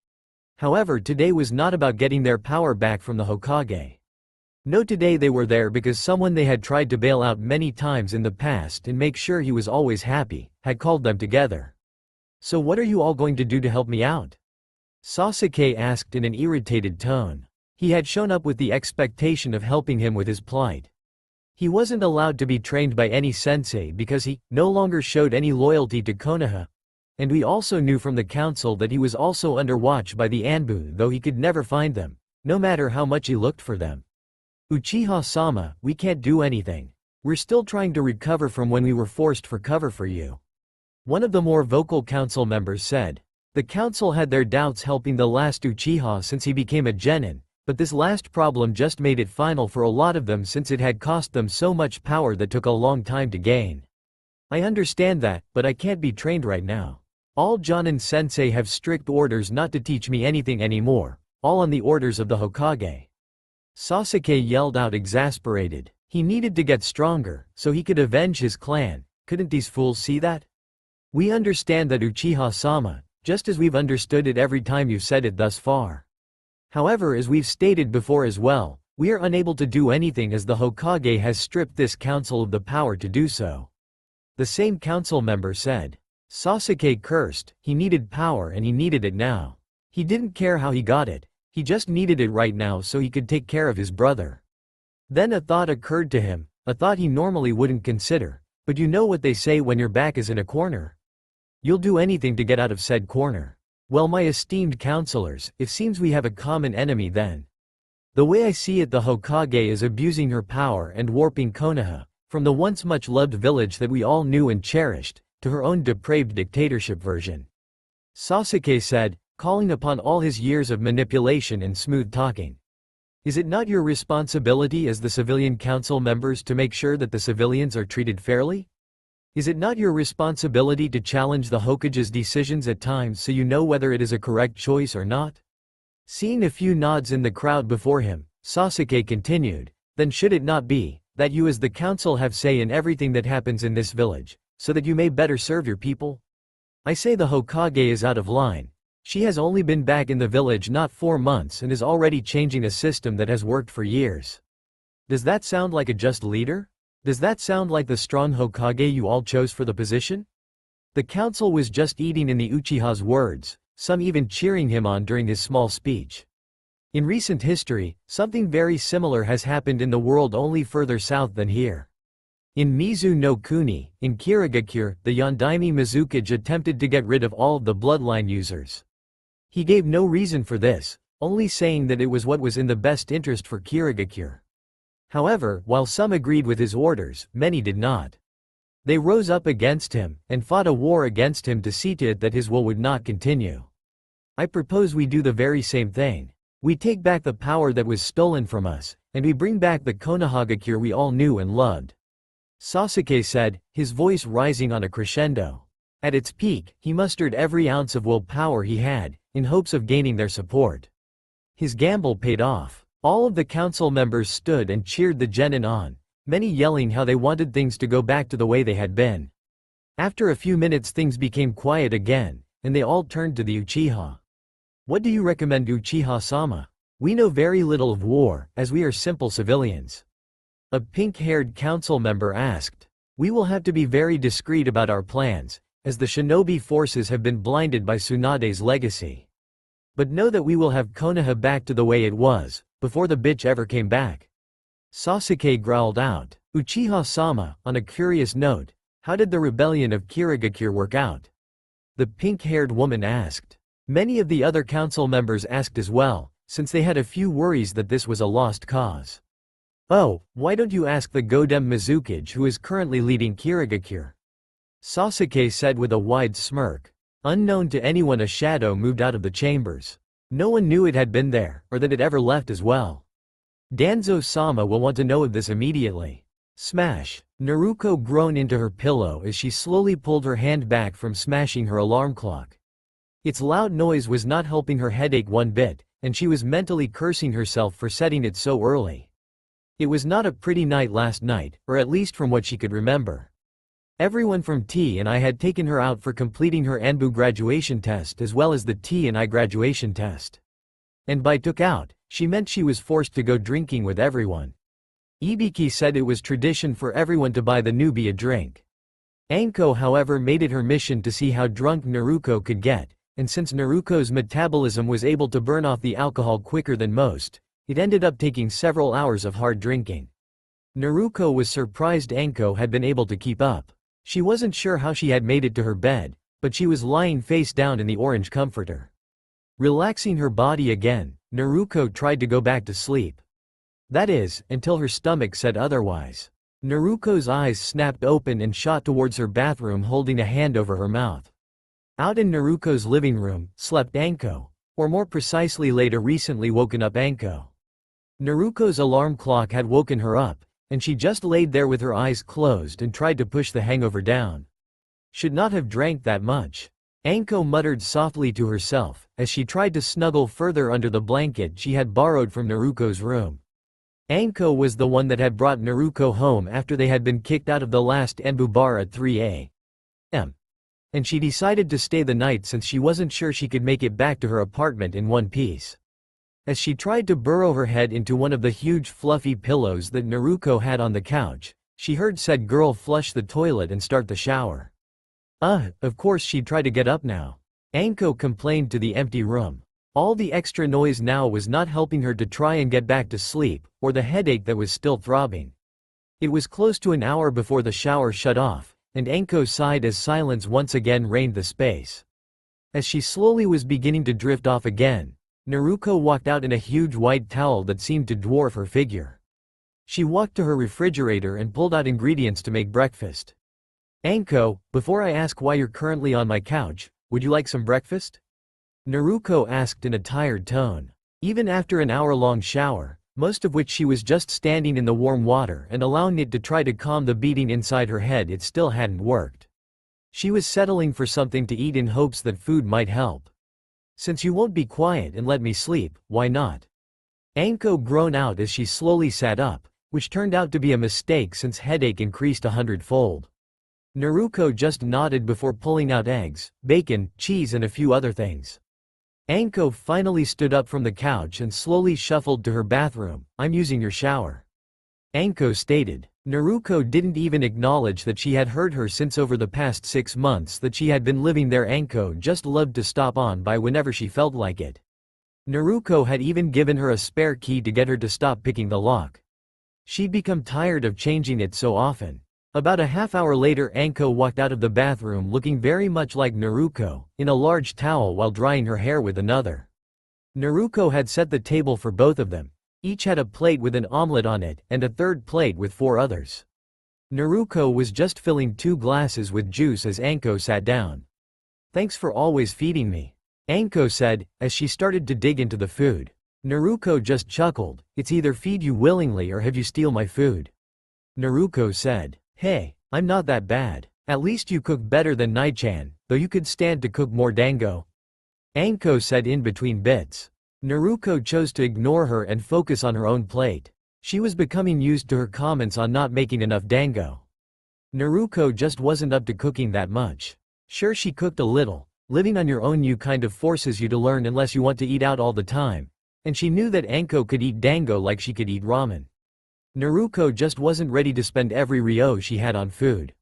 A: However, today was not about getting their power back from the Hokage. No, today they were there because someone they had tried to bail out many times in the past and make sure he was always happy, had called them together. So what are you all going to do to help me out? Sasuke asked in an irritated tone. He had shown up with the expectation of helping him with his plight. He wasn't allowed to be trained by any sensei because he no longer showed any loyalty to Konoha, and we also knew from the council that he was also under watch by the ANBU though he could never find them, no matter how much he looked for them. Uchiha-sama, we can't do anything. We're still trying to recover from when we were forced for cover for you. One of the more vocal council members said. The council had their doubts helping the last Uchiha since he became a genin, but this last problem just made it final for a lot of them since it had cost them so much power that took a long time to gain. I understand that, but I can't be trained right now. All Jonin sensei have strict orders not to teach me anything anymore, all on the orders of the Hokage. Sasuke yelled out exasperated. He needed to get stronger, so he could avenge his clan. Couldn't these fools see that? We understand that Uchiha-sama, just as we've understood it every time you've said it thus far. However, as we've stated before as well, We are unable to do anything as the Hokage has stripped this council of the power to do so. The same council member said. Sasuke cursed. He needed power and he needed it now. He didn't care how he got it. He just needed it right now so he could take care of his brother. Then a thought occurred to him, a thought he normally wouldn't consider. But you know what they say when your back is in a corner? You'll do anything to get out of said corner. Well, my esteemed counselors, it seems we have a common enemy then. The way I see it, the Hokage is abusing her power and warping Konoha, from the once much loved village that we all knew and cherished, to her own depraved dictatorship version. Sasuke said, calling upon all his years of manipulation and smooth talking. Is it not your responsibility as the civilian council members to make sure that the civilians are treated fairly? Is it not your responsibility to challenge the Hokage's decisions at times so you know whether it is a correct choice or not? Seeing a few nods in the crowd before him, Sasuke continued, then should it not be, that you as the council have say in everything that happens in this village, so that you may better serve your people? I say the Hokage is out of line. She has only been back in the village not 4 months and is already changing a system that has worked for years. Does that sound like a just leader? Does that sound like the strong Hokage you all chose for the position? The council was just eating in the Uchiha's words, some even cheering him on during his small speech. In recent history, something very similar has happened in the world only further south than here. In Mizu no Kuni, in Kirigakure, the Yondaime Mizukage attempted to get rid of all of the bloodline users. He gave no reason for this, only saying that it was what was in the best interest for Kirigakure. However, while some agreed with his orders, many did not. They rose up against him, and fought a war against him to see to it that his will would not continue. I propose we do the very same thing. We take back the power that was stolen from us, and we bring back the Konohagakure we all knew and loved. Sasuke said, his voice rising on a crescendo. At its peak, he mustered every ounce of willpower he had, in hopes of gaining their support. His gamble paid off. All of the council members stood and cheered the genin on, many yelling how they wanted things to go back to the way they had been. After a few minutes things became quiet again, and they all turned to the Uchiha. What do you recommend, Uchiha-sama? We know very little of war, as we are simple civilians. A pink-haired council member asked. We will have to be very discreet about our plans, as the shinobi forces have been blinded by Tsunade's legacy. But know that we will have Konoha back to the way it was, before the bitch ever came back. Sasuke growled out. Uchiha-sama, on a curious note, how did the rebellion of Kirigakure work out? The pink-haired woman asked. Many of the other council members asked as well, since they had a few worries that this was a lost cause. Oh, why don't you ask the Godem Mizukage who is currently leading Kirigakure? Sasuke said with a wide smirk. Unknown to anyone, a shadow moved out of the chambers. No one knew it had been there, or that it ever left as well. Danzo-sama will want to know of this immediately. Smash! Naruko groaned into her pillow as she slowly pulled her hand back from smashing her alarm clock. Its loud noise was not helping her headache one bit, and she was mentally cursing herself for setting it so early. It was not a pretty night last night, or at least from what she could remember. Everyone from T&I had taken her out for completing her ANBU graduation test as well as the T&I graduation test. And by took out, she meant she was forced to go drinking with everyone. Ibiki said it was tradition for everyone to buy the newbie a drink. Anko, however, made it her mission to see how drunk Naruko could get, and since Naruko's metabolism was able to burn off the alcohol quicker than most, it ended up taking several hours of hard drinking. Naruko was surprised Anko had been able to keep up. She wasn't sure how she had made it to her bed, but she was lying face down in the orange comforter. Relaxing her body again, Naruko tried to go back to sleep. That is, until her stomach said otherwise. Naruko's eyes snapped open and shot towards her bathroom holding a hand over her mouth. Out in Naruko's living room, slept Anko, or more precisely laid a recently woken up Anko. Naruko's alarm clock had woken her up, and she just laid there with her eyes closed and tried to push the hangover down. Should not have drank that much. Anko muttered softly to herself, as she tried to snuggle further under the blanket she had borrowed from Naruko's room. Anko was the one that had brought Naruko home after they had been kicked out of the last ANBU bar at 3 a.m. And she decided to stay the night since she wasn't sure she could make it back to her apartment in one piece. As she tried to burrow her head into one of the huge fluffy pillows that Naruko had on the couch, she heard said girl flush the toilet and start the shower. Of course she'd try to get up now. Anko complained to the empty room. All the extra noise now was not helping her to try and get back to sleep, or the headache that was still throbbing. It was close to an hour before the shower shut off, and Anko sighed as silence once again reigned the space. As she slowly was beginning to drift off again, Naruko walked out in a huge white towel that seemed to dwarf her figure. She walked to her refrigerator and pulled out ingredients to make breakfast. Anko, before I ask why you're currently on my couch, would you like some breakfast? Naruko asked in a tired tone. Even after an hour-long shower, most of which she was just standing in the warm water and allowing it to try to calm the beating inside her head, it still hadn't worked. She was settling for something to eat in hopes that food might help. Since you won't be quiet and let me sleep, why not? Anko groaned out as she slowly sat up, which turned out to be a mistake since headache increased 100-fold. Naruko just nodded before pulling out eggs, bacon, cheese and a few other things. Anko finally stood up from the couch and slowly shuffled to her bathroom. I'm using your shower, Anko stated. Naruko didn't even acknowledge that she had heard her since over the past 6 months that she had been living there. Anko just loved to stop on by whenever she felt like it. Naruko had even given her a spare key to get her to stop picking the lock. She'd become tired of changing it so often. About a half-hour later, Anko walked out of the bathroom looking very much like Naruko, in a large towel while drying her hair with another. Naruko had set the table for both of them. Each had a plate with an omelet on it and a third plate with 4 others. Naruko was just filling 2 glasses with juice as Anko sat down. Thanks for always feeding me, Anko said, as she started to dig into the food. Naruko just chuckled. It's either feed you willingly or have you steal my food. Naruko said. Hey, I'm not that bad. At least you cook better than Nai-chan, though you could stand to cook more dango, Anko said in between bits. Naruko chose to ignore her and focus on her own plate. She was becoming used to her comments on not making enough dango. Naruko just wasn't up to cooking that much. Sure, she cooked a little. Living on your own kind of forces you to learn unless you want to eat out all the time. And she knew that Anko could eat dango like she could eat ramen. Naruko just wasn't ready to spend every ryo she had on food.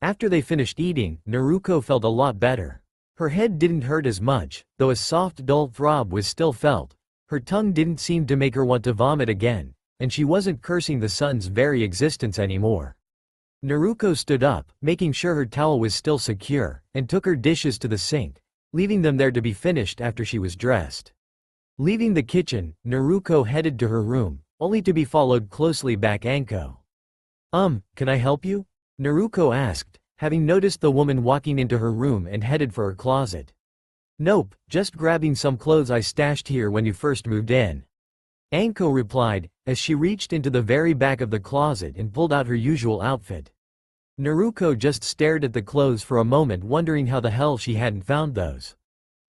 A: After they finished eating, Naruko felt a lot better. Her head didn't hurt as much, though a soft dull throb was still felt. Her tongue didn't seem to make her want to vomit again, and she wasn't cursing the sun's very existence anymore. Naruko stood up, making sure her towel was still secure, and took her dishes to the sink, leaving them there to be finished after she was dressed. Leaving the kitchen, Naruko headed to her room, only to be followed closely back Anko. Can I help you? Naruko asked, having noticed the woman walking into her room and headed for her closet. Nope, just grabbing some clothes I stashed here when you first moved in, Anko replied, as she reached into the very back of the closet and pulled out her usual outfit. Naruko just stared at the clothes for a moment, wondering how the hell she hadn't found those.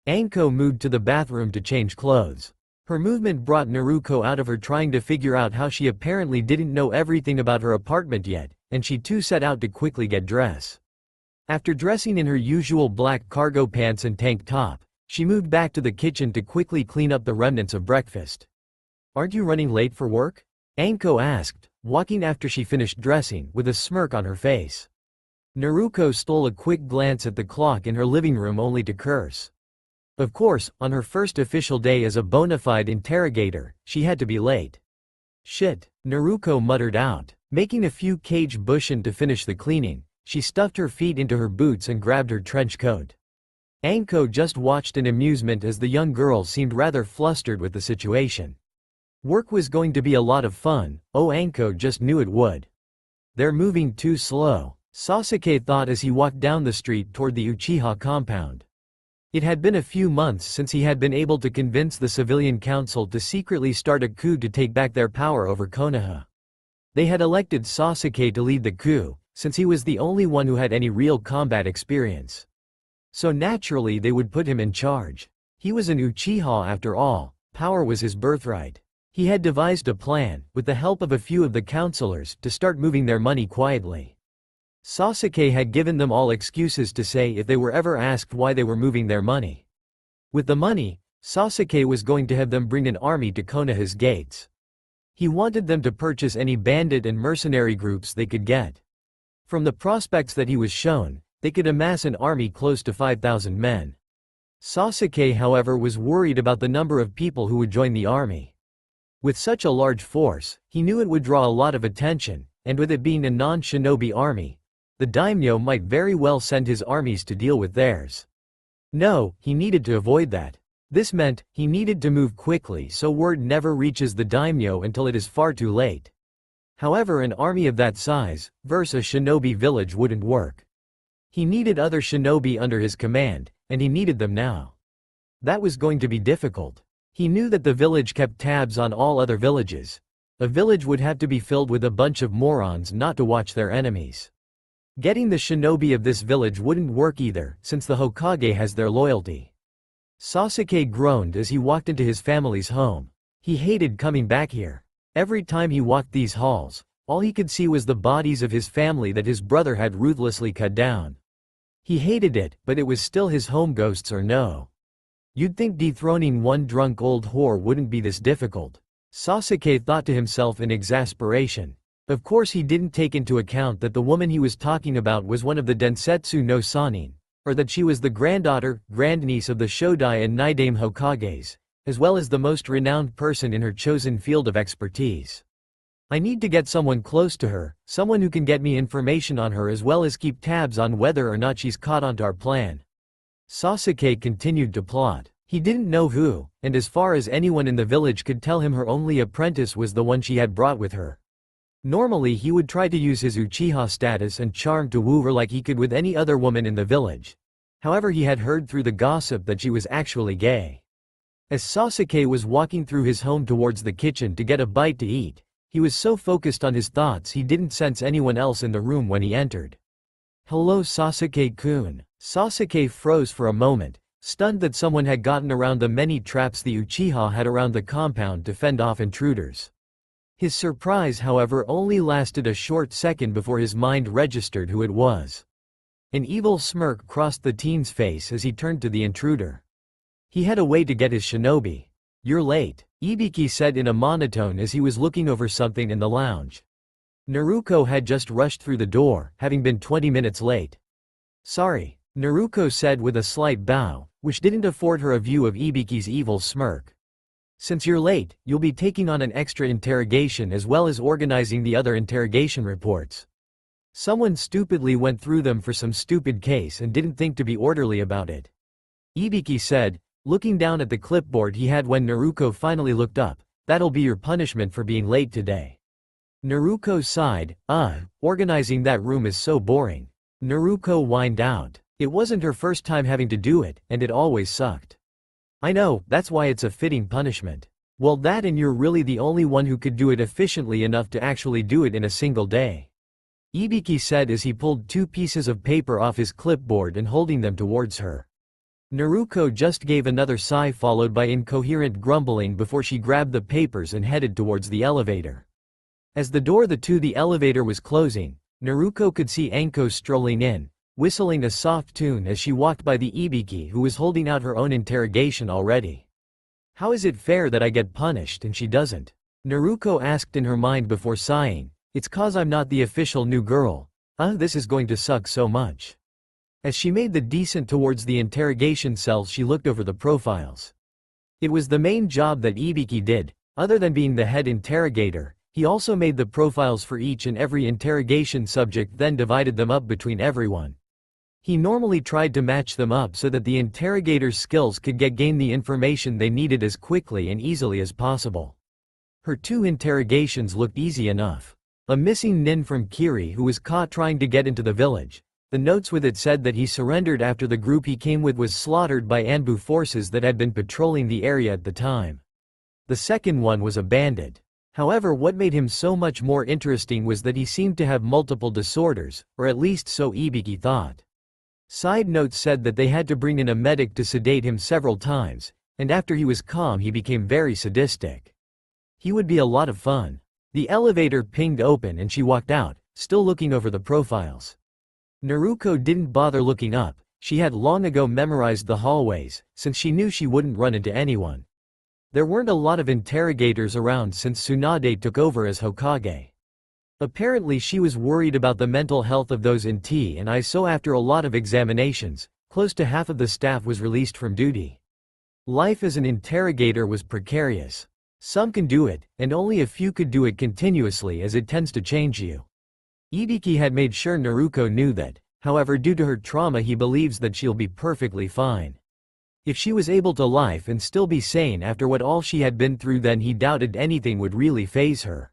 A: Anko moved to the bathroom to change clothes. Her movement brought Naruko out of her trying to figure out how she apparently didn't know everything about her apartment yet, and she too set out to quickly get dressed. After dressing in her usual black cargo pants and tank top, she moved back to the kitchen to quickly clean up the remnants of breakfast. Aren't you running late for work? Anko asked, walking after she finished dressing with a smirk on her face. Naruko stole a quick glance at the clock in her living room only to curse. Of course, on her first official day as a bona fide interrogator, she had to be late. Shit, Naruko muttered out. Making a few cage bushin to finish the cleaning, she stuffed her feet into her boots and grabbed her trench coat. Anko just watched in amusement as the young girl seemed rather flustered with the situation. Work was going to be a lot of fun, Anko just knew it would. They're moving too slow, Sasuke thought as he walked down the street toward the Uchiha compound. It had been a few months since he had been able to convince the civilian council to secretly start a coup to take back their power over Konoha. They had elected Sasuke to lead the coup, since he was the only one who had any real combat experience. So naturally they would put him in charge. He was an Uchiha after all, power was his birthright. He had devised a plan, with the help of a few of the counselors, to start moving their money quietly. Sasuke had given them all excuses to say if they were ever asked why they were moving their money. With the money, Sasuke was going to have them bring an army to Konoha's gates. He wanted them to purchase any bandit and mercenary groups they could get. From the prospects that he was shown, they could amass an army close to 5,000 men. Sasuke, however, was worried about the number of people who would join the army. With such a large force, he knew it would draw a lot of attention, and with it being a non-shinobi army, the daimyo might very well send his armies to deal with theirs. No, he needed to avoid that. This meant, he needed to move quickly so word never reaches the daimyo until it is far too late. However, an army of that size, versus a shinobi village wouldn't work. He needed other shinobi under his command, and he needed them now. That was going to be difficult. He knew that the village kept tabs on all other villages. A village would have to be filled with a bunch of morons not to watch their enemies. Getting the shinobi of this village wouldn't work either, since the Hokage has their loyalty. Sasuke groaned as he walked into his family's home. He hated coming back here. Every time he walked these halls, all he could see was the bodies of his family that his brother had ruthlessly cut down. He hated it, but it was still his home, ghosts or no. You'd think dethroning one drunk old whore wouldn't be this difficult. Sasuke thought to himself in exasperation. Of course he didn't take into account that the woman he was talking about was one of the Densetsu no Sannin, or that she was the granddaughter, grandniece of the Shodai and Nidaime Hokages, as well as the most renowned person in her chosen field of expertise. I need to get someone close to her, someone who can get me information on her as well as keep tabs on whether or not she's caught onto our plan. Sasuke continued to plot. He didn't know who, and as far as anyone in the village could tell him, her only apprentice was the one she had brought with her. Normally he would try to use his Uchiha status and charm to woo her like he could with any other woman in the village. However, he had heard through the gossip that she was actually gay. As Sasuke was walking through his home towards the kitchen to get a bite to eat, he was so focused on his thoughts he didn't sense anyone else in the room when he entered. "Hello, Sasuke-kun." Sasuke froze for a moment, stunned that someone had gotten around the many traps the Uchiha had around the compound to fend off intruders. His surprise, however, only lasted a short second before his mind registered who it was. An evil smirk crossed the teen's face as he turned to the intruder. He had a way to get his shinobi. "You're late," Ibiki said in a monotone as he was looking over something in the lounge. Naruko had just rushed through the door, having been 20 minutes late. "Sorry," Naruko said with a slight bow, which didn't afford her a view of Ibiki's evil smirk. "Since you're late, you'll be taking on an extra interrogation as well as organizing the other interrogation reports. Someone stupidly went through them for some stupid case and didn't think to be orderly about it," Ibiki said, looking down at the clipboard he had when Naruko finally looked up. "That'll be your punishment for being late today." Naruko sighed. Organizing that room is so boring." Naruko whined out. It wasn't her first time having to do it, and it always sucked. "I know, that's why it's a fitting punishment." "Well, that, and you're really the only one who could do it efficiently enough to actually do it in a single day," Ibiki said as he pulled 2 pieces of paper off his clipboard and holding them towards her. Naruko just gave another sigh followed by incoherent grumbling before she grabbed the papers and headed towards the elevator. As the door to the elevator was closing, Naruko could see Anko strolling in, whistling a soft tune as she walked by the Ibiki who was holding out her own interrogation already. "How is it fair that I get punished and she doesn't?" Naruko asked in her mind before sighing. "It's 'cause I'm not the official new girl. This is going to suck so much." As she made the descent towards the interrogation cells, she looked over the profiles. It was the main job that Ibiki did. Other than being the head interrogator, he also made the profiles for each and every interrogation subject, then divided them up between everyone. He normally tried to match them up so that the interrogator's skills could gain the information they needed as quickly and easily as possible. Her 2 interrogations looked easy enough. A missing nin from Kiri who was caught trying to get into the village. The notes with it said that he surrendered after the group he came with was slaughtered by ANBU forces that had been patrolling the area at the time. The second one was a bandit. However, what made him so much more interesting was that he seemed to have multiple disorders, or at least so Ibiki thought. Side notes said that they had to bring in a medic to sedate him several times, and after he was calm he became very sadistic. He would be a lot of fun. The elevator pinged open and she walked out, still looking over the profiles. Naruko didn't bother looking up, She had long ago memorized the hallways, since she knew she wouldn't run into anyone. There weren't a lot of interrogators around since Tsunade took over as Hokage. Apparently she was worried about the mental health of those in T and I, so after a lot of examinations, close to half of the staff was released from duty. Life as an interrogator was precarious. Some can do it, and only a few could do it continuously as it tends to change you. Ibiki had made sure Naruko knew that, however due to her trauma he believes that she'll be perfectly fine. If she was able to live and still be sane after what all she had been through, then he doubted anything would really faze her.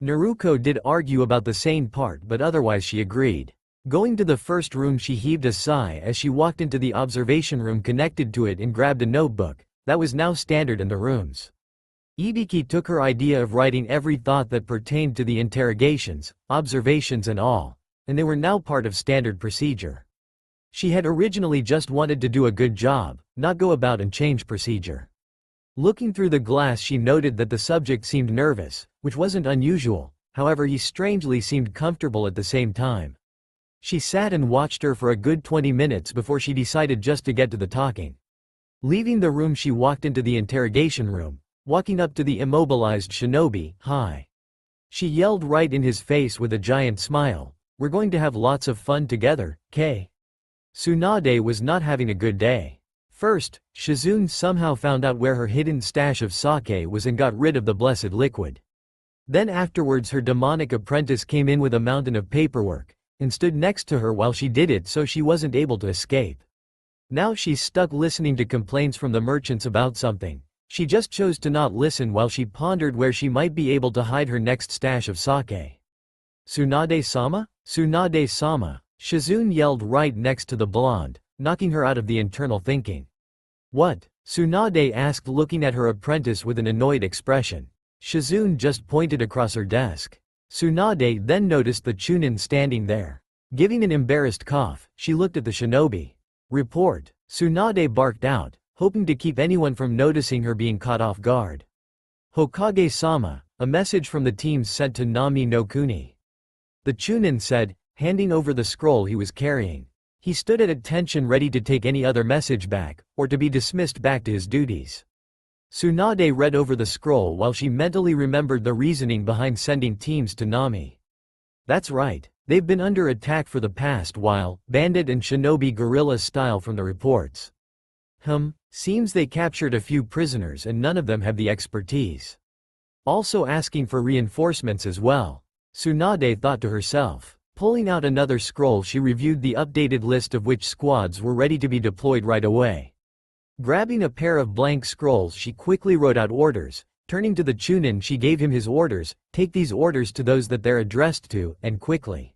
A: Naruko did argue about the sane part, but otherwise she agreed. Going to the first room, she heaved a sigh as she walked into the observation room connected to it and grabbed a notebook that was now standard in the rooms. Ibiki took her idea of writing every thought that pertained to the interrogations, observations and all, and they were now part of standard procedure. She had originally just wanted to do a good job, not go about and change procedure. Looking through the glass, she noted that the subject seemed nervous, which wasn't unusual, however he strangely seemed comfortable at the same time. She sat and watched her for a good 20 minutes before she decided just to get to the talking. Leaving the room, she walked into the interrogation room, walking up to the immobilized Shinobi. "Hi." She yelled right in his face with a giant smile, "We're going to have lots of fun together, K." Tsunade was not having a good day. First, Shizune somehow found out where her hidden stash of sake was and got rid of the blessed liquid. Then afterwards her demonic apprentice came in with a mountain of paperwork, and stood next to her while she did it, so she wasn't able to escape. Now she's stuck listening to complaints from the merchants about something. She just chose to not listen while she pondered where she might be able to hide her next stash of sake. "Tsunade-sama? Tsunade-sama," Shizune yelled right next to the blonde, knocking her out of the internal thinking. "What?" Tsunade asked, looking at her apprentice with an annoyed expression. Shizune just pointed across her desk. Tsunade then noticed the Chunin standing there. Giving an embarrassed cough, she looked at the shinobi. "Report," Tsunade barked out, hoping to keep anyone from noticing her being caught off guard. "Hokage-sama, a message from the teams sent to Nami no Kuni," the Chunin said, handing over the scroll he was carrying. He stood at attention, ready to take any other message back, or to be dismissed back to his duties. Tsunade read over the scroll while she mentally remembered the reasoning behind sending teams to Nami. That's right, they've been under attack for the past while, bandit and shinobi guerrilla style from the reports. Seems they captured a few prisoners and none of them have the expertise. Also asking for reinforcements as well, Tsunade thought to herself. Pulling out another scroll, she reviewed the updated list of which squads were ready to be deployed right away. Grabbing a pair of blank scrolls, she quickly wrote out orders. Turning to the Chunin, she gave him his orders. "Take these orders to those that they're addressed to, and quickly,"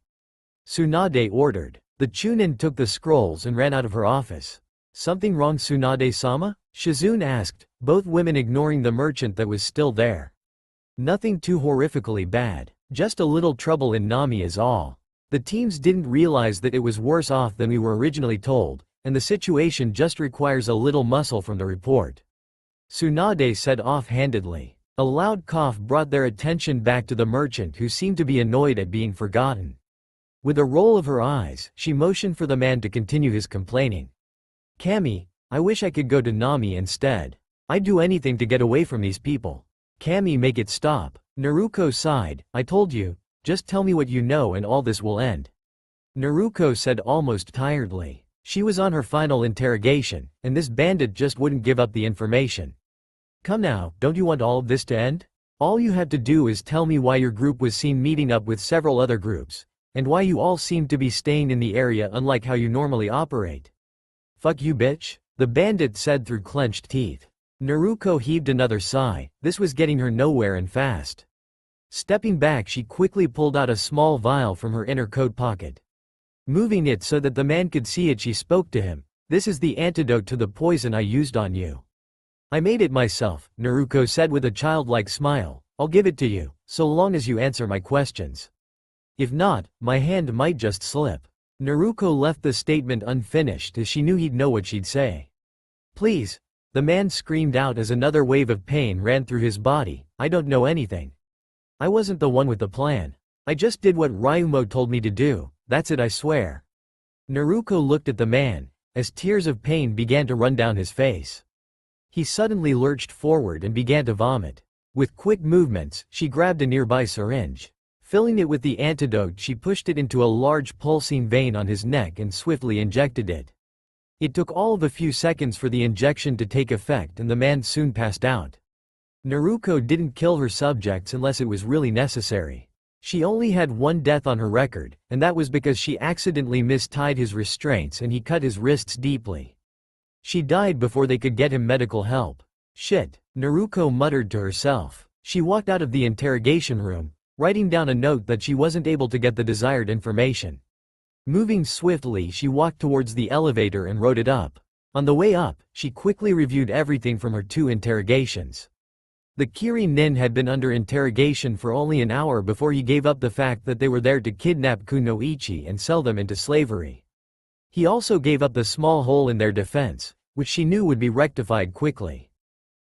A: Tsunade ordered. The Chunin took the scrolls and ran out of her office. "Something wrong, Tsunade-sama?" Shizune asked, both women ignoring the merchant that was still there. "Nothing too horrifically bad. Just a little trouble in Nami is all. The teams didn't realize that it was worse off than we were originally told, and the situation just requires a little muscle from the report," Tsunade said offhandedly. A loud cough brought their attention back to the merchant, who seemed to be annoyed at being forgotten. With a roll of her eyes, she motioned for the man to continue his complaining. "Kami, I wish I could go to Nami instead. I'd do anything to get away from these people. Kami, make it stop." Naruko sighed. "I told you. Just tell me what you know and all this will end," Naruko said almost tiredly. She was on her final interrogation, and this bandit just wouldn't give up the information. "Come now, don't you want all of this to end? All you have to do is tell me why your group was seen meeting up with several other groups, and why you all seem to be staying in the area unlike how you normally operate." "Fuck you, bitch," the bandit said through clenched teeth. Naruko heaved another sigh. This was getting her nowhere and fast. Stepping back, she quickly pulled out a small vial from her inner coat pocket. Moving it so that the man could see it, she spoke to him. "This is the antidote to the poison I used on you. I made it myself," Naruko said with a childlike smile. "I'll give it to you, so long as you answer my questions. If not, my hand might just slip." Naruko left the statement unfinished as she knew he'd know what she'd say. "Please," the man screamed out as another wave of pain ran through his body. "I don't know anything. I wasn't the one with the plan. I just did what Ryumo told me to do, that's it, I swear." Naruko looked at the man. as tears of pain began to run down his face. He suddenly lurched forward and began to vomit. With quick movements, she grabbed a nearby syringe. Filling it with the antidote, she pushed it into a large pulsing vein on his neck and swiftly injected it. It took all of a few seconds for the injection to take effect and the man soon passed out. Naruko didn't kill her subjects unless it was really necessary. She only had one death on her record, and that was because she accidentally mistied his restraints and he cut his wrists deeply. She died before they could get him medical help. Shit, Naruko muttered to herself. She walked out of the interrogation room, writing down a note that she wasn't able to get the desired information. Moving swiftly, she walked towards the elevator and wrote it up. On the way up, she quickly reviewed everything from her 2 interrogations. The Kiri-nin had been under interrogation for only an hour before he gave up the fact that they were there to kidnap Kunoichi and sell them into slavery. He also gave up the small hole in their defense, which she knew would be rectified quickly.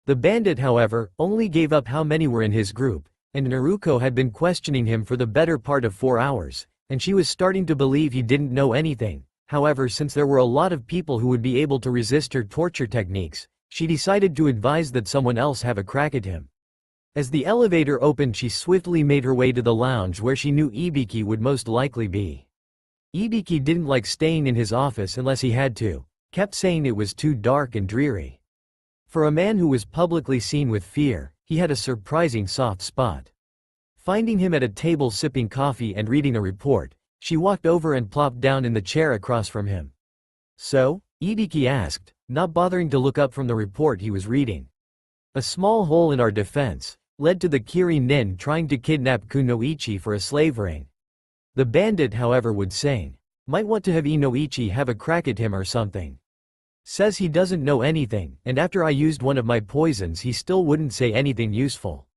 A: The bandit, however, only gave up how many were in his group, and Naruko had been questioning him for the better part of 4 hours, and she was starting to believe he didn't know anything. However, since there were a lot of people who would be able to resist her torture techniques, she decided to advise that someone else have a crack at him. As the elevator opened, she swiftly made her way to the lounge where she knew Ibiki would most likely be. Ibiki didn't like staying in his office unless he had to, kept saying it was too dark and dreary. For a man who was publicly seen with fear, he had a surprising soft spot. Finding him at a table sipping coffee and reading a report, she walked over and plopped down in the chair across from him. "So?" Ibiki asked, not bothering to look up from the report he was reading. "A small hole in our defense led to the Kiri-nin trying to kidnap Kunoichi for a slave ring. The bandit, however, would say, might want to have Inoichi have a crack at him or something. Says he doesn't know anything, and after I used one of my poisons he still wouldn't say anything useful.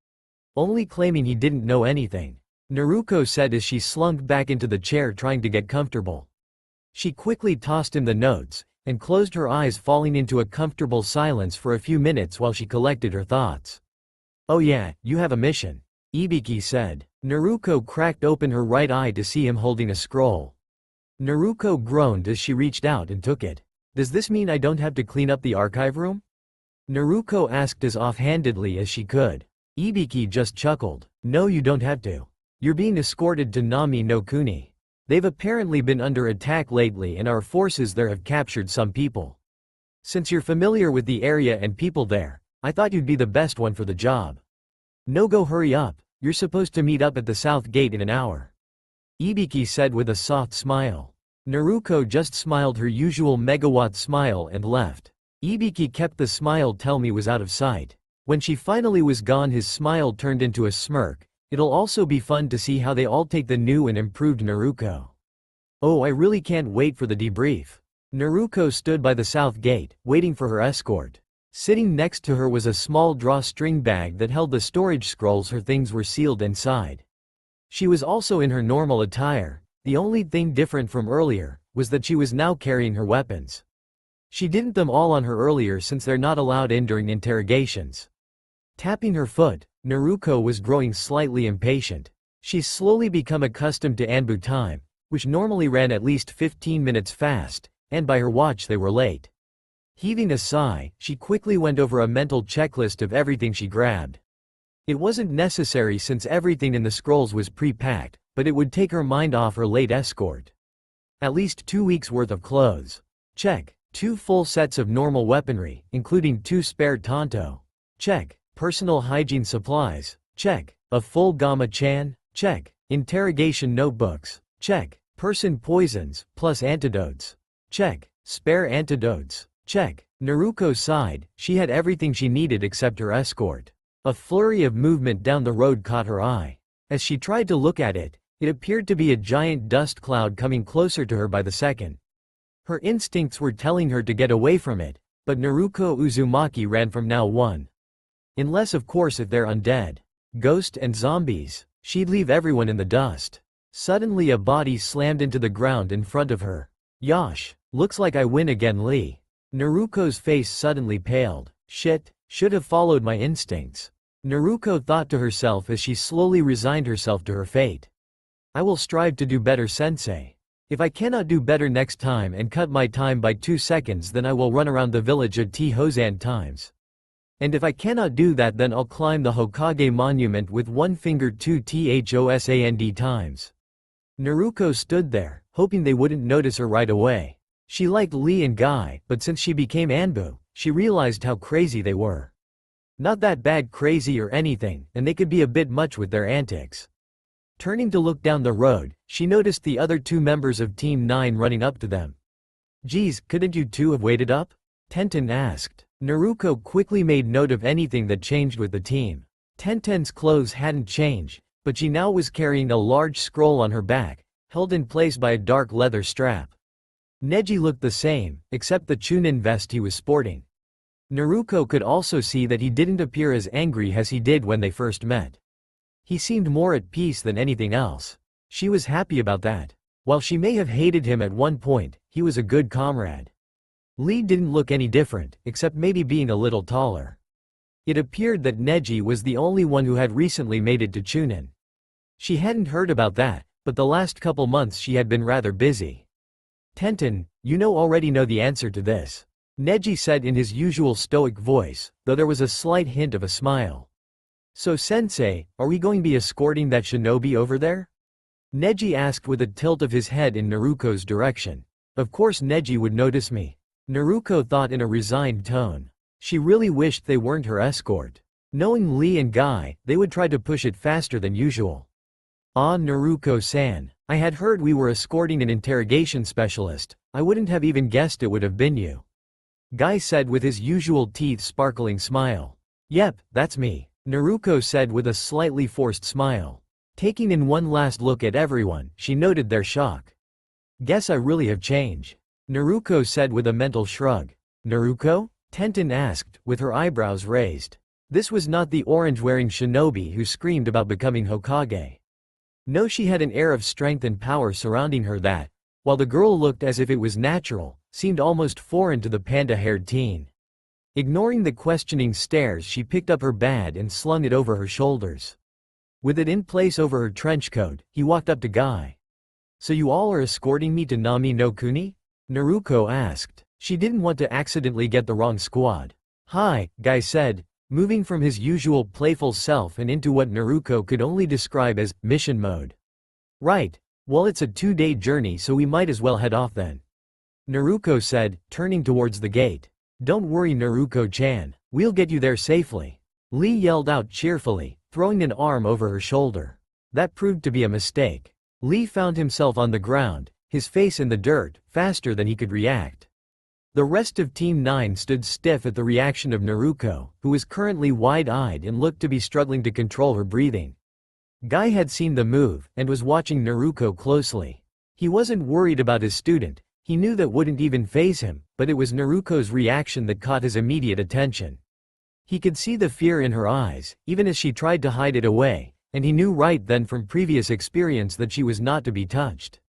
A: Only claiming he didn't know anything," Naruko said as she slunk back into the chair trying to get comfortable. She quickly tossed him the notes, and closed her eyes, falling into a comfortable silence for a few minutes while she collected her thoughts. "Oh yeah, you have a mission," Ibiki said. Naruko cracked open her right eye to see him holding a scroll. Naruko groaned as she reached out and took it. "Does this mean I don't have to clean up the archive room?" Naruko asked as offhandedly as she could. Ibiki just chuckled. "No, you don't have to. You're being escorted to Nami no Kuni. They've apparently been under attack lately and our forces there have captured some people. Since you're familiar with the area and people there, I thought you'd be the best one for the job. No, go hurry up, you're supposed to meet up at the south gate in an hour," Ibiki said with a soft smile. Naruko just smiled her usual megawatt smile and left. Ibiki kept the smile till he was out of sight. When she finally was gone, his smile turned into a smirk. "It'll also be fun to see how they all take the new and improved Naruko. Oh, I really can't wait for the debrief." Naruko stood by the south gate, waiting for her escort. Sitting next to her was a small drawstring bag that held the storage scrolls her things were sealed inside. She was also in her normal attire. The only thing different from earlier was that she was now carrying her weapons. She didn't them all on her earlier since they're not allowed in during interrogations. Tapping her foot, Naruko was growing slightly impatient. She's slowly become accustomed to ANBU time, which normally ran at least 15 minutes fast, and by her watch they were late. Heaving a sigh, she quickly went over a mental checklist of everything she grabbed. It wasn't necessary since everything in the scrolls was pre-packed, but it would take her mind off her late escort. At least 2 weeks worth of clothes. Check. 2 full sets of normal weaponry, including 2 spare tanto. Check. Personal hygiene supplies. Check. A full gamma-chan. Check. Interrogation notebooks. Check. Person poisons, plus antidotes. Check. Spare antidotes. Check. Naruko sighed. She had everything she needed except her escort. A flurry of movement down the road caught her eye. As she tried to look at it, it appeared to be a giant dust cloud coming closer to her by the second. Her instincts were telling her to get away from it, but Naruko Uzumaki ran from now on. Unless of course if they're undead, ghost and zombies, she'd leave everyone in the dust. Suddenly a body slammed into the ground in front of her. "Yosh, looks like I win again, Lee." Naruko's face suddenly paled. "Shit, should have followed my instincts," Naruko thought to herself as she slowly resigned herself to her fate. "I will strive to do better, sensei." If I cannot do better next time and cut my time by 2 seconds, then I will run around the village at T-Hozan times. And if I cannot do that, then I'll climb the Hokage monument with one finger 2 THOSAND times. Naruko stood there, hoping they wouldn't notice her right away. She liked Lee and Guy, but since she became ANBU, she realized how crazy they were. Not that bad crazy or anything, and they could be a bit much with their antics. Turning to look down the road, she noticed the other 2 members of Team 9 running up to them. "Geez, couldn't you 2 have waited up?" Tenten asked. Naruko quickly made note of anything that changed with the team. Tenten's clothes hadn't changed, but she now was carrying a large scroll on her back, held in place by a dark leather strap. Neji looked the same, except the Chunin vest he was sporting. Naruko could also see that he didn't appear as angry as he did when they first met. He seemed more at peace than anything else. She was happy about that. While she may have hated him at one point, he was a good comrade. Lee didn't look any different, except maybe being a little taller. It appeared that Neji was the only one who had recently made it to Chunin. She hadn't heard about that, but the last couple months she had been rather busy. "Tenten, you already know the answer to this," Neji said in his usual stoic voice, though there was a slight hint of a smile. "So sensei, are we going to be escorting that shinobi over there?" Neji asked with a tilt of his head in Naruko's direction. "Of course Neji would notice me," Naruko thought in a resigned tone. She really wished they weren't her escort. Knowing Lee and Guy, they would try to push it faster than usual. "Ah, Naruko-san, I had heard we were escorting an interrogation specialist. I wouldn't have even guessed it would have been you," Guy said with his usual teeth-sparkling smile. "Yep, that's me," Naruko said with a slightly forced smile. Taking in one last look at everyone, she noted their shock. "Guess I really have changed," Naruko said with a mental shrug. "Naruko?" Tenten asked, with her eyebrows raised. This was not the orange-wearing shinobi who screamed about becoming Hokage. No, she had an air of strength and power surrounding her that, while the girl looked as if it was natural, seemed almost foreign to the panda-haired teen. Ignoring the questioning stares, she picked up her bat and slung it over her shoulders. With it in place over her trench coat, he walked up to Guy. "So you all are escorting me to Nami no Kuni?" Naruko asked. She didn't want to accidentally get the wrong squad. "Hi," Guy said, moving from his usual playful self and into what Naruko could only describe as mission mode. "Right. Well, it's a 2-day journey, so we might as well head off then," Naruko said, turning towards the gate. "Don't worry, Naruko-chan, we'll get you there safely," Lee yelled out cheerfully, throwing an arm over her shoulder. That proved to be a mistake. Lee found himself on the ground, his face in the dirt, faster than he could react. The rest of Team 9 stood stiff at the reaction of Naruko, who was currently wide-eyed and looked to be struggling to control her breathing. Guy had seen the move, and was watching Naruko closely. He wasn't worried about his student, he knew that wouldn't even faze him, but it was Naruko's reaction that caught his immediate attention. He could see the fear in her eyes, even as she tried to hide it away, and he knew right then from previous experience that she was not to be touched.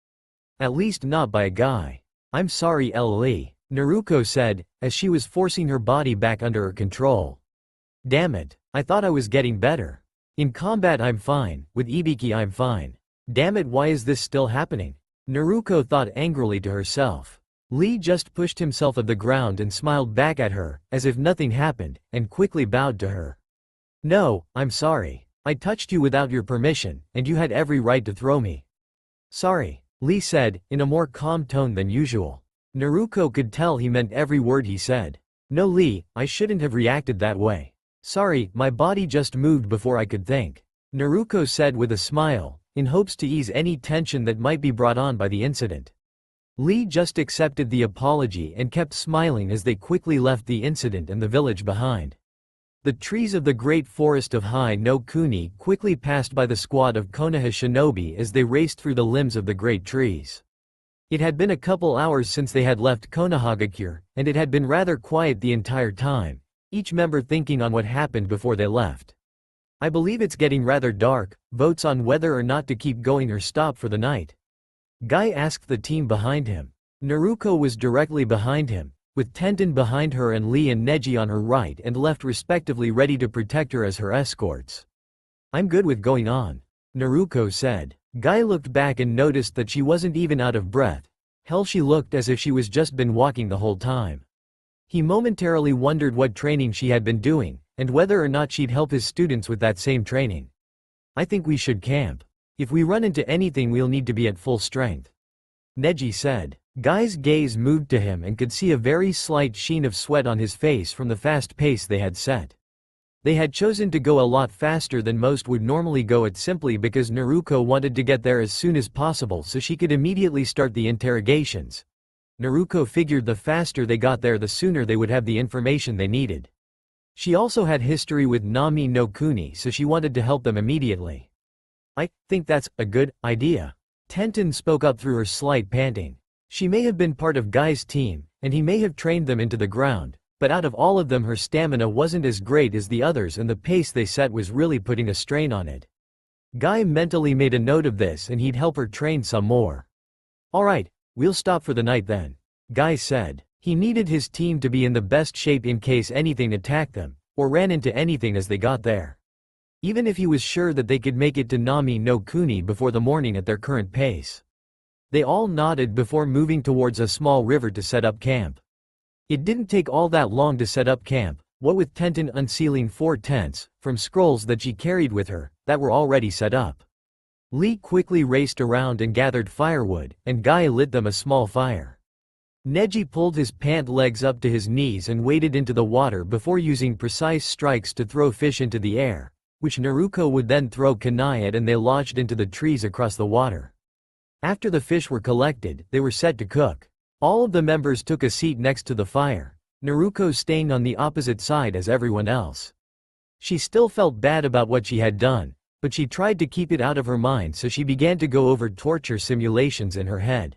A: At least not by a guy. "I'm sorry, Lee," Naruko said, as she was forcing her body back under her control. "Damn it, I thought I was getting better. In combat I'm fine, with Ibiki I'm fine. Damn it, why is this still happening?" Naruko thought angrily to herself. Lee just pushed himself off the ground and smiled back at her, as if nothing happened, and quickly bowed to her. "No, I'm sorry. I touched you without your permission, and you had every right to throw me." "Sorry," Lee said, in a more calm tone than usual. Naruko could tell he meant every word he said. "No, Lee, I shouldn't have reacted that way. Sorry, my body just moved before I could think," Naruko said with a smile, in hopes to ease any tension that might be brought on by the incident. Lee just accepted the apology and kept smiling as they quickly left the incident and the village behind. The trees of the great forest of Hai no Kuni quickly passed by the squad of Konoha shinobi as they raced through the limbs of the great trees. It had been a couple hours since they had left Konohagakure, and it had been rather quiet the entire time, each member thinking on what happened before they left. "I believe it's getting rather dark. Votes on whether or not to keep going or stop for the night?" Guy asked the team behind him. Naruko was directly behind him, with Tenten behind her and Lee and Neji on her right and left respectively, ready to protect her as her escorts. "I'm good with going on," Naruko said. Guy looked back and noticed that she wasn't even out of breath. Hell, she looked as if she was just been walking the whole time. He momentarily wondered what training she had been doing, and whether or not she'd help his students with that same training. I think we should camp. If we run into anything, we'll need to be at full strength, Neji said. Guy's gaze moved to him and could see a very slight sheen of sweat on his face from the fast pace they had set. They had chosen to go a lot faster than most would normally go it simply because Naruko wanted to get there as soon as possible so she could immediately start the interrogations. Naruko figured the faster they got there the sooner they would have the information they needed. She also had history with Nami no Kuni, so she wanted to help them immediately. I think that's a good idea. Tenten spoke up through her slight panting. She may have been part of Guy's team, and he may have trained them into the ground, but out of all of them her stamina wasn't as great as the others and the pace they set was really putting a strain on it. Guy mentally made a note of this and he'd help her train some more. Alright, we'll stop for the night then, Guy said. He needed his team to be in the best shape in case anything attacked them, or ran into anything as they got there. Even if he was sure that they could make it to Nami no Kuni before the morning at their current pace. They all nodded before moving towards a small river to set up camp. It didn't take all that long to set up camp, what with Tenten unsealing 4 tents, from scrolls that she carried with her, that were already set up. Lee quickly raced around and gathered firewood, and Guy lit them a small fire. Neji pulled his pant legs up to his knees and waded into the water before using precise strikes to throw fish into the air, which Naruko would then throw kunai at and they lodged into the trees across the water. After the fish were collected, they were set to cook. All of the members took a seat next to the fire, Naruko staying on the opposite side as everyone else. She still felt bad about what she had done, but she tried to keep it out of her mind so she began to go over torture simulations in her head.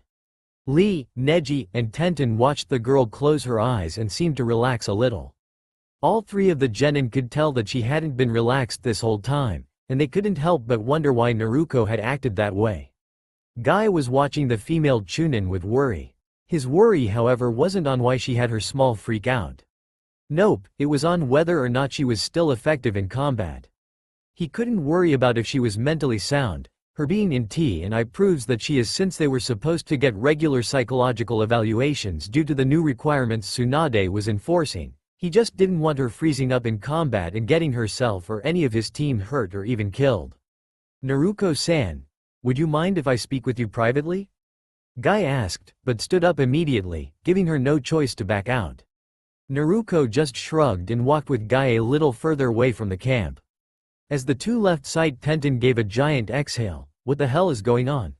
A: Lee, Neji, and Tenten watched the girl close her eyes and seemed to relax a little. All 3 of the genin could tell that she hadn't been relaxed this whole time, and they couldn't help but wonder why Naruko had acted that way. Guy was watching the female Chunin with worry. His worry, however, wasn't on why she had her small freak out. Nope, it was on whether or not she was still effective in combat. He couldn't worry about if she was mentally sound. Her being in T&I proves that she is, since they were supposed to get regular psychological evaluations due to the new requirements Tsunade was enforcing. He just didn't want her freezing up in combat and getting herself or any of his team hurt or even killed. Naruko-san, would you mind if I speak with you privately? Guy asked, but stood up immediately, giving her no choice to back out. Naruko just shrugged and walked with Guy a little further away from the camp. As the 2 left sight, Tenten gave a giant exhale. What the hell is going on?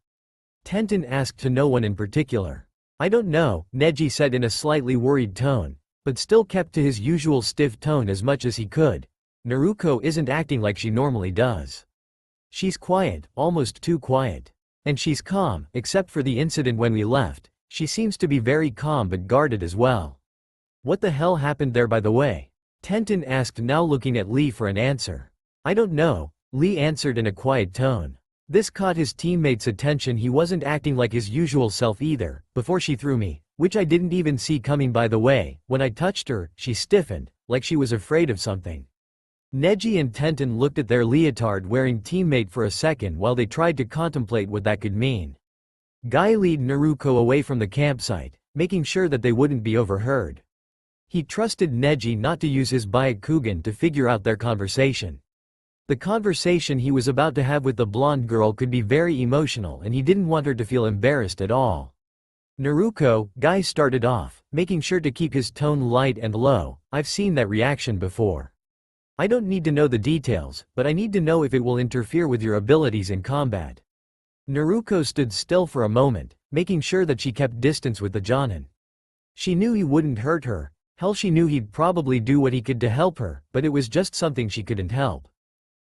A: Tenten asked to no one in particular. I don't know, Neji said in a slightly worried tone, but still kept to his usual stiff tone as much as he could. Naruko isn't acting like she normally does. She's quiet, almost too quiet. And she's calm, except for the incident when we left. She seems to be very calm but guarded as well. What the hell happened there, by the way? Tenten asked, now looking at Lee for an answer. I don't know, Lee answered in a quiet tone. This caught his teammates' attention. He wasn't acting like his usual self either. Before she threw me, which I didn't even see coming, by the way, when I touched her, she stiffened, like she was afraid of something. Neji and Tenten looked at their leotard-wearing teammate for a second while they tried to contemplate what that could mean. Guy led Naruko away from the campsite, making sure that they wouldn't be overheard. He trusted Neji not to use his Byakugan to figure out their conversation. The conversation he was about to have with the blonde girl could be very emotional and he didn't want her to feel embarrassed at all. Naruko, Guy started off, making sure to keep his tone light and low. I've seen that reaction before. I don't need to know the details, but I need to know if it will interfere with your abilities in combat. Naruko stood still for a moment, making sure that she kept distance with the Jonin. She knew he wouldn't hurt her. Hell, she knew he'd probably do what he could to help her, but it was just something she couldn't help.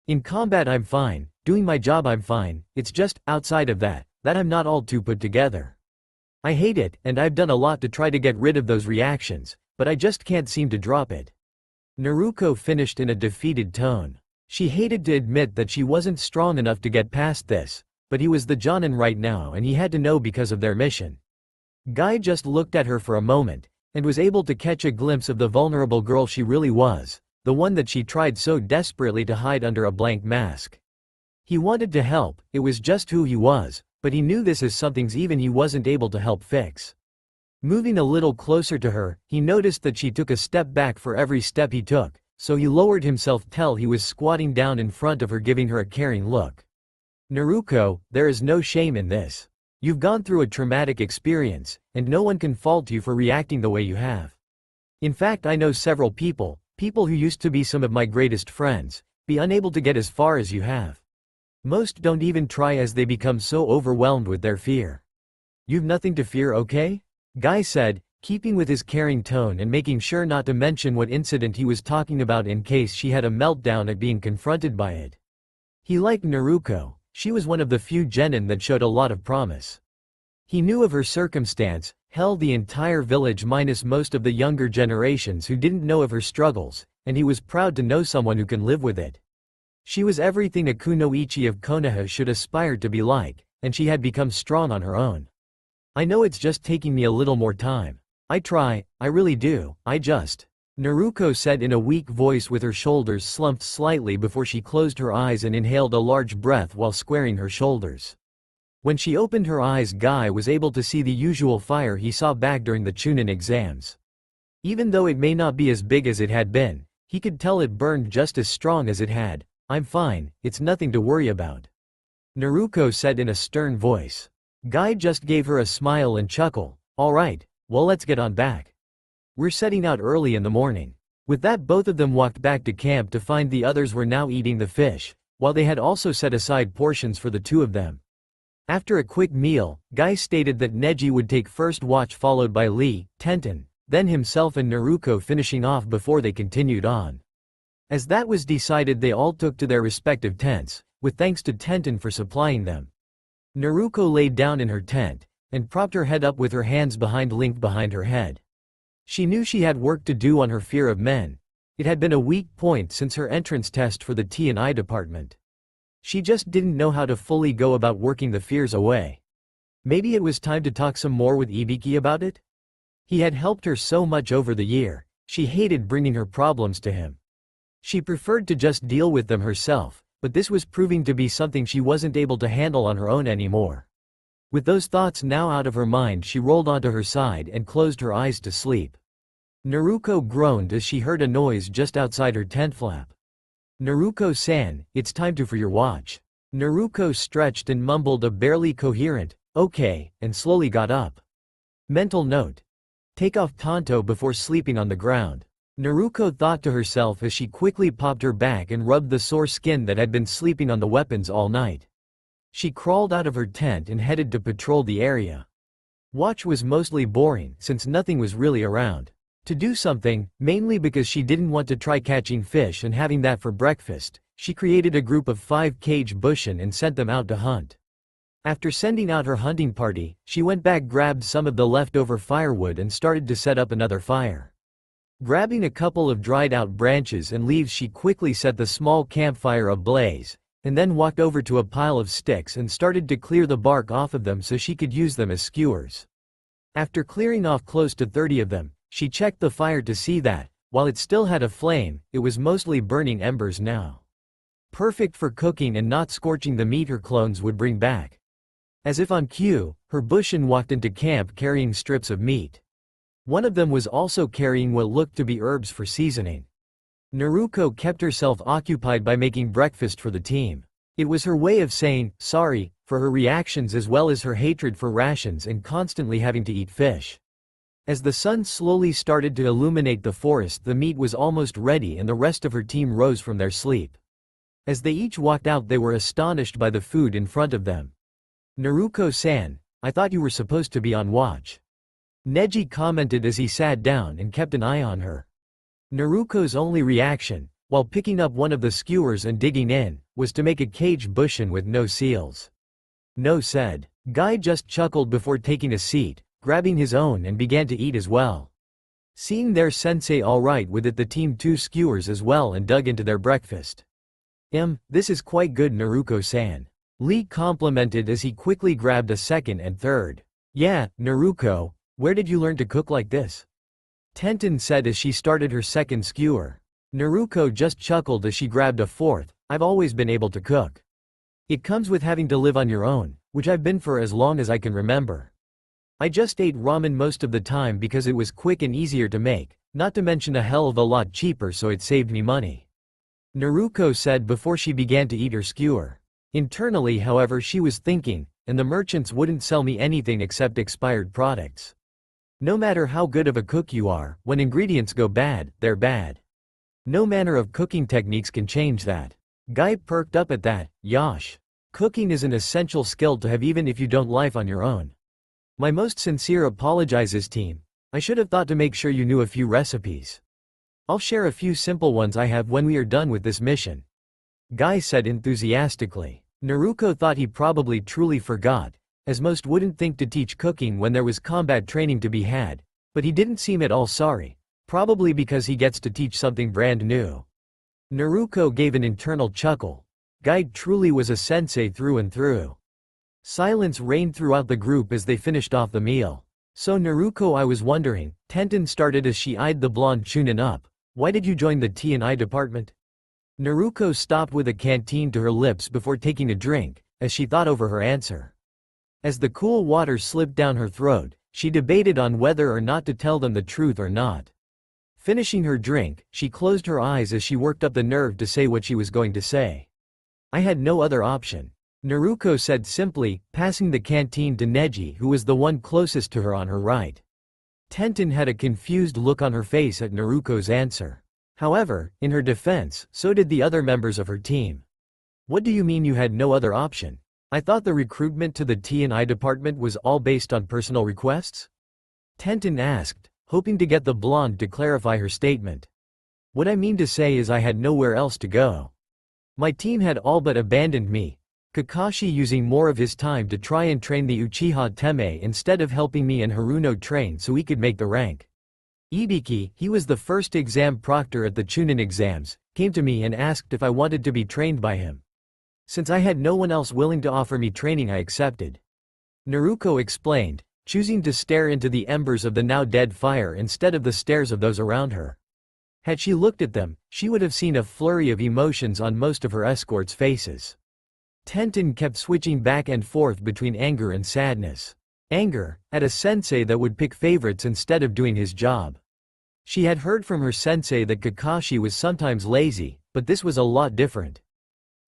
A: In combat I'm fine, doing my job I'm fine, it's just, outside of that I'm not all too put together. I hate it, and I've done a lot to try to get rid of those reactions, but I just can't seem to drop it. Naruko finished in a defeated tone. She hated to admit that she wasn't strong enough to get past this, but he was the Jonin right now and he had to know because of their mission. Guy just looked at her for a moment, and was able to catch a glimpse of the vulnerable girl she really was, the one that she tried so desperately to hide under a blank mask. He wanted to help, it was just who he was, but he knew this as something even he wasn't able to help fix. Moving a little closer to her, he noticed that she took a step back for every step he took, so he lowered himself till he was squatting down in front of her, giving her a caring look. Naruko, there is no shame in this. You've gone through a traumatic experience, and no one can fault you for reacting the way you have. In fact, I know several people who used to be some of my greatest friends, be unable to get as far as you have. Most don't even try as they become so overwhelmed with their fear. You've nothing to fear, okay? Guy said, keeping with his caring tone and making sure not to mention what incident he was talking about in case she had a meltdown at being confronted by it. He liked Naruko, she was one of the few genin that showed a lot of promise. He knew of her circumstance, hell, the entire village minus most of the younger generations who didn't know of her struggles, and he was proud to know someone who can live with it. She was everything a kunoichi of Konoha should aspire to be like, and she had become strong on her own. I know it's just taking me a little more time. I try, I really do, Naruko said in a weak voice with her shoulders slumped slightly before she closed her eyes and inhaled a large breath while squaring her shoulders. When she opened her eyes, Guy was able to see the usual fire he saw back during the Chunin exams. Even though it may not be as big as it had been, he could tell it burned just as strong as it had. I'm fine, it's nothing to worry about. Naruko said in a stern voice. Guy just gave her a smile and chuckle. Alright, well, let's get on back. We're setting out early in the morning. With that, both of them walked back to camp to find the others were now eating the fish, while they had also set aside portions for the two of them. After a quick meal, Guy stated that Neji would take first watch, followed by Lee, Tenten, then himself and Naruko finishing off before they continued on. As that was decided, they all took to their respective tents, with thanks to Tenten for supplying them. Naruko laid down in her tent, and propped her head up with her hands linked behind her head. She knew she had work to do on her fear of men. It had been a weak point since her entrance test for the T&I department. She just didn't know how to fully go about working the fears away. Maybe it was time to talk some more with Ibiki about it? He had helped her so much over the year, she hated bringing her problems to him. She preferred to just deal with them herself, but this was proving to be something she wasn't able to handle on her own anymore. With those thoughts now out of her mind, she rolled onto her side and closed her eyes to sleep. Naruko groaned as she heard a noise just outside her tent flap. Naruko-san, it's time for your watch. Naruko stretched and mumbled a barely coherent, okay, and slowly got up. Mental note. Take off tanto before sleeping on the ground. Naruko thought to herself as she quickly popped her back and rubbed the sore skin that had been sleeping on the weapons all night. She crawled out of her tent and headed to patrol the area. Watch was mostly boring since nothing was really around. To do something, mainly because she didn't want to try catching fish and having that for breakfast, she created a group of 5 cage bushin and sent them out to hunt. After sending out her hunting party, she went back, grabbed some of the leftover firewood and started to set up another fire. Grabbing a couple of dried out branches and leaves, she quickly set the small campfire ablaze, and then walked over to a pile of sticks and started to clear the bark off of them so she could use them as skewers. After clearing off close to 30 of them, she checked the fire to see that, while it still had a flame, it was mostly burning embers now. Perfect for cooking and not scorching the meat her clones would bring back. As if on cue, her bushin walked into camp carrying strips of meat. One of them was also carrying what looked to be herbs for seasoning. Naruko kept herself occupied by making breakfast for the team. It was her way of saying sorry for her reactions as well as her hatred for rations and constantly having to eat fish. As the sun slowly started to illuminate the forest, the meat was almost ready and the rest of her team rose from their sleep. As they each walked out, they were astonished by the food in front of them. Naruko-san, I thought you were supposed to be on watch. Neji commented as he sat down and kept an eye on her. Naruko's only reaction, while picking up one of the skewers and digging in, was to make a cage bushin with no seals. No said. Guy just chuckled before taking a seat, grabbing his own and began to eat as well. Seeing their sensei alright with it, the team 2 skewers as well and dug into their breakfast. This is quite good, Naruko-san. Lee complimented as he quickly grabbed a second and third. Yeah, Naruko, where did you learn to cook like this? Tenten said as she started her second skewer. Naruko just chuckled as she grabbed a fourth. I've always been able to cook. It comes with having to live on your own, which I've been for as long as I can remember. I just ate ramen most of the time because it was quick and easier to make, not to mention a hell of a lot cheaper, so it saved me money," Naruko said before she began to eat her skewer. Internally, however, she was thinking, and the merchants wouldn't sell me anything except expired products. No matter how good of a cook you are, when ingredients go bad, they're bad. No manner of cooking techniques can change that. Guy perked up at that. Yosh. Cooking is an essential skill to have even if you don't live on your own. My most sincere apologizes, team. I should have thought to make sure you knew a few recipes. I'll share a few simple ones I have when we are done with this mission," Guy said enthusiastically. Naruko thought he probably truly forgot, as most wouldn't think to teach cooking when there was combat training to be had, but he didn't seem at all sorry, probably because he gets to teach something brand new. Naruko gave an internal chuckle. Guy truly was a sensei through and through. Silence reigned throughout the group as they finished off the meal. "So Naruko, I was wondering," Tenten started as she eyed the blonde Chunin up, "why did you join the T&I department?" Naruko stopped with a canteen to her lips before taking a drink, as she thought over her answer. As the cool water slipped down her throat, she debated on whether or not to tell them the truth or not. Finishing her drink, she closed her eyes as she worked up the nerve to say what she was going to say. "I had no other option," Naruko said simply, passing the canteen to Neji, who was the one closest to her on her right. Tenten had a confused look on her face at Naruko's answer. However, in her defense, so did the other members of her team. "What do you mean you had no other option? I thought the recruitment to the T&I department was all based on personal requests?" Tenten asked, hoping to get the blonde to clarify her statement. "What I mean to say is I had nowhere else to go. My team had all but abandoned me, Kakashi using more of his time to try and train the Uchiha Teme instead of helping me and Haruno train so we could make the rank. Ibiki, he was the first exam proctor at the Chunin exams, came to me and asked if I wanted to be trained by him. Since I had no one else willing to offer me training, I accepted," Naruko explained, choosing to stare into the embers of the now dead fire instead of the stares of those around her. Had she looked at them, she would have seen a flurry of emotions on most of her escorts' faces. Tenten kept switching back and forth between anger and sadness. Anger, at a sensei that would pick favorites instead of doing his job. She had heard from her sensei that Kakashi was sometimes lazy, but this was a lot different.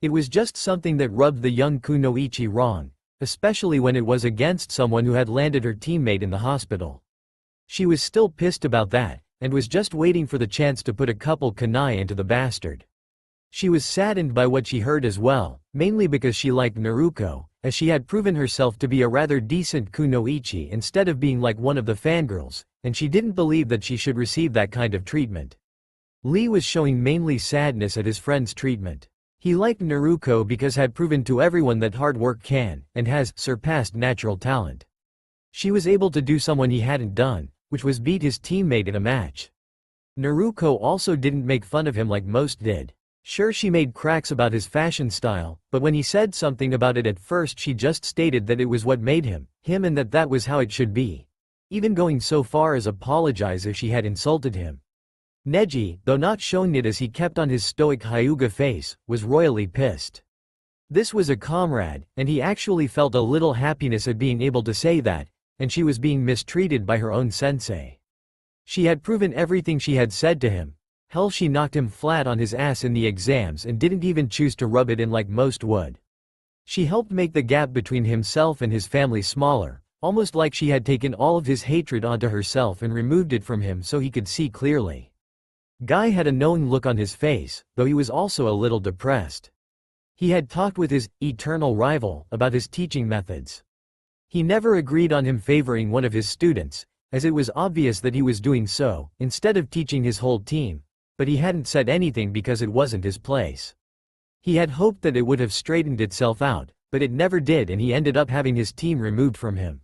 A: It was just something that rubbed the young Kunoichi wrong, especially when it was against someone who had landed her teammate in the hospital. She was still pissed about that, and was just waiting for the chance to put a couple kunai into the bastard. She was saddened by what she heard as well, mainly because she liked Naruko, as she had proven herself to be a rather decent kunoichi instead of being like one of the fangirls, and she didn't believe that she should receive that kind of treatment. Lee was showing mainly sadness at his friend's treatment. He liked Naruko because had proven to everyone that hard work can, and has, surpassed natural talent. She was able to do someone he hadn't done, which was beat his teammate in a match. Naruko also didn't make fun of him like most did. Sure, she made cracks about his fashion style, but when he said something about it at first, she just stated that it was what made him and that was how it should be. Even going so far as apologize if she had insulted him. Neji, though not showing it as he kept on his stoic Hyuga face, was royally pissed. This was a comrade, and he actually felt a little happiness at being able to say that, and she was being mistreated by her own sensei. She had proven everything she had said to him. Hell, she knocked him flat on his ass in the exams and didn't even choose to rub it in like most would. She helped make the gap between himself and his family smaller, almost like she had taken all of his hatred onto herself and removed it from him so he could see clearly. Guy had a knowing look on his face, though he was also a little depressed. He had talked with his eternal rival about his teaching methods. He never agreed on him favoring one of his students, as it was obvious that he was doing so, instead of teaching his whole team. But he hadn't said anything because it wasn't his place. He had hoped that it would have straightened itself out, but it never did, and he ended up having his team removed from him.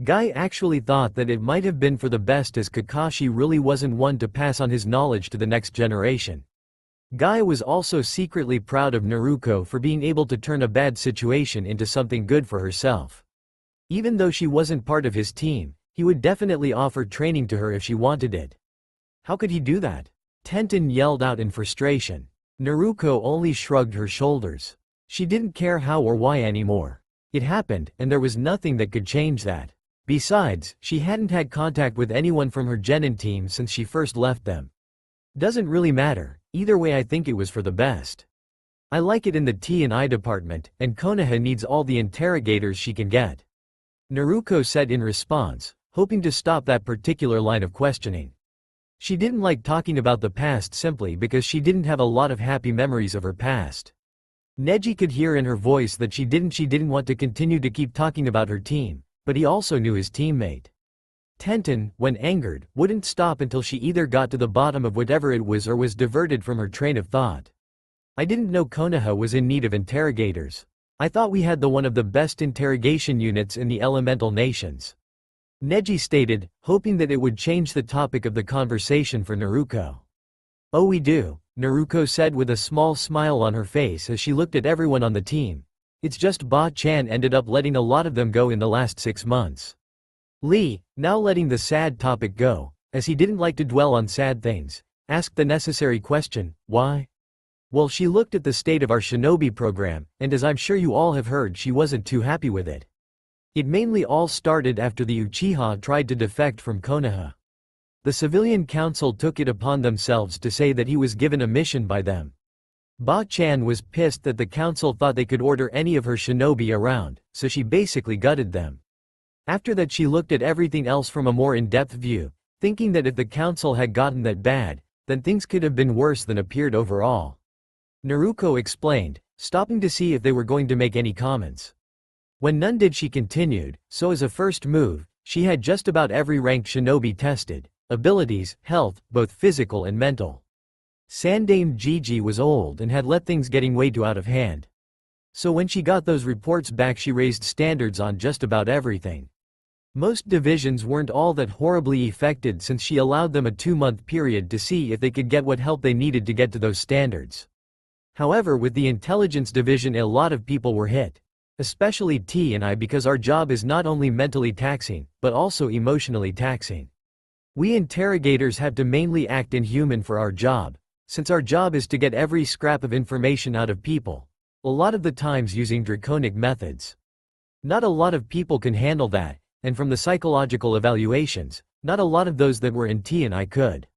A: Guy actually thought that it might have been for the best, as Kakashi really wasn't one to pass on his knowledge to the next generation. Guy was also secretly proud of Naruko for being able to turn a bad situation into something good for herself. Even though she wasn't part of his team, he would definitely offer training to her if she wanted it. How could he do that? Tenten yelled out in frustration. Naruko only shrugged her shoulders. She didn't care how or why anymore. It happened, and there was nothing that could change that. Besides, she hadn't had contact with anyone from her genin team since she first left them. Doesn't really matter, either way I think it was for the best. I like it in the T&I department, and Konoha needs all the interrogators she can get. Naruko said in response, hoping to stop that particular line of questioning. She didn't like talking about the past simply because she didn't have a lot of happy memories of her past. Neji could hear in her voice that she didn't want to continue to keep talking about her team, but he also knew his teammate. Tenten, when angered, wouldn't stop until she either got to the bottom of whatever it was or was diverted from her train of thought. I didn't know Konoha was in need of interrogators. I thought we had one of the best interrogation units in the elemental nations. Neji stated, hoping that it would change the topic of the conversation for Naruko. Oh, we do, Naruko said with a small smile on her face as she looked at everyone on the team. It's just Ba-chan ended up letting a lot of them go in the last 6 months. Lee, now letting the sad topic go, as he didn't like to dwell on sad things, asked the necessary question, why? Well, she looked at the state of our Shinobi program, and as I'm sure you all have heard, she wasn't too happy with it. It mainly all started after the Uchiha tried to defect from Konoha. The civilian council took it upon themselves to say that he was given a mission by them. Ba-chan was pissed that the council thought they could order any of her shinobi around, so she basically gutted them. After that she looked at everything else from a more in-depth view, thinking that if the council had gotten that bad, then things could have been worse than appeared overall. Naruko explained, stopping to see if they were going to make any comments. When none did, she continued, so as a first move, she had just about every rank shinobi tested, abilities, health, both physical and mental. Sandame Gigi was old and had let things getting way too out of hand. So when she got those reports back, she raised standards on just about everything. Most divisions weren't all that horribly affected since she allowed them a 2-month period to see if they could get what help they needed to get to those standards. However, with the intelligence division a lot of people were hit. Especially T&I, because our job is not only mentally taxing, but also emotionally taxing. We interrogators have to mainly act inhuman for our job, since our job is to get every scrap of information out of people, a lot of the times using draconic methods. Not a lot of people can handle that, and from the psychological evaluations, not a lot of those that were in T&I could.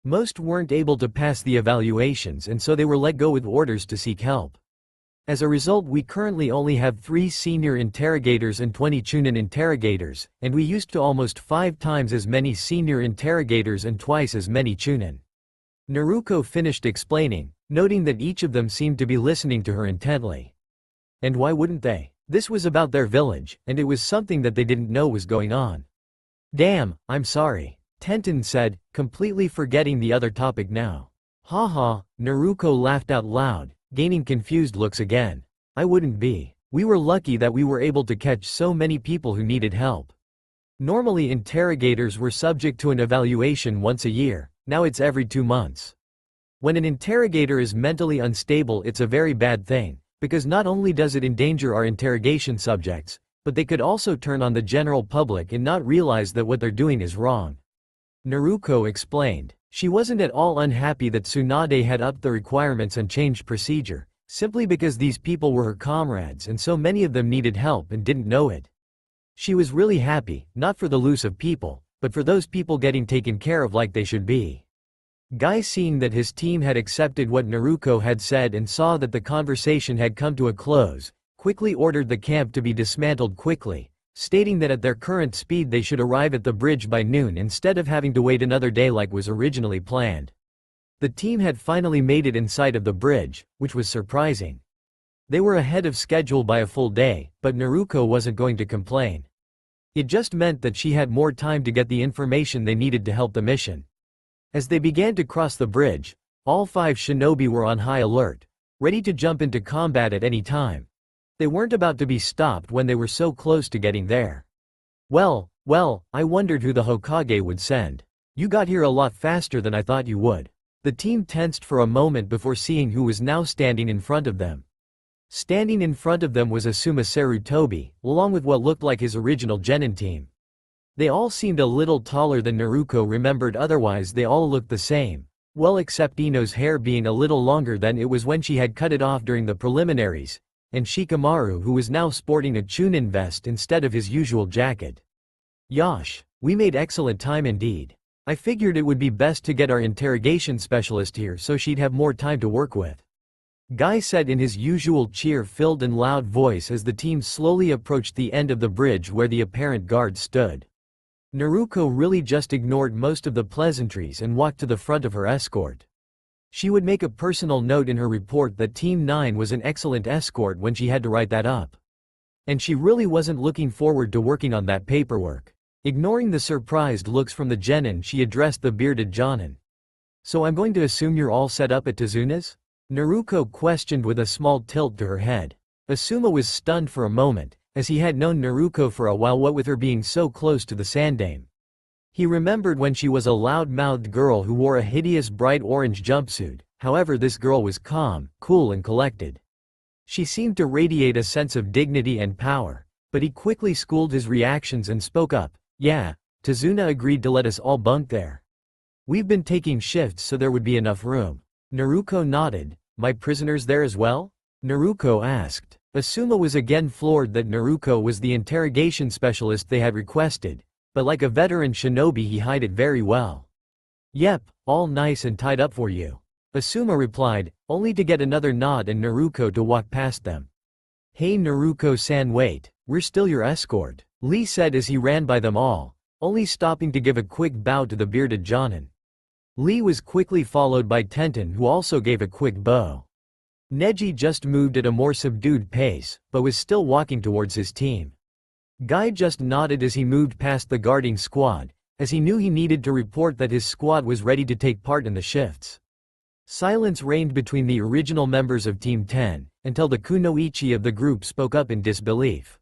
A: Most weren't able to pass the evaluations, and so they were let go with orders to seek help. As a result, we currently only have 3 senior interrogators and 20 chunin interrogators, and we used to almost 5 times as many senior interrogators and twice as many chunin. Naruko finished explaining, noting that each of them seemed to be listening to her intently. And why wouldn't they? This was about their village, and it was something that they didn't know was going on. Damn, I'm sorry, Tenten said, completely forgetting the other topic now. Haha, Naruko laughed out loud, gaining confused looks again. I wouldn't be. We were lucky that we were able to catch so many people who needed help. Normally interrogators were subject to an evaluation once a year, now it's every 2 months. When an interrogator is mentally unstable, it's a very bad thing, because not only does it endanger our interrogation subjects, but they could also turn on the general public and not realize that what they're doing is wrong. Naruko explained. She wasn't at all unhappy that Tsunade had upped the requirements and changed procedure, simply because these people were her comrades and so many of them needed help and didn't know it. She was really happy, not for the loss of people, but for those people getting taken care of like they should be. Guy, seeing that his team had accepted what Naruko had said and saw that the conversation had come to a close, quickly ordered the camp to be dismantled quickly, stating that at their current speed they should arrive at the bridge by noon instead of having to wait another day like was originally planned. The team had finally made it in sight of the bridge, which was surprising. They were ahead of schedule by a full day, but Naruko wasn't going to complain. It just meant that she had more time to get the information they needed to help the mission. As they began to cross the bridge, all 5 shinobi were on high alert, ready to jump into combat at any time. They weren't about to be stopped when they were so close to getting there. Well, I wondered who the Hokage would send. You got here a lot faster than I thought you would. The team tensed for a moment before seeing who was now standing in front of them. Standing in front of them was Asuma Sarutobi, along with what looked like his original genin team. They all seemed a little taller than Naruko remembered, otherwise they all looked the same, Well, except Ino's hair being a little longer than it was when she had cut it off during the preliminaries, and Shikamaru, who was now sporting a Chunin vest instead of his usual jacket. Yosh, we made excellent time indeed. I figured it would be best to get our interrogation specialist here so she'd have more time to work with. Guy said in his usual cheer-filled and loud voice as the team slowly approached the end of the bridge where the apparent guard stood. Naruko really just ignored most of the pleasantries and walked to the front of her escort. She would make a personal note in her report that Team 9 was an excellent escort when she had to write that up. And she really wasn't looking forward to working on that paperwork. Ignoring the surprised looks from the genin, she addressed the bearded jonin. So I'm going to assume you're all set up at Tazuna's? Naruko questioned with a small tilt to her head. Asuma was stunned for a moment, as he had known Naruko for a while, what with her being so close to the Sandame. He remembered when she was a loud-mouthed girl who wore a hideous bright orange jumpsuit. However, this girl was calm, cool and collected. She seemed to radiate a sense of dignity and power, but he quickly schooled his reactions and spoke up. Yeah, Tazuna agreed to let us all bunk there. We've been taking shifts so there would be enough room. Naruko nodded. My prisoners there as well? Naruko asked. Asuma was again floored that Naruko was the interrogation specialist they had requested, but like a veteran shinobi he hid it very well. Yep, all nice and tied up for you. Asuma replied, only to get another nod and Naruko to walk past them. Hey Naruko-san, wait, we're still your escort, Lee said as he ran by them all, only stopping to give a quick bow to the bearded jonin. Lee was quickly followed by Tenten, who also gave a quick bow. Neji just moved at a more subdued pace, but was still walking towards his team. Guy just nodded as he moved past the guarding squad, as he knew he needed to report that his squad was ready to take part in the shifts. Silence reigned between the original members of Team 10, until the kunoichi of the group spoke up in disbelief.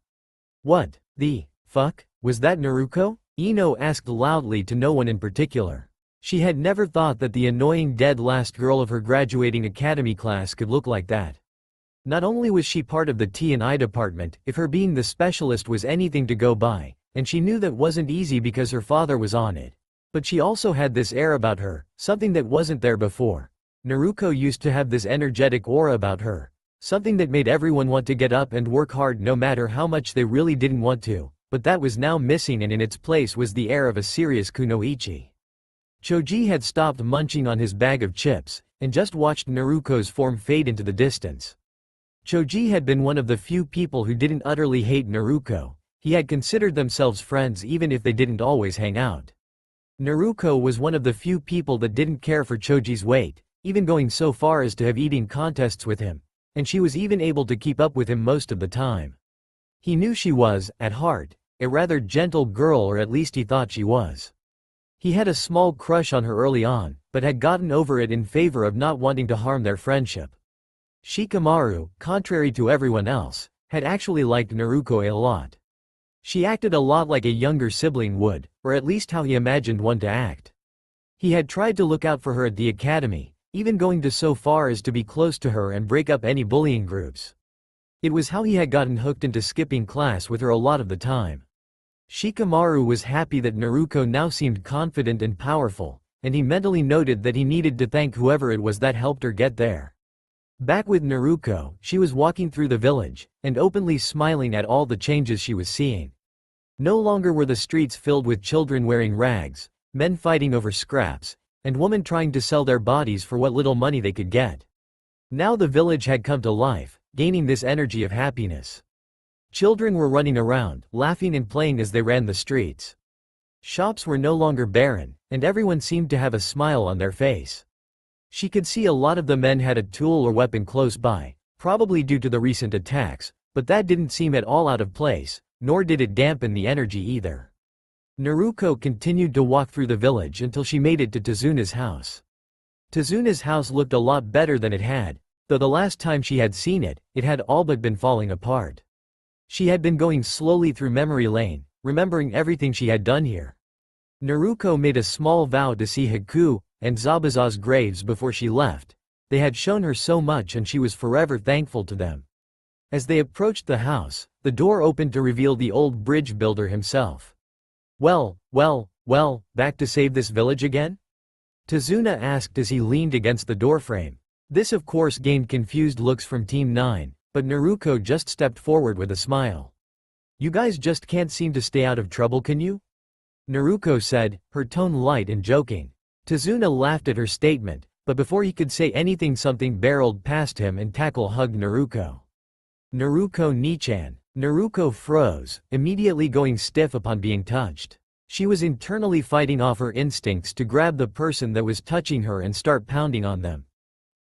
A: What the fuck was that, Naruko? Ino asked loudly to no one in particular. She had never thought that the annoying dead last girl of her graduating academy class could look like that. Not only was she part of the T&I department, if her being the specialist was anything to go by, and she knew that wasn't easy because her father was on it, but she also had this air about her, something that wasn't there before. Naruko used to have this energetic aura about her, something that made everyone want to get up and work hard no matter how much they really didn't want to, but that was now missing, and in its place was the air of a serious kunoichi. Choji had stopped munching on his bag of chips, and just watched Naruko's form fade into the distance. Choji had been one of the few people who didn't utterly hate Naruko. He had considered themselves friends even if they didn't always hang out. Naruko was one of the few people that didn't care for Choji's weight, even going so far as to have eating contests with him, and she was even able to keep up with him most of the time. He knew she was, at heart, a rather gentle girl, or at least he thought she was. He had a small crush on her early on, but had gotten over it in favor of not wanting to harm their friendship. Shikamaru, contrary to everyone else, had actually liked Naruko a lot. She acted a lot like a younger sibling would, or at least how he imagined one to act. He had tried to look out for her at the academy, even going to so far as to be close to her and break up any bullying groups. It was how he had gotten hooked into skipping class with her a lot of the time. Shikamaru was happy that Naruko now seemed confident and powerful, and he mentally noted that he needed to thank whoever it was that helped her get there. Back with Naruko, she was walking through the village, and openly smiling at all the changes she was seeing. No longer were the streets filled with children wearing rags, men fighting over scraps, and women trying to sell their bodies for what little money they could get. Now the village had come to life, gaining this energy of happiness. Children were running around, laughing and playing as they ran the streets. Shops were no longer barren, and everyone seemed to have a smile on their face. She could see a lot of the men had a tool or weapon close by, probably due to the recent attacks, but that didn't seem at all out of place, nor did it dampen the energy either. Naruko continued to walk through the village until she made it to Tazuna's house. Tazuna's house looked a lot better than it had, though the last time she had seen it, it had all but been falling apart. She had been going slowly through memory lane, remembering everything she had done here. Naruko made a small vow to see Haku and Zabuza's graves before she left. They had shown her so much and she was forever thankful to them. As they approached the house, the door opened to reveal the old bridge builder himself. Well, back to save this village again? Tazuna asked as he leaned against the doorframe. This of course gained confused looks from Team 9, but Naruko just stepped forward with a smile. You guys just can't seem to stay out of trouble, can you? Naruko said, her tone light and joking. Tazuna laughed at her statement, but before he could say anything something barreled past him and hugged Naruko. Naruko Nichan. Naruko froze, immediately going stiff upon being touched. She was internally fighting off her instincts to grab the person that was touching her and start pounding on them.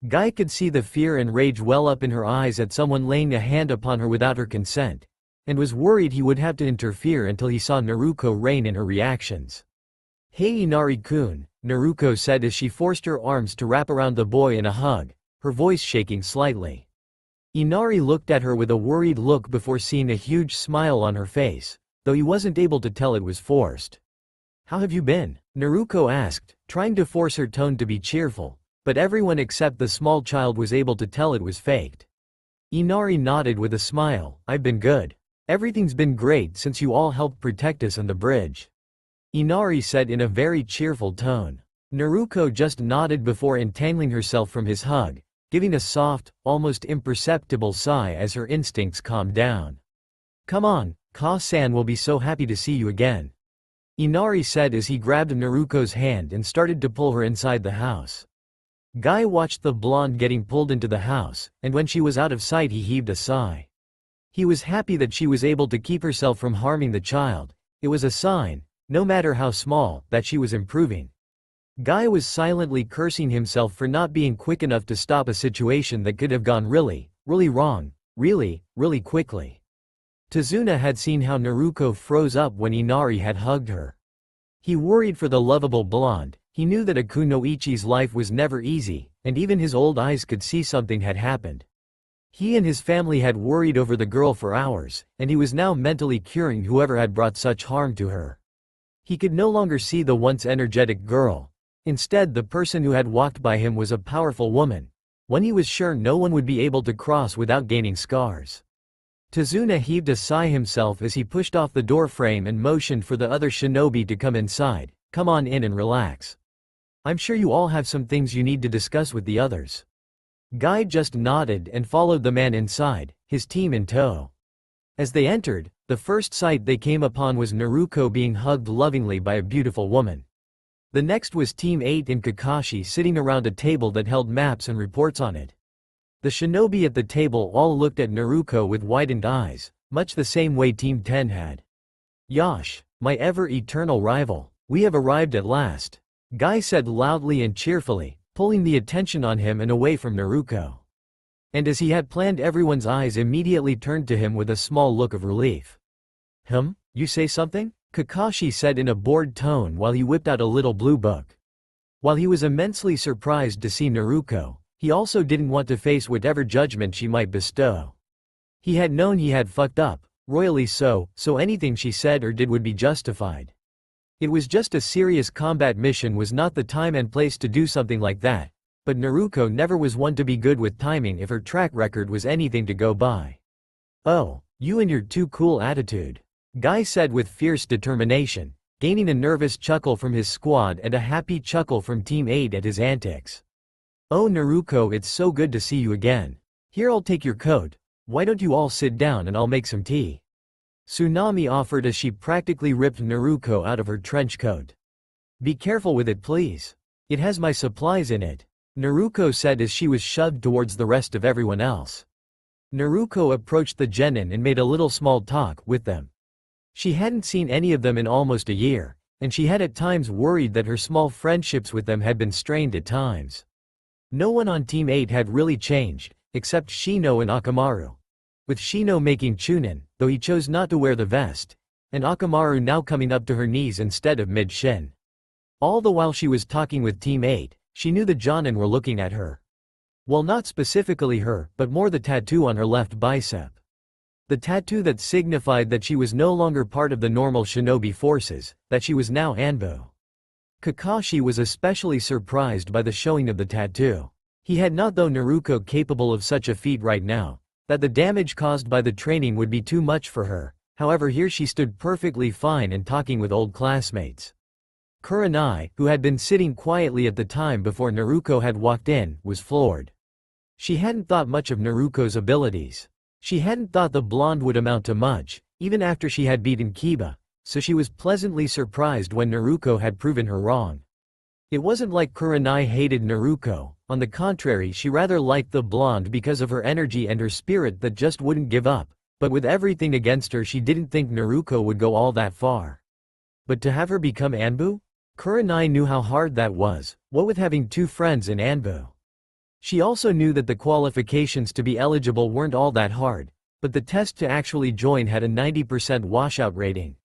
A: Guy could see the fear and rage well up in her eyes at someone laying a hand upon her without her consent, and was worried he would have to interfere until he saw Naruko rein in her reactions. Hey Inari-kun, Naruko said as she forced her arms to wrap around the boy in a hug, her voice shaking slightly. Inari looked at her with a worried look before seeing a huge smile on her face, though he wasn't able to tell it was forced. How have you been? Naruko asked, trying to force her tone to be cheerful, but everyone except the small child was able to tell it was faked. Inari nodded with a smile. I've been good. Everything's been great since you all helped protect us on the bridge. Inari said in a very cheerful tone. Naruko just nodded before entangling herself from his hug, giving a soft, almost imperceptible sigh as her instincts calmed down. Come on, Ka-san will be so happy to see you again. Inari said as he grabbed Naruko's hand and started to pull her inside the house. Guy watched the blonde getting pulled into the house, and when she was out of sight he heaved a sigh. He was happy that she was able to keep herself from harming the child. It was a sign, no matter how small, that she was improving. Guy was silently cursing himself for not being quick enough to stop a situation that could have gone really wrong, really quickly. Tazuna had seen how Naruko froze up when Inari had hugged her. He worried for the lovable blonde. He knew that Akunoichi's life was never easy, and even his old eyes could see something had happened. He and his family had worried over the girl for hours, and he was now mentally curing whoever had brought such harm to her. He could no longer see the once energetic girl. Instead, the person who had walked by him was a powerful woman, one he was sure no one would be able to cross without gaining scars. Tazuna heaved a sigh himself as he pushed off the door frame and motioned for the other shinobi to come inside. Come on in and relax. I'm sure you all have some things you need to discuss with the others. Guy just nodded and followed the man inside, his team in tow. As they entered, the first sight they came upon was Naruko being hugged lovingly by a beautiful woman. The next was Team 8 and Kakashi sitting around a table that held maps and reports on it. The shinobi at the table all looked at Naruko with widened eyes, much the same way Team 10 had. Yosh, my ever-eternal rival, we have arrived at last, Guy said loudly and cheerfully, pulling the attention on him and away from Naruko. And as he had planned, everyone's eyes immediately turned to him with a small look of relief. You say something? Kakashi said in a bored tone while he whipped out a little blue book. While he was immensely surprised to see Naruko, he also didn't want to face whatever judgment she might bestow. He had known he had fucked up, royally so anything she said or did would be justified. It was just a serious combat mission, was not the time and place to do something like that, but Naruko never was one to be good with timing if her track record was anything to go by. Oh, you and your too cool attitude, Guy said with fierce determination, gaining a nervous chuckle from his squad and a happy chuckle from Team 8 at his antics. Oh Naruko, it's so good to see you again. Here, I'll take your coat. Why don't you all sit down and I'll make some tea? Tsunami offered as she practically ripped Naruko out of her trench coat. Be careful with it please. It has my supplies in it, Naruko said as she was shoved towards the rest of everyone else. Naruko approached the genin and made a little small talk with them. She hadn't seen any of them in almost a year, and she had at times worried that her small friendships with them had been strained at times. No one on Team 8 had really changed, except Shino and Akamaru. With Shino making chunin, though he chose not to wear the vest, and Akamaru now coming up to her knees instead of mid-shin. All the while she was talking with Team 8, she knew the Jonin were looking at her. Well, not specifically her, but more the tattoo on her left bicep. The tattoo that signified that she was no longer part of the normal shinobi forces, that she was now ANBU. Kakashi was especially surprised by the showing of the tattoo. He had not thought Naruko capable of such a feat right now, that the damage caused by the training would be too much for her. However, here she stood perfectly fine and talking with old classmates. Kurenai, who had been sitting quietly at the time before Naruko had walked in, was floored. She hadn't thought much of Naruko's abilities. She hadn't thought the blonde would amount to much, even after she had beaten Kiba, so she was pleasantly surprised when Naruko had proven her wrong. It wasn't like Kurenai hated Naruko, on the contrary, she rather liked the blonde because of her energy and her spirit that just wouldn't give up, but with everything against her she didn't think Naruko would go all that far. But to have her become ANBU? Kurenai knew how hard that was, what with having two friends in ANBU. She also knew that the qualifications to be eligible weren't all that hard, but the test to actually join had a 90% washout rating.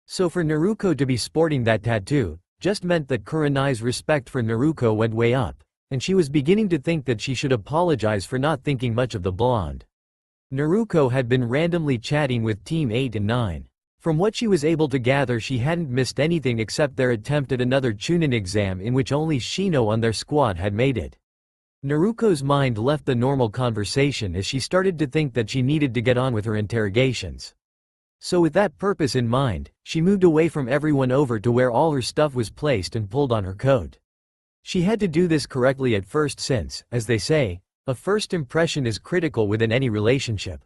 A: So for Naruko to be sporting that tattoo, just meant that Kurenai's respect for Naruko went way up, and she was beginning to think that she should apologize for not thinking much of the blonde. Naruko had been randomly chatting with Team 8 and 9. From what she was able to gather, she hadn't missed anything except their attempt at another Chunin exam in which only Shino on their squad had made it. Naruko's mind left the normal conversation as she started to think that she needed to get on with her interrogations. So with that purpose in mind, she moved away from everyone over to where all her stuff was placed and pulled on her coat. She had to do this correctly at first since, as they say, a first impression is critical within any relationship.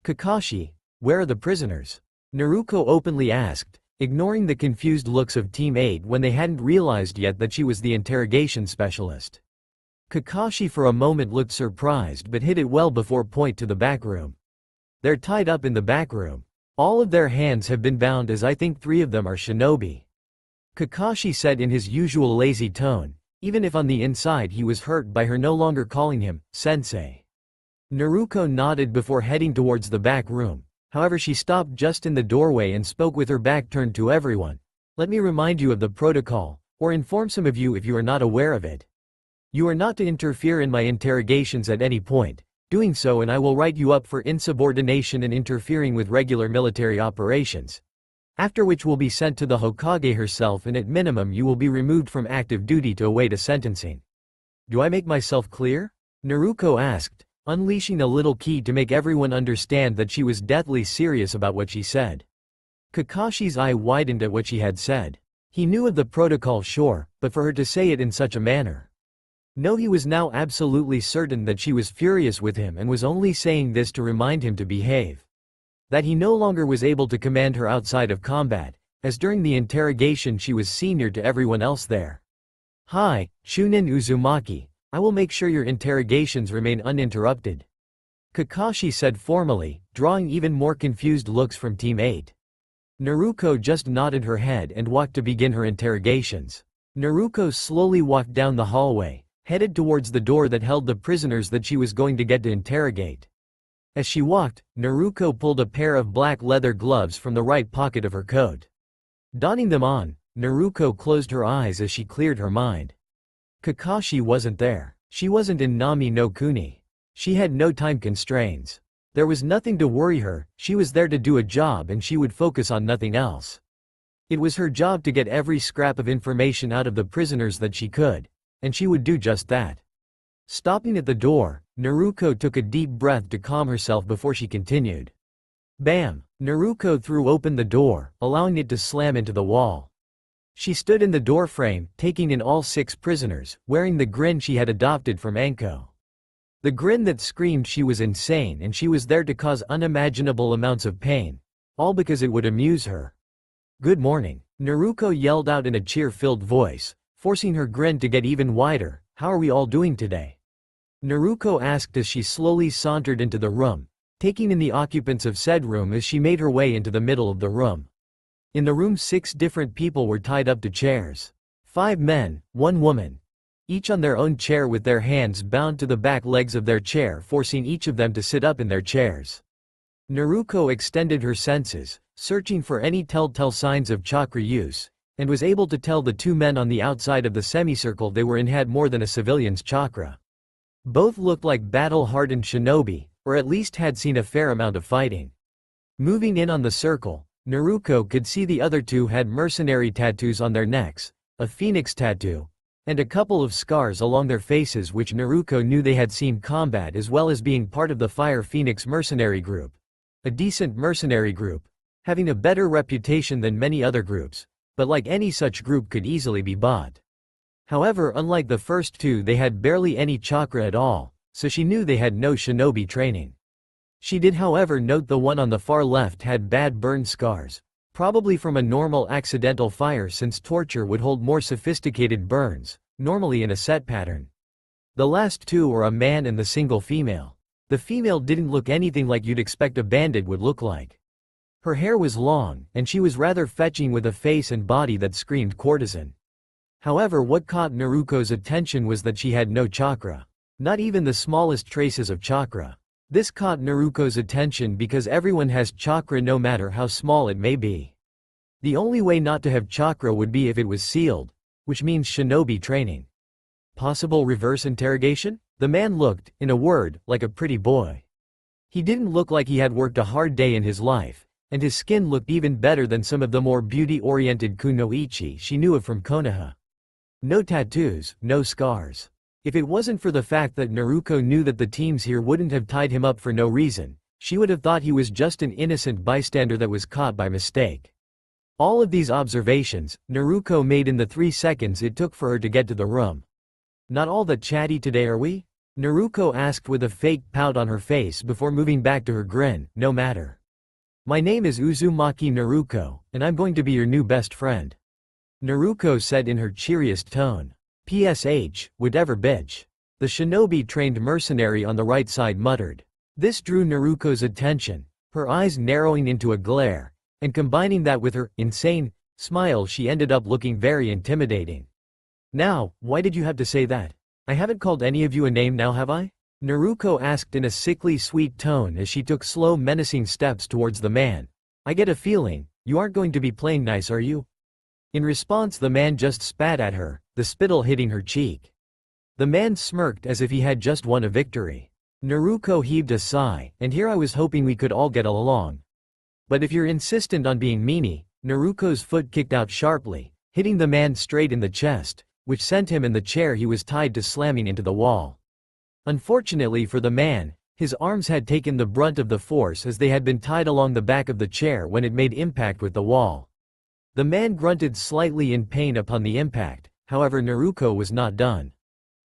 A: "Kakashi, where are the prisoners?" Naruko openly asked, ignoring the confused looks of Team 8 when they hadn't realized yet that she was the interrogation specialist. Kakashi for a moment looked surprised but hid it well before point to the back room. "They're tied up in the back room. All of their hands have been bound as I think 3 of them are shinobi," Kakashi said in his usual lazy tone, even if on the inside he was hurt by her no longer calling him sensei. Naruko nodded before heading towards the back room, however she stopped just in the doorway and spoke with her back turned to everyone. "Let me remind you of the protocol, or inform some of you if you are not aware of it. You are not to interfere in my interrogations at any point. Doing so and I will write you up for insubordination and interfering with regular military operations. After which will be sent to the Hokage herself and at minimum you will be removed from active duty to await a sentencing. Do I make myself clear?" Naruko asked, unleashing a little key to make everyone understand that she was deathly serious about what she said. Kakashi's eye widened at what she had said. He knew of the protocol, sure, but for her to say it in such a manner. No, he was now absolutely certain that she was furious with him and was only saying this to remind him to behave. That he no longer was able to command her outside of combat, as during the interrogation she was senior to everyone else there. "Hi, Chunin Uzumaki, I will make sure your interrogations remain uninterrupted," Kakashi said formally, drawing even more confused looks from Team 8. Naruko just nodded her head and walked to begin her interrogations. Naruko slowly walked down the hallway, headed towards the door that held the prisoners that she was going to get to interrogate. As she walked, Naruko pulled a pair of black leather gloves from the right pocket of her coat. Donning them on, Naruko closed her eyes as she cleared her mind. Kakashi wasn't there. She wasn't in Nami no Kuni. She had no time constraints. There was nothing to worry her, she was there to do a job and she would focus on nothing else. It was her job to get every scrap of information out of the prisoners that she could, and she would do just that. Stopping at the door, Naruko took a deep breath to calm herself before she continued. Bam! Naruko threw open the door, allowing it to slam into the wall. She stood in the doorframe, taking in all 6 prisoners, wearing the grin she had adopted from Anko. The grin that screamed she was insane and she was there to cause unimaginable amounts of pain, all because it would amuse her. "Good morning," Naruko yelled out in a cheer-filled voice, forcing her grin to get even wider. "How are we all doing today?" Naruko asked as she slowly sauntered into the room, taking in the occupants of said room as she made her way into the middle of the room. In the room 6 different people were tied up to chairs. 5 men, 1 woman. Each on their own chair with their hands bound to the back legs of their chair, forcing each of them to sit up in their chairs. Naruko extended her senses, searching for any telltale signs of chakra use, and was able to tell the 2 men on the outside of the semicircle they were in had more than a civilian's chakra. Both looked like battle-hardened shinobi, or at least had seen a fair amount of fighting. Moving in on the circle, Naruko could see the other 2 had mercenary tattoos on their necks, a phoenix tattoo, and a couple of scars along their faces which Naruko knew they had seen combat as well as being part of the Fire Phoenix mercenary group. A decent mercenary group, having a better reputation than many other groups, but like any such group could easily be bought. However, unlike the first two, they had barely any chakra at all, so she knew they had no shinobi training. She did however note the one on the far left had bad burn scars, probably from a normal accidental fire since torture would hold more sophisticated burns, normally in a set pattern. The last two were a man and the single female. The female didn't look anything like you'd expect a bandit would look like. Her hair was long, and she was rather fetching with a face and body that screamed courtesan. However, what caught Naruko's attention was that she had no chakra. Not even the smallest traces of chakra. This caught Naruko's attention because everyone has chakra no matter how small it may be. The only way not to have chakra would be if it was sealed, which means shinobi training. Possible reverse interrogation? The man looked, in a word, like a pretty boy. He didn't look like he had worked a hard day in his life, and his skin looked even better than some of the more beauty-oriented kunoichi she knew of from Konoha. No tattoos, no scars. If it wasn't for the fact that Naruko knew that the teams here wouldn't have tied him up for no reason, she would have thought he was just an innocent bystander that was caught by mistake. All of these observations, Naruko made in the 3 seconds it took for her to get to the room. Not all that chatty today, are we? Naruko asked with a fake pout on her face before moving back to her grin. No matter. My name is Uzumaki Naruko, and I'm going to be your new best friend. Naruko said in her cheeriest tone. PSH, whatever bitch. The shinobi-trained mercenary on the right side muttered. This drew Naruko's attention, her eyes narrowing into a glare, and combining that with her insane smile, she ended up looking very intimidating. Now, why did you have to say that? I haven't called any of you a name now, have I? Naruko asked in a sickly sweet tone as she took slow menacing steps towards the man. I get a feeling, you aren't going to be playing nice, are you? In response, the man just spat at her, the spittle hitting her cheek. The man smirked as if he had just won a victory. Naruko heaved a sigh, and here I was hoping we could all get along. But if you're insistent on being meanie, Naruko's foot kicked out sharply, hitting the man straight in the chest, which sent him and the chair he was tied to slamming into the wall. Unfortunately for the man, his arms had taken the brunt of the force as they had been tied along the back of the chair when it made impact with the wall. The man grunted slightly in pain upon the impact, however Naruko was not done.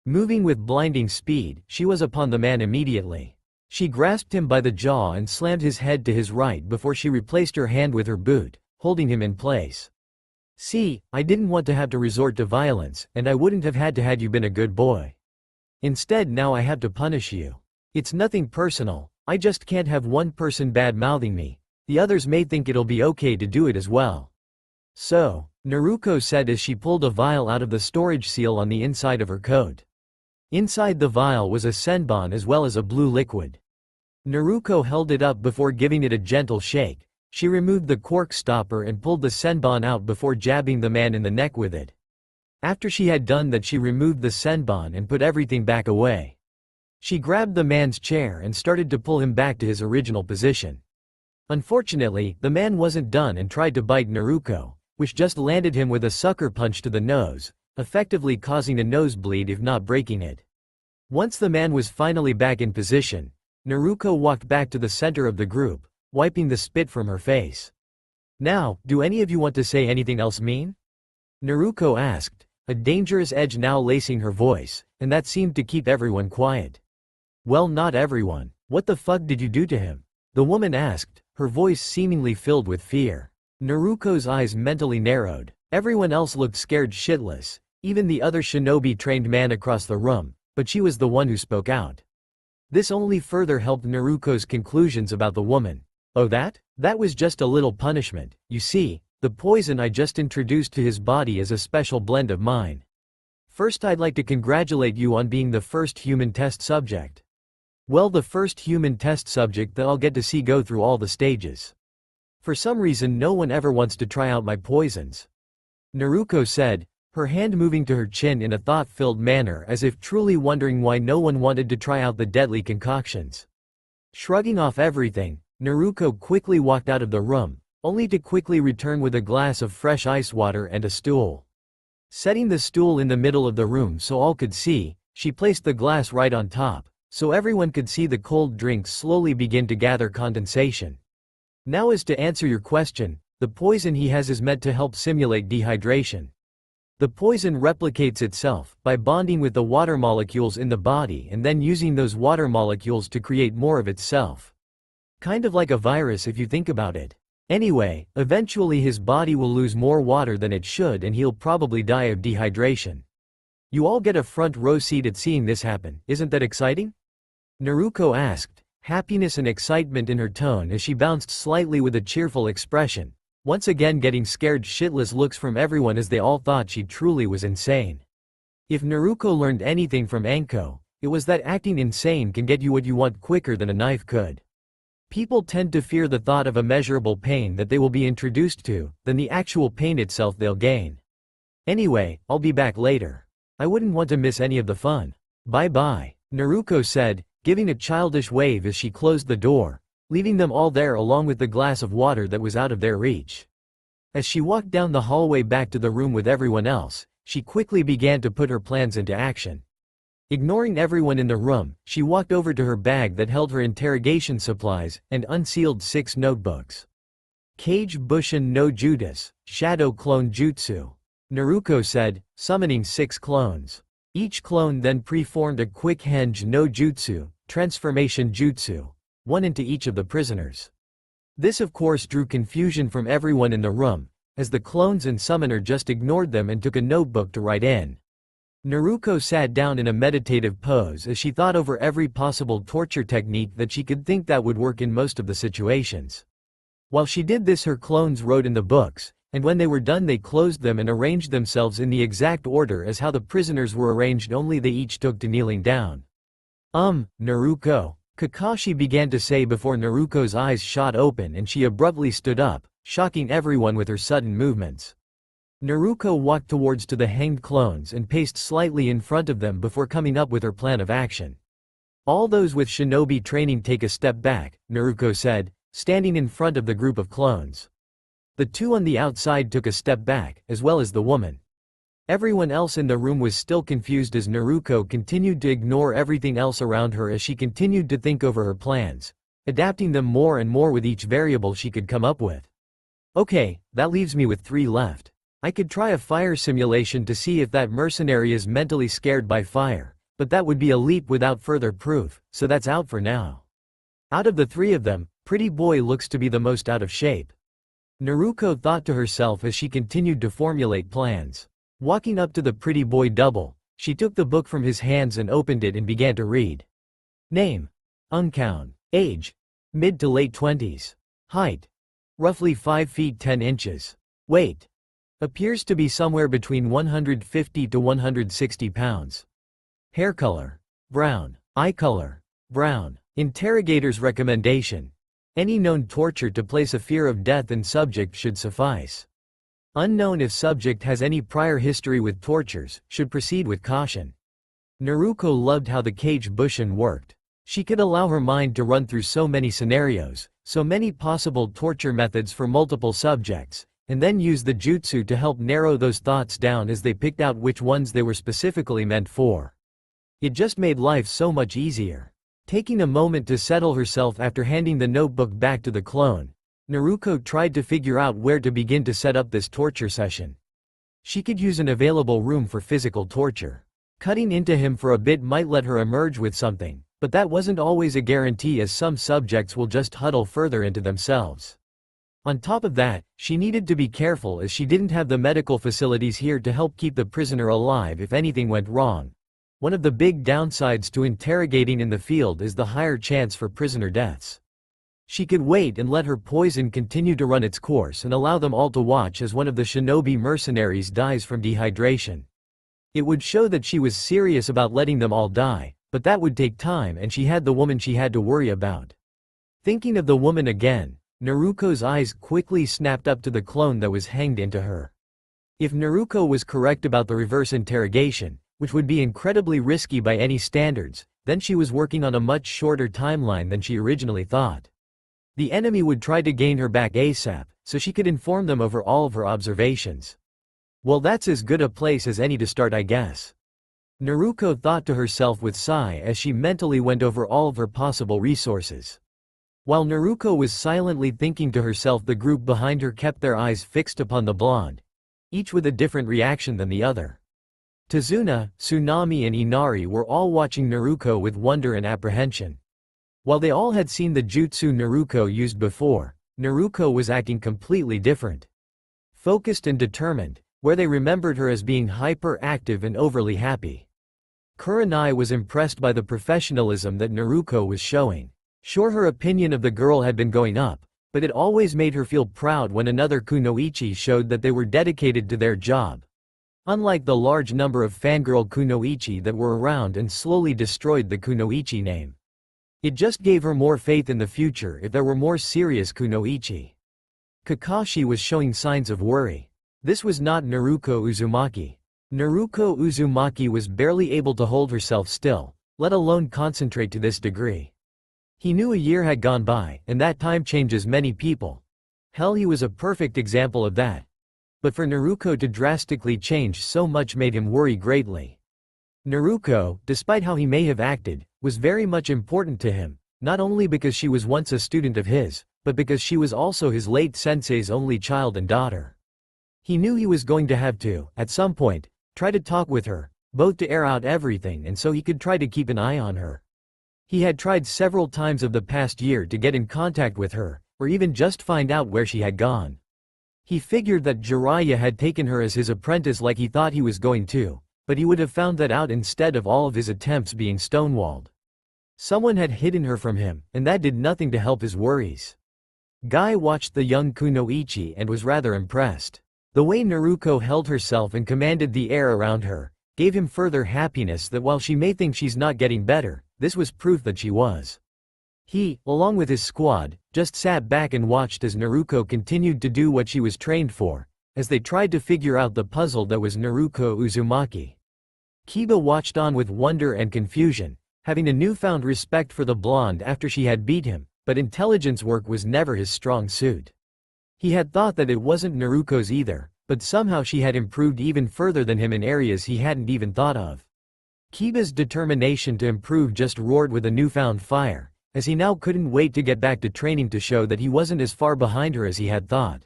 A: Moving with blinding speed, she was upon the man immediately. She grasped him by the jaw and slammed his head to his right before she replaced her hand with her boot, holding him in place. See, I didn't want to have to resort to violence, and I wouldn't have had to had you been a good boy. Instead now I have to punish you. It's nothing personal, I just can't have one person bad-mouthing me. The others may think it'll be okay to do it as well. So, Naruko said as she pulled a vial out of the storage seal on the inside of her coat. Inside the vial was a senbon as well as a blue liquid. Naruko held it up before giving it a gentle shake. She removed the cork stopper and pulled the senbon out before jabbing the man in the neck with it. After she had done that, she removed the senbon and put everything back away. She grabbed the man's chair and started to pull him back to his original position. Unfortunately, the man wasn't done and tried to bite Naruko, which just landed him with a sucker punch to the nose, effectively causing a nosebleed if not breaking it. Once the man was finally back in position, Naruko walked back to the center of the group, wiping the spit from her face. Now, do any of you want to say anything else mean? Naruko asked, a dangerous edge now lacing her voice, and that seemed to keep everyone quiet. Well, not everyone. What the fuck did you do to him? The woman asked, her voice seemingly filled with fear. Naruko's eyes mentally narrowed. Everyone else looked scared shitless, even the other shinobi-trained man across the room, but she was the one who spoke out. This only further helped Naruko's conclusions about the woman. Oh, that was just a little punishment. You see, the poison I just introduced to his body is a special blend of mine. First, I'd like to congratulate you on being the first human test subject. Well, the first human test subject that I'll get to see go through all the stages. For some reason no one ever wants to try out my poisons. Naruko said, her hand moving to her chin in a thought-filled manner as if truly wondering why no one wanted to try out the deadly concoctions. Shrugging off everything, Naruko quickly walked out of the room, only to quickly return with a glass of fresh ice water and a stool. Setting the stool in the middle of the room so all could see, she placed the glass right on top, so everyone could see the cold drink slowly begin to gather condensation. Now, as to answer your question, The poison he has is meant to help simulate dehydration. The poison replicates itself by bonding with the water molecules in the body and then using those water molecules to create more of itself. Kind of like a virus if you think about it. Anyway, eventually his body will lose more water than it should and he'll probably die of dehydration. You all get a front row seat at seeing this happen, isn't that exciting? Naruko asked, happiness and excitement in her tone as she bounced slightly with a cheerful expression, once again getting scared shitless looks from everyone as they all thought she truly was insane. If Naruko learned anything from Anko, it was that acting insane can get you what you want quicker than a knife could. People tend to fear the thought of immeasurable pain that they will be introduced to, than the actual pain itself they'll gain. Anyway, I'll be back later. I wouldn't want to miss any of the fun. Bye-bye, Naruko said, giving a childish wave as she closed the door, leaving them all there along with the glass of water that was out of their reach. As she walked down the hallway back to the room with everyone else, she quickly began to put her plans into action. Ignoring everyone in the room, she walked over to her bag that held her interrogation supplies and unsealed 6 notebooks. Kage Bushin no Judas, Shadow Clone Jutsu. Naruko said, summoning 6 clones. Each clone then preformed a quick henge no jutsu, transformation jutsu, one into each of the prisoners. This of course drew confusion from everyone in the room, as the clones and summoner just ignored them and took a notebook to write in. Naruko sat down in a meditative pose as she thought over every possible torture technique that she could think that would work in most of the situations. While she did this, her clones wrote in the books, and when they were done they closed them and arranged themselves in the exact order as how the prisoners were arranged, only they each took to kneeling down. Naruko, Kakashi began to say before Naruko's eyes shot open and she abruptly stood up, shocking everyone with her sudden movements. Naruko walked towards to the hanged clones and paced slightly in front of them before coming up with her plan of action. All those with shinobi training take a step back, Naruko said, standing in front of the group of clones. The 2 on the outside took a step back, as well as the woman. Everyone else in the room was still confused as Naruko continued to ignore everything else around her as she continued to think over her plans, adapting them more and more with each variable she could come up with. Okay, that leaves me with 3 left. I could try a fire simulation to see if that mercenary is mentally scared by fire, but that would be a leap without further proof, so that's out for now. Out of the 3 of them, Pretty Boy looks to be the most out of shape. Naruko thought to herself as she continued to formulate plans. Walking up to the Pretty Boy double, she took the book from his hands and opened it and began to read. Name: Unkown. Age: mid to late 20s. Height: roughly 5 feet 10 inches. Weight: appears to be somewhere between 150 to 160 pounds. Hair color: brown. Eye color: brown. Interrogator's recommendation: any known torture to place a fear of death in subject should suffice. Unknown if subject has any prior history with tortures, should proceed with caution. Naruko loved how the Kage Bushin worked. She could allow her mind to run through so many scenarios, so many possible torture methods for multiple subjects, and then use the jutsu to help narrow those thoughts down as they picked out which ones they were specifically meant for. It just made life so much easier. Taking a moment to settle herself after handing the notebook back to the clone, Naruko tried to figure out where to begin to set up this torture session. She could use an available room for physical torture. Cutting into him for a bit might let her emerge with something, but that wasn't always a guarantee as some subjects will just huddle further into themselves. On top of that, she needed to be careful as she didn't have the medical facilities here to help keep the prisoner alive if anything went wrong. One of the big downsides to interrogating in the field is the higher chance for prisoner deaths. She could wait and let her poison continue to run its course and allow them all to watch as one of the shinobi mercenaries dies from dehydration. It would show that she was serious about letting them all die, but that would take time and she had the woman she had to worry about. Thinking of the woman again, Naruko's eyes quickly snapped up to the clone that was hanged into her. If Naruko was correct about the reverse interrogation, which would be incredibly risky by any standards, then she was working on a much shorter timeline than she originally thought. The enemy would try to gain her back ASAP, so she could inform them over all of her observations. Well, that's as good a place as any to start, I guess. Naruko thought to herself with sigh as she mentally went over all of her possible resources. While Naruko was silently thinking to herself, the group behind her kept their eyes fixed upon the blonde, each with a different reaction than the other. Tazuna, Tsunami and Inari were all watching Naruko with wonder and apprehension. While they all had seen the jutsu Naruko used before, Naruko was acting completely different. Focused and determined, where they remembered her as being hyperactive and overly happy. Kurenai was impressed by the professionalism that Naruko was showing. Sure, her opinion of the girl had been going up, but it always made her feel proud when another kunoichi showed that they were dedicated to their job. Unlike the large number of fangirl kunoichi that were around and slowly destroyed the kunoichi name. It just gave her more faith in the future if there were more serious kunoichi. Kakashi was showing signs of worry. This was not Naruko Uzumaki. Naruko Uzumaki was barely able to hold herself still, let alone concentrate to this degree. He knew a year had gone by, and that time changes many people. Hell, he was a perfect example of that. But for Naruko to drastically change so much made him worry greatly. Naruko, despite how he may have acted, was very much important to him, not only because she was once a student of his, but because she was also his late sensei's only child and daughter. He knew he was going to have to, at some point, try to talk with her, both to air out everything and so he could try to keep an eye on her. He had tried several times of the past year to get in contact with her, or even just find out where she had gone. He figured that Jiraiya had taken her as his apprentice like he thought he was going to, but he would have found that out instead of all of his attempts being stonewalled. Someone had hidden her from him, and that did nothing to help his worries. Guy watched the young kunoichi and was rather impressed. The way Naruko held herself and commanded the air around her, gave him further happiness that while she may think she's not getting better, this was proof that she was. He, along with his squad, just sat back and watched as Naruko continued to do what she was trained for, as they tried to figure out the puzzle that was Naruko Uzumaki. Kiba watched on with wonder and confusion, having a newfound respect for the blonde after she had beat him, but intelligence work was never his strong suit. He had thought that it wasn't Naruko's either, but somehow she had improved even further than him in areas he hadn't even thought of. Kiba's determination to improve just roared with a newfound fire, as he now couldn't wait to get back to training to show that he wasn't as far behind her as he had thought.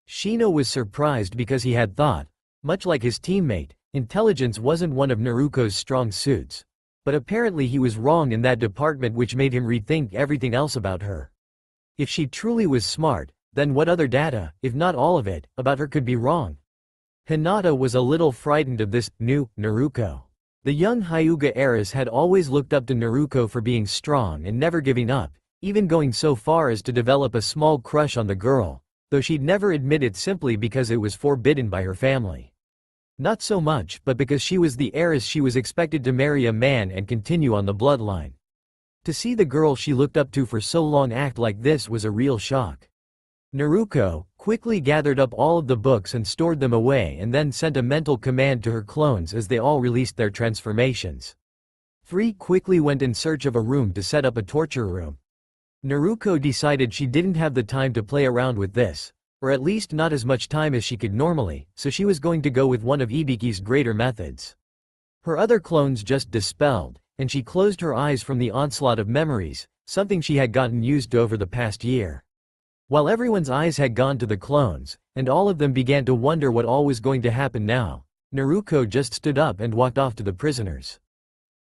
A: Shino was surprised because he had thought, much like his teammate, intelligence wasn't one of Naruko's strong suits. But apparently he was wrong in that department, which made him rethink everything else about her. If she truly was smart, then what other data, if not all of it, about her could be wrong? Hinata was a little frightened of this new Naruko. The young Hyuga heiress had always looked up to Naruko for being strong and never giving up, even going so far as to develop a small crush on the girl, though she'd never admit it simply because it was forbidden by her family. Not so much, but because she was the heiress, she was expected to marry a man and continue on the bloodline. To see the girl she looked up to for so long act like this was a real shock. Naruko quickly gathered up all of the books and stored them away and then sent a mental command to her clones as they all released their transformations. 3 quickly went in search of a room to set up a torture room. Naruko decided she didn't have the time to play around with this, or at least not as much time as she could normally, so she was going to go with one of Ibiki's greater methods. Her other clones just dispelled, and she closed her eyes from the onslaught of memories, something she had gotten used to over the past year. While everyone's eyes had gone to the clones, and all of them began to wonder what all was going to happen now, Naruko just stood up and walked off to the prisoners.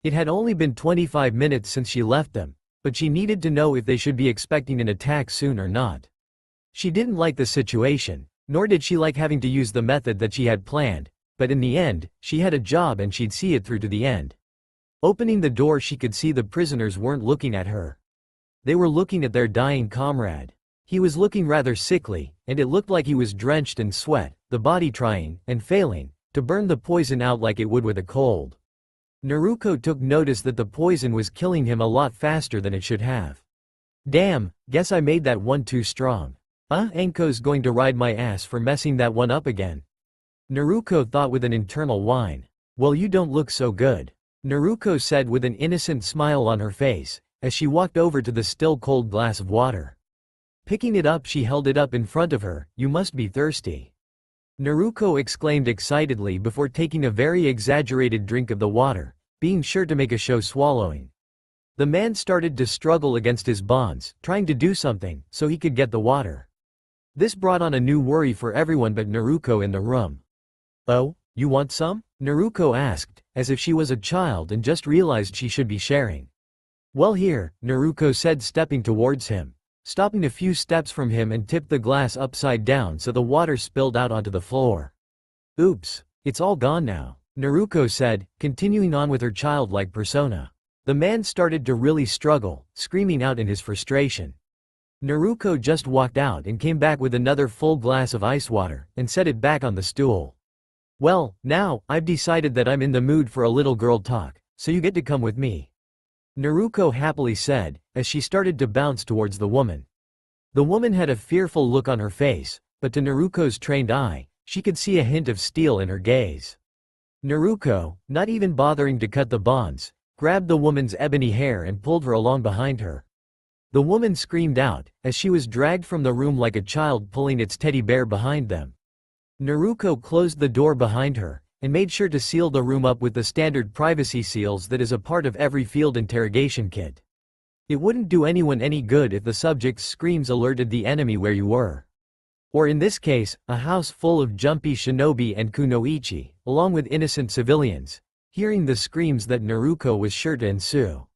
A: It had only been 25 minutes since she left them, but she needed to know if they should be expecting an attack soon or not. She didn't like the situation, nor did she like having to use the method that she had planned, but in the end, she had a job and she'd see it through to the end. Opening the door, she could see the prisoners weren't looking at her. They were looking at their dying comrade. He was looking rather sickly, and it looked like he was drenched in sweat, the body trying, and failing, to burn the poison out like it would with a cold. Naruko took notice that the poison was killing him a lot faster than it should have. Damn, guess I made that one too strong. Enko's going to ride my ass for messing that one up again. Naruko thought with an internal whine. Well, you don't look so good, Naruko said with an innocent smile on her face, as she walked over to the still cold glass of water. Picking it up, she held it up in front of her. You must be thirsty, Naruko exclaimed excitedly before taking a very exaggerated drink of the water, being sure to make a show swallowing. The man started to struggle against his bonds, trying to do something, so he could get the water. This brought on a new worry for everyone but Naruko in the room. "Oh, you want some?" Naruko asked, as if she was a child and just realized she should be sharing. "Well here," Naruko said, stepping towards him, stopping a few steps from him and tipped the glass upside down so the water spilled out onto the floor. "Oops, it's all gone now," Naruko said, continuing on with her childlike persona. The man started to really struggle, screaming out in his frustration. Naruko just walked out and came back with another full glass of ice water, and set it back on the stool. "Well, now, I've decided that I'm in the mood for a little girl talk, so you get to come with me," Naruko happily said, as she started to bounce towards the woman. The woman had a fearful look on her face, but to Naruko's trained eye, she could see a hint of steel in her gaze. Naruko, not even bothering to cut the bonds, grabbed the woman's ebony hair and pulled her along behind her. The woman screamed out, as she was dragged from the room like a child pulling its teddy bear behind them. Naruko closed the door behind her, and made sure to seal the room up with the standard privacy seals that is a part of every field interrogation kit. It wouldn't do anyone any good if the subject's screams alerted the enemy where you were. Or in this case, a house full of jumpy shinobi and kunoichi, along with innocent civilians, hearing the screams that Naruko was sure to ensue.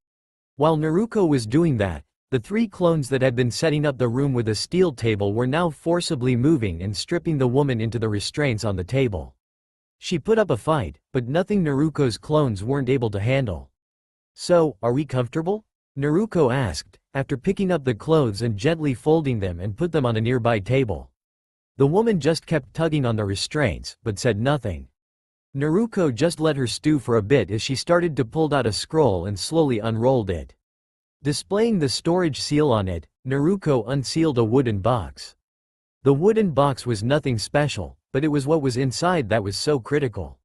A: While Naruko was doing that, the three clones that had been setting up the room with a steel table were now forcibly moving and stripping the woman into the restraints on the table. She put up a fight, but nothing Naruko's clones weren't able to handle. "So, are we comfortable?" Naruko asked, after picking up the clothes and gently folding them and put them on a nearby table. The woman just kept tugging on the restraints, but said nothing. Naruko just let her stew for a bit as she started to pull out a scroll and slowly unrolled it. Displaying the storage seal on it, Naruko unsealed a wooden box. The wooden box was nothing special, but it was what was inside that was so critical.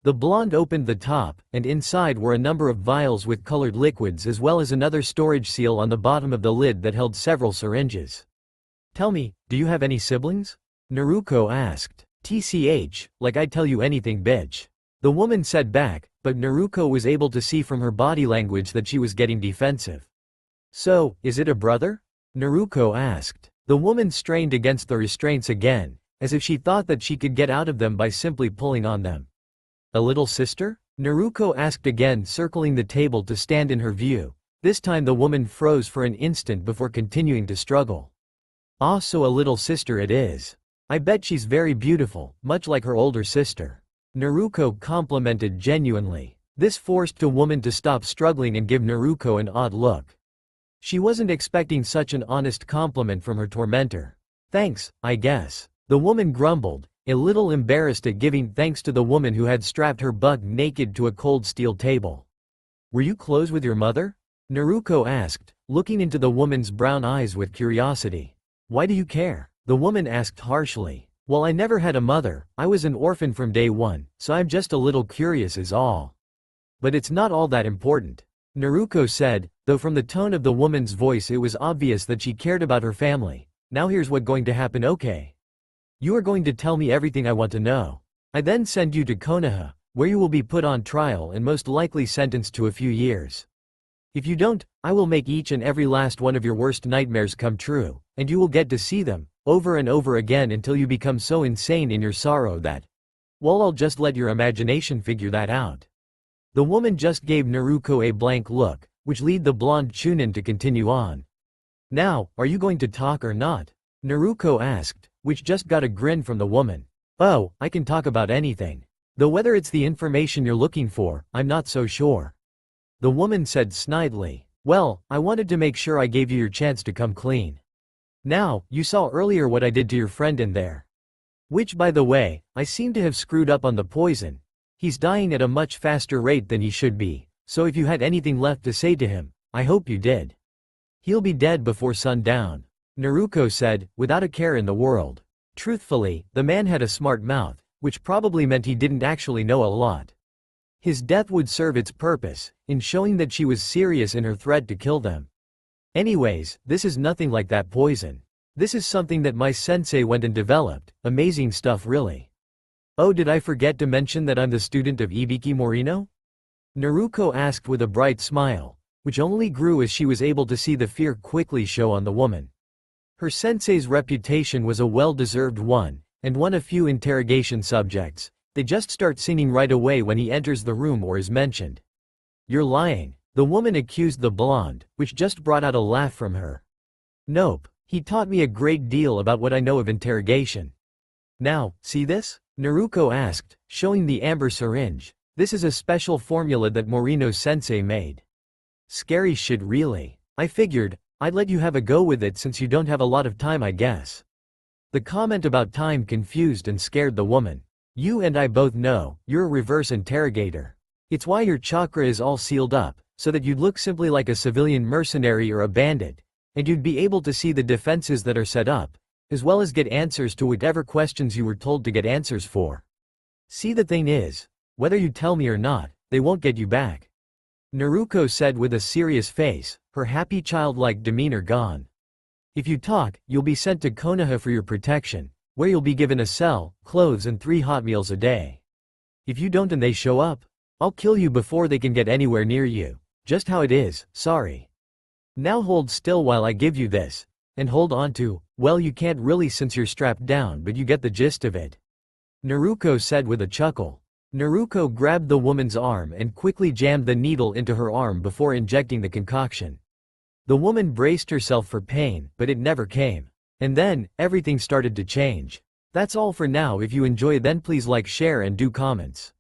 A: The blonde opened the top, and inside were a number of vials with colored liquids as well as another storage seal on the bottom of the lid that held several syringes. "Tell me, do you have any siblings?" Naruko asked. "TCH, like I'd tell you anything, bitch," the woman said back, but Naruko was able to see from her body language that she was getting defensive. "So, is it a brother?" Naruko asked. The woman strained against the restraints again, as if she thought that she could get out of them by simply pulling on them. "A little sister?" Naruko asked again, circling the table to stand in her view. This time the woman froze for an instant before continuing to struggle. "Ah, so a little sister it is. I bet she's very beautiful, much like her older sister," Naruko complimented genuinely. This forced the woman to stop struggling and give Naruko an odd look. She wasn't expecting such an honest compliment from her tormentor. "Thanks, I guess," the woman grumbled, a little embarrassed at giving thanks to the woman who had strapped her butt naked to a cold steel table. "Were you close with your mother?" Naruko asked, looking into the woman's brown eyes with curiosity. "Why do you care?" the woman asked harshly. "Well, I never had a mother, I was an orphan from day one, so I'm just a little curious is all. But it's not all that important," Naruko said, though from the tone of the woman's voice it was obvious that she cared about her family. "Now here's what's going to happen, okay? You are going to tell me everything I want to know. I then send you to Konoha, where you will be put on trial and most likely sentenced to a few years. If you don't, I will make each and every last one of your worst nightmares come true, and you will get to see them, over and over again until you become so insane in your sorrow that, well, I'll just let your imagination figure that out." The woman just gave Naruko a blank look, which led the blonde chunin to continue on. "Now, are you going to talk or not?" Naruko asked, which just got a grin from the woman. "Oh, I can talk about anything. Though whether it's the information you're looking for, I'm not so sure," the woman said snidely. "Well, I wanted to make sure I gave you your chance to come clean. Now, you saw earlier what I did to your friend in there. Which, by the way, I seem to have screwed up on the poison. He's dying at a much faster rate than he should be, so if you had anything left to say to him, I hope you did. He'll be dead before sundown," Naruko said, without a care in the world. Truthfully, the man had a smart mouth, which probably meant he didn't actually know a lot. His death would serve its purpose, in showing that she was serious in her threat to kill them. "Anyways, this is nothing like that poison. This is something that my sensei went and developed, amazing stuff really. Oh, did I forget to mention that I'm the student of Ibiki Morino?" Naruko asked with a bright smile, which only grew as she was able to see the fear quickly show on the woman. Her sensei's reputation was a well-deserved one, and won a few interrogation subjects. They just start singing right away when he enters the room or is mentioned. "You're lying," the woman accused the blonde, which just brought out a laugh from her. "Nope, he taught me a great deal about what I know of interrogation." "Now, see this?" Naruko asked, showing the amber syringe. "This is a special formula that Morino-sensei made." "Scary shit really. I figured I'd let you have a go with it since you don't have a lot of time, I guess." The comment about time confused and scared the woman. "You and I both know you're a reverse interrogator. It's why your chakra is all sealed up, so that you'd look simply like a civilian mercenary or a bandit, and you'd be able to see the defenses that are set up, as well as get answers to whatever questions you were told to get answers for. See, the thing is, whether you tell me or not, they won't get you back," Naruko said with a serious face, her happy childlike demeanor gone. "If you talk, you'll be sent to Konoha for your protection, where you'll be given a cell, clothes and 3 hot meals a day. If you don't and they show up, I'll kill you before they can get anywhere near you. Just how it is, sorry. Now hold still while I give you this, and hold on to, well, you can't really since you're strapped down, but you get the gist of it," Naruko said with a chuckle. Naruko grabbed the woman's arm and quickly jammed the needle into her arm before injecting the concoction. The woman braced herself for pain, but it never came. And then, everything started to change. That's all for now. If you enjoy, then please like, share and do comments.